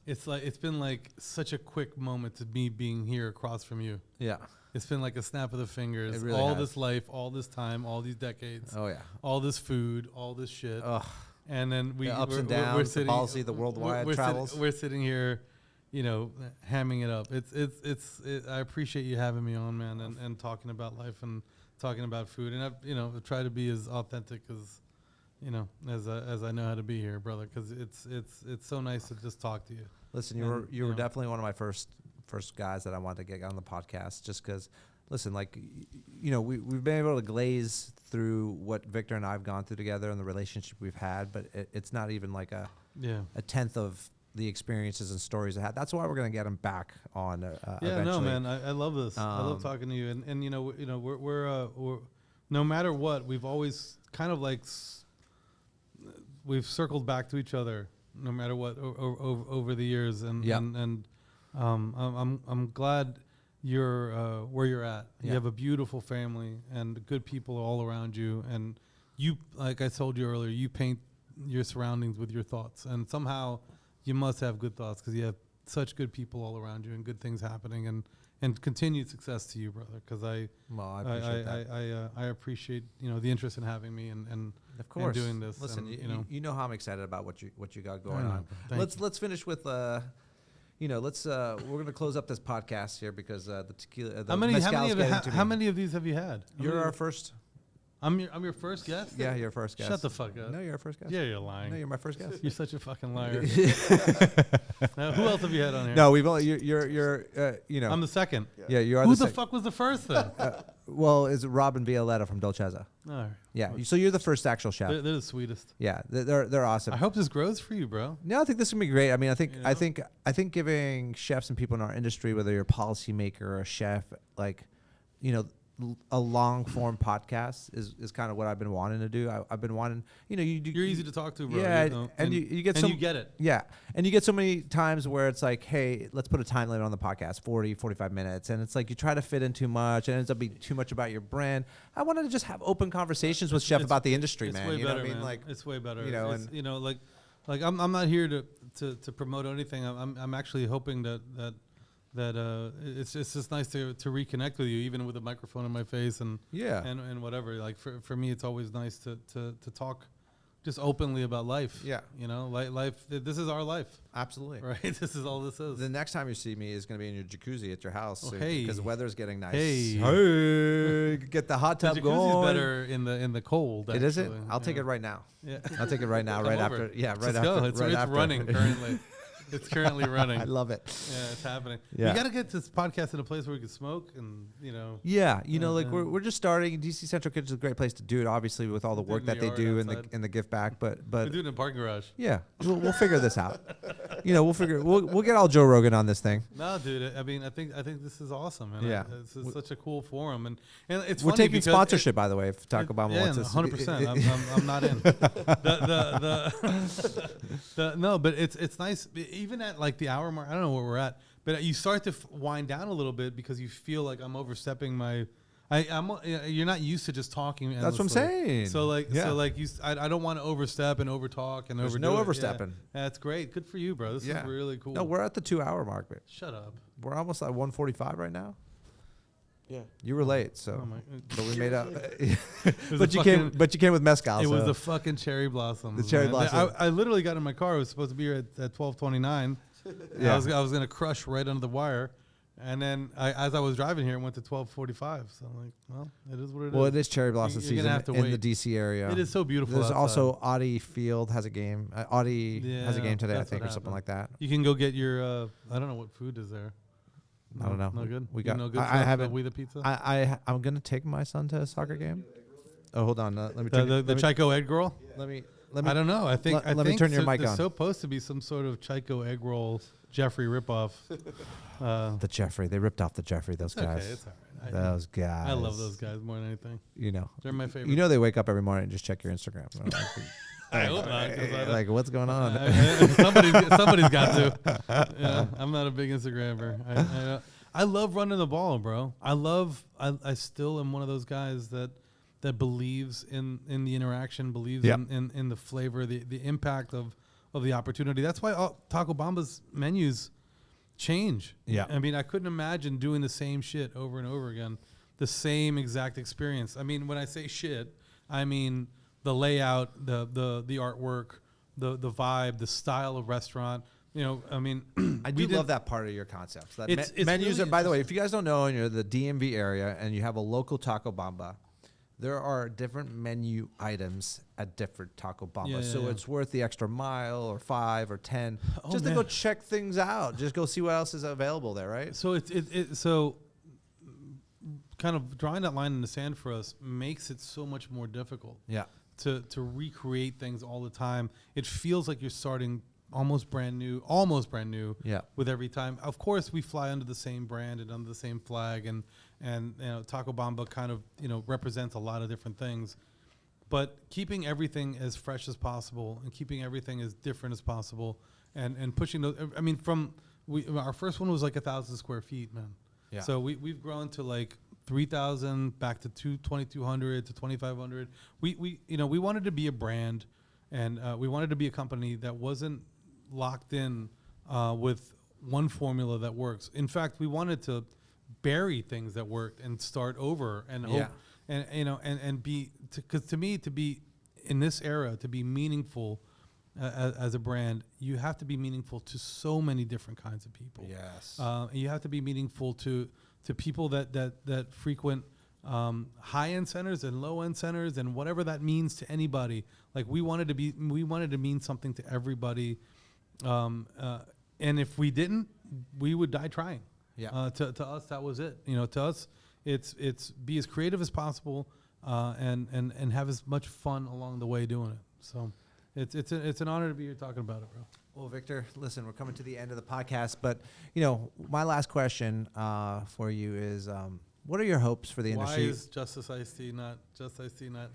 it's been like such a quick moment to me being here across from you. Yeah. It's been like a snap of the fingers. It really all has. this life, all this time, all these decades, Oh yeah. all this food, all this shit. Ugh. And then The ups and we're downs, the sitting, policy, the worldwide travels. We're sitting here, hamming it up. I appreciate you having me on, man, and talking about life and talking about food. And I've tried to be as authentic as I know how to be here, brother. Because it's so nice to just talk to you. Listen, And, you were definitely one of my first guys that I wanted to get on the podcast, just because. Listen, like, we've been able to glaze through what Victor and I have gone through together and the relationship we've had, but it's not even like a tenth of the experiences and stories I had. That's why we're gonna get him back on. Eventually. No, man, I love this. I love talking to you, and we're no matter what, we've always kind of like we've circled back to each other, no matter what, over the years, and I'm glad you're where you're at. You Yeah. have a beautiful family and good people all around you, and you, like I told you earlier, you paint your surroundings with your thoughts, and somehow you must have good thoughts because you have such good people all around you and good things happening, and continued success to you, brother. Because I appreciate that. I appreciate the interest in having me and Of course. and doing this. Listen, and, you know how I'm excited about what you got going know, on. thank Let's finish with we're gonna close up this podcast here because the tequila. how many of these have you had? You're our first. I'm your first guest. Yeah, you're our first guest. Shut the fuck up. No, you're our first guest. Yeah, you're lying. No, you're my first guest. You're such a fucking liar. Who else have you had on here? No, we've only you're I'm the second. yeah, you are Who the the fuck was the first then? well, is Robin Violetta from Dolcezza. All right. Yeah, so you're the first actual chef. They're the sweetest. Yeah, they're awesome. I hope this grows for you, bro. No, I think this is gonna be great. I mean, I You think giving chefs and people in our industry, whether you're a policymaker or a chef, like, a long form podcast is kind of what I've been wanting to do. I've been wanting, You're easy to talk to, bro. Yeah, and you get and you get it. Yeah, and you get so many times where it's like, hey, let's put a time limit on the podcast, 40, 45 minutes, and it's like you try to fit in too much, and it ends up being too much about your brand. I wanted to just have open conversations with Chef about the industry, it's man. Way you better, know what I mean? man. Like, it's way better. And like I'm not here to promote anything. I'm actually hoping that it's just nice to reconnect with you, even with a microphone in my face and whatever. Like for me, it's always nice to talk just openly about life. Yeah, life. This is our life. Absolutely. Right. This is all this is. The next time you see me is going to be in your jacuzzi at your house. Oh, hey. Because the weather's getting nice. Hey. Get the hot tub the going. jacuzzi's better in the cold. It isn't. I'll take it right now. Yeah. I'll take it right now. Right over. after. Yeah. Right Let's after. go. It's running currently. It's currently running. I love it. Yeah, it's happening. Yeah. We got to get this podcast in a place where we can smoke and, Yeah, we're just starting. DC Central Kitchen is a great place to do it, obviously, with all the work that they do in the gift back. But we do it in a parking garage. Yeah, we'll figure this out. We'll get all Joe Rogan on this thing. No, dude. I mean, I think this is is man. Yeah, this is such a cool forum, and it's we're funny taking sponsorship, by the way, if Taco Bamba wants us. 100%. I'm not in. No, but it's nice. Even at like the hour mark, I don't know where we're at, but you start to wind down a little bit because you feel like I'm overstepping my. You're not used to just talking. Endlessly. That's what I'm saying. So I don't want to overstep and overtalk and There's overdo no it. overstepping. Yeah, that's great. Good for you, bro. This is really cool. No, we're at the 2 hour mark, but shut up. We're almost at 1:45 right now. Yeah, you were late, so but we made up. But you came with mezcal. It was the fucking cherry blossom. The cherry blossom. I literally got in my car. I was supposed to be here at 12:29. Yeah, I was gonna crush right under the wire, and then as I was driving here, it went to 12:45. So I'm like, well, it is what it is. Well, it is cherry blossom You're season gonna have to in wait. the DC area. It is so beautiful. There's outside. also Audi Field has a game. Audi has a game today, I think, or something like that. You can go get your. I don't know what food is there. I don't know. No good. We got. No good. I haven't. We the pizza. I'm gonna take my son to a soccer game. Oh, hold on. Let me. The Chico egg roll. Let me. I don't know. I think. Let me turn your mic on. There's supposed to be some sort of Chico egg roll Jeffrey ripoff. The Jeffrey. They ripped off the Jeffrey. Those guys. Okay, it's all right. Those guys. I love those guys more than anything. They're my favorite. They wake up every morning and just check your Instagram. I hope not. Like, what's going on? Somebody's got to. I'm not a big Instagrammer. I love running the ball, bro. I still am one of those guys that believes in the interaction, believes in the flavor, the impact of the opportunity. That's why Taco Bamba's menus change. Yeah. I mean, I couldn't imagine doing the same shit over and over again, the same exact experience. I mean, when I say shit, I mean the layout, the artwork, the vibe, the style of restaurant. I mean, I do love that part of your concepts. That it's menus really are, by the way, if you guys don't know and you're the DMV area and you have a local Taco Bamba, there are different menu items at different Taco Bamba. So it's worth the extra mile or 5 or 10 to go check things out. Just go see what else is available there, right? So so kind of drawing that line in the sand for us makes it so much more difficult. Yeah. To recreate things all the time. It feels like you're starting almost brand new with every time. Of course, we fly under the same brand and under the same flag, and Taco Bamba kind of represents a lot of different things, but keeping everything as fresh as possible and keeping everything as different as possible, and pushing those. I mean, our first one was like 1,000 square feet, man. Yeah. So we've grown to like 3,000, back to 2,200 to 2,500. We wanted to be a brand, and we wanted to be a company that wasn't locked in with one formula that works. In fact, we wanted to bury things that worked and start over and hope, and be, because to me, to be in this era, to be meaningful as a brand, you have to be meaningful to so many different kinds of people. Yes. You have to be meaningful to people that frequent high-end centers and low-end centers, and whatever that means to anybody. Like we wanted to mean something to everybody. And if we didn't, we would die trying. Yeah. To us, that was it. To us, it's be as creative as possible, and have as much fun along the way doing it. So it's an honor to be here talking about it, bro. Well, Victor, listen, we're coming to the end of the podcast, but my last question for you is, What are your hopes for the Why industry? is Justice Iced Tea not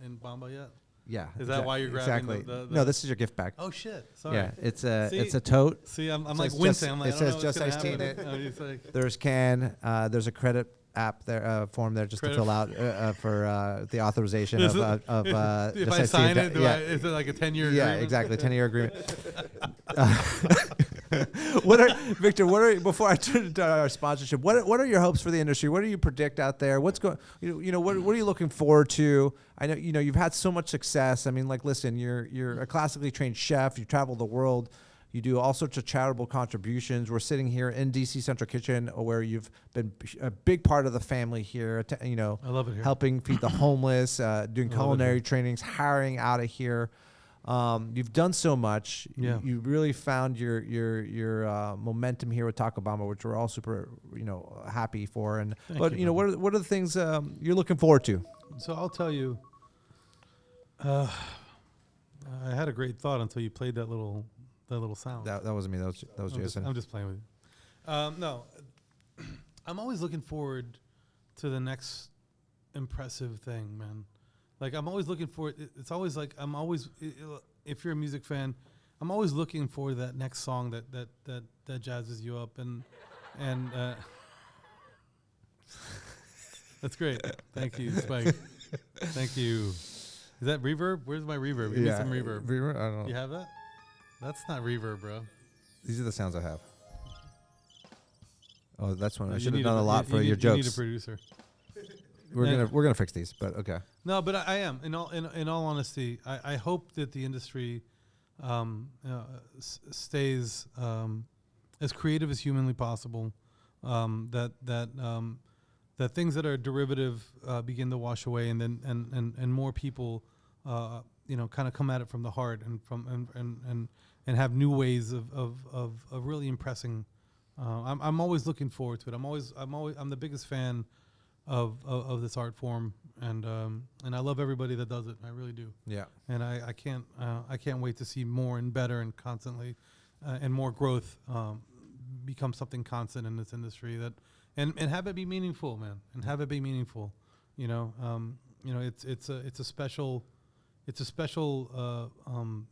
in Bamba yet? Yeah. Is that why you're grabbing exactly? the No, this is your gift bag. Oh shit! Sorry. Yeah, it's See? a tote. See, I'm It like says wincing. just- I'm like, it I don't says know what's just gonna iced tea in happen. it. Oh, it's like- There's there's a credit app there form there just to Credit- fill out for the authorization Is of if Just I Iced Tea sign and it, yeah. is it like a 10-year Yeah, agreement? exactly. 10-year agreement. Before I turn to our sponsorship, what are your hopes for the industry? What do you predict out there? What's going, what are you looking forward to? I know, you've had so much success. I mean, like, listen, you're a classically trained chef. You travel the world. You do all sorts of charitable contributions. We're sitting here in DC Central Kitchen, where you've been a big part of the family here. I love it here. Helping feed the homeless, doing I love it culinary here. trainings, hiring out of here. You've done so much. Yeah. You really found your momentum here with Taco Bamba, which we're all super happy for. And Thank you, brother. what are the things you're looking forward to? So I'll tell you, I had a great thought until you played that little sound. That wasn't me. That was Jason. I'm just playing with you. No, I'm always looking forward to the next impressive thing, man. Like, I'm always looking for it. It's always like if you're a music fan, I'm always looking for that next song that jazzes you up and that's great. Thank you, Spike. Thank you. Is that reverb? Where's my reverb? Give me some reverb. Reverb? I don't know. You have that? That's not reverb, bro. These are the sounds I have. Oh, that's one. No, I you should have need done a lot for your You need a jokes. producer. We're gonna fix these, but okay. No, but I am. In all honesty, I hope that the industry stays as creative as humanly possible. That things that are derivative begin to wash away, and then and more people kind of come at it from the heart and have new ways of really impressing. I'm always looking forward to it. I'm the biggest fan of this art form, and I love everybody that does it. I really do. Yeah. And I can't wait to see more and better and constantly and more growth become something constant in this industry and have it be meaningful, man. And have it be meaningful. It's a special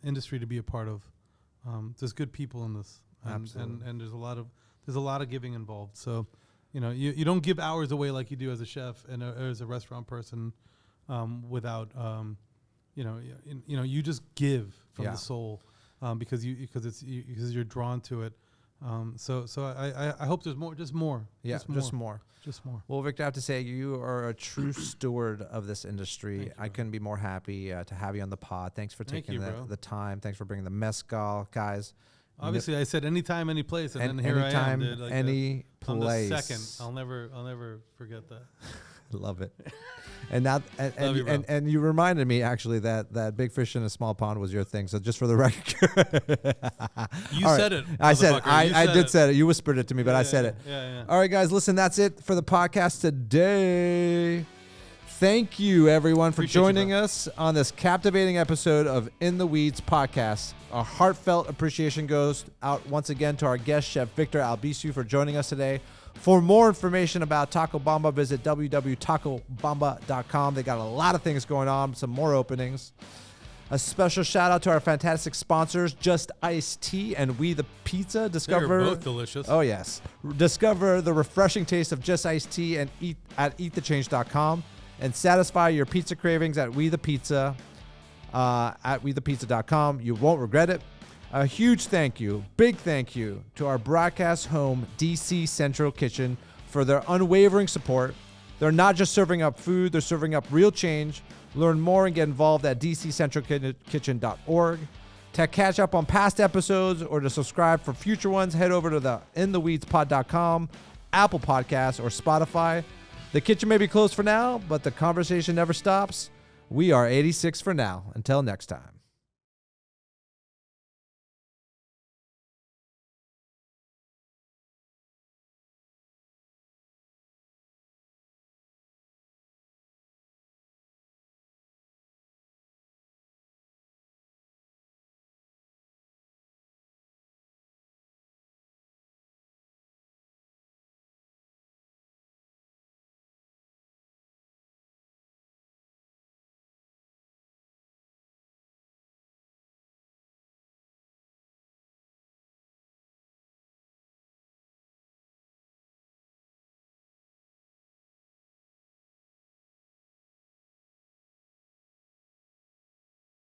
industry to be a part of. There's good people in this, and there's a lot of giving involved. So. You don't give hours away like you do as a chef and as a restaurant person, without you just give from the soul, because you're drawn to it. So I hope there's more, just more. Yeah, just more. Well, Victor, I have to say you are a true steward of this industry. Thank you, I couldn't be more happy to have you on the pod. Thanks for Thank taking you, bro. the time. Thanks for bringing the mezcal, guys. Obviously, I said anytime, any place, and then here I am, dude. Like any on place. the second, I'll never forget that. Love it. And now, Love you, bro. and you reminded me actually that big fish in a small pond was your thing. So just for the record, You All said right. it. I said it. motherfucker. You I said did it. say it. You whispered it to me, but I said it. Yeah. All right, guys, listen, that's it for the podcast today. Thank you, everyone, for Appreciate you, joining bro. us on this captivating episode of In the Weeds podcast. Our heartfelt appreciation goes out once again to our guest, Chef Victor Albisu, for joining us today. For more information about Taco Bamba, visit www.tacobamba.com. They got a lot of things going on, some more openings. A special shout out to our fantastic sponsors, Just Iced Tea and We the Pizza. They're both delicious. Oh, yes. Discover the refreshing taste of Just Iced Tea and at eatthechange.com, and satisfy your pizza cravings at We the Pizza at wethepizza.com. You won't regret it. A huge thank you, big thank you to our broadcast home, DC Central Kitchen, for their unwavering support. They're not just serving up food, they're serving up real change. Learn more and get involved at dccentralkitchen.org. To catch up on past episodes or to subscribe for future ones, head over to the intheweedspod.com, Apple Podcasts, or Spotify. The kitchen may be closed for now, but the conversation never stops. We are 86 for now. Until next time.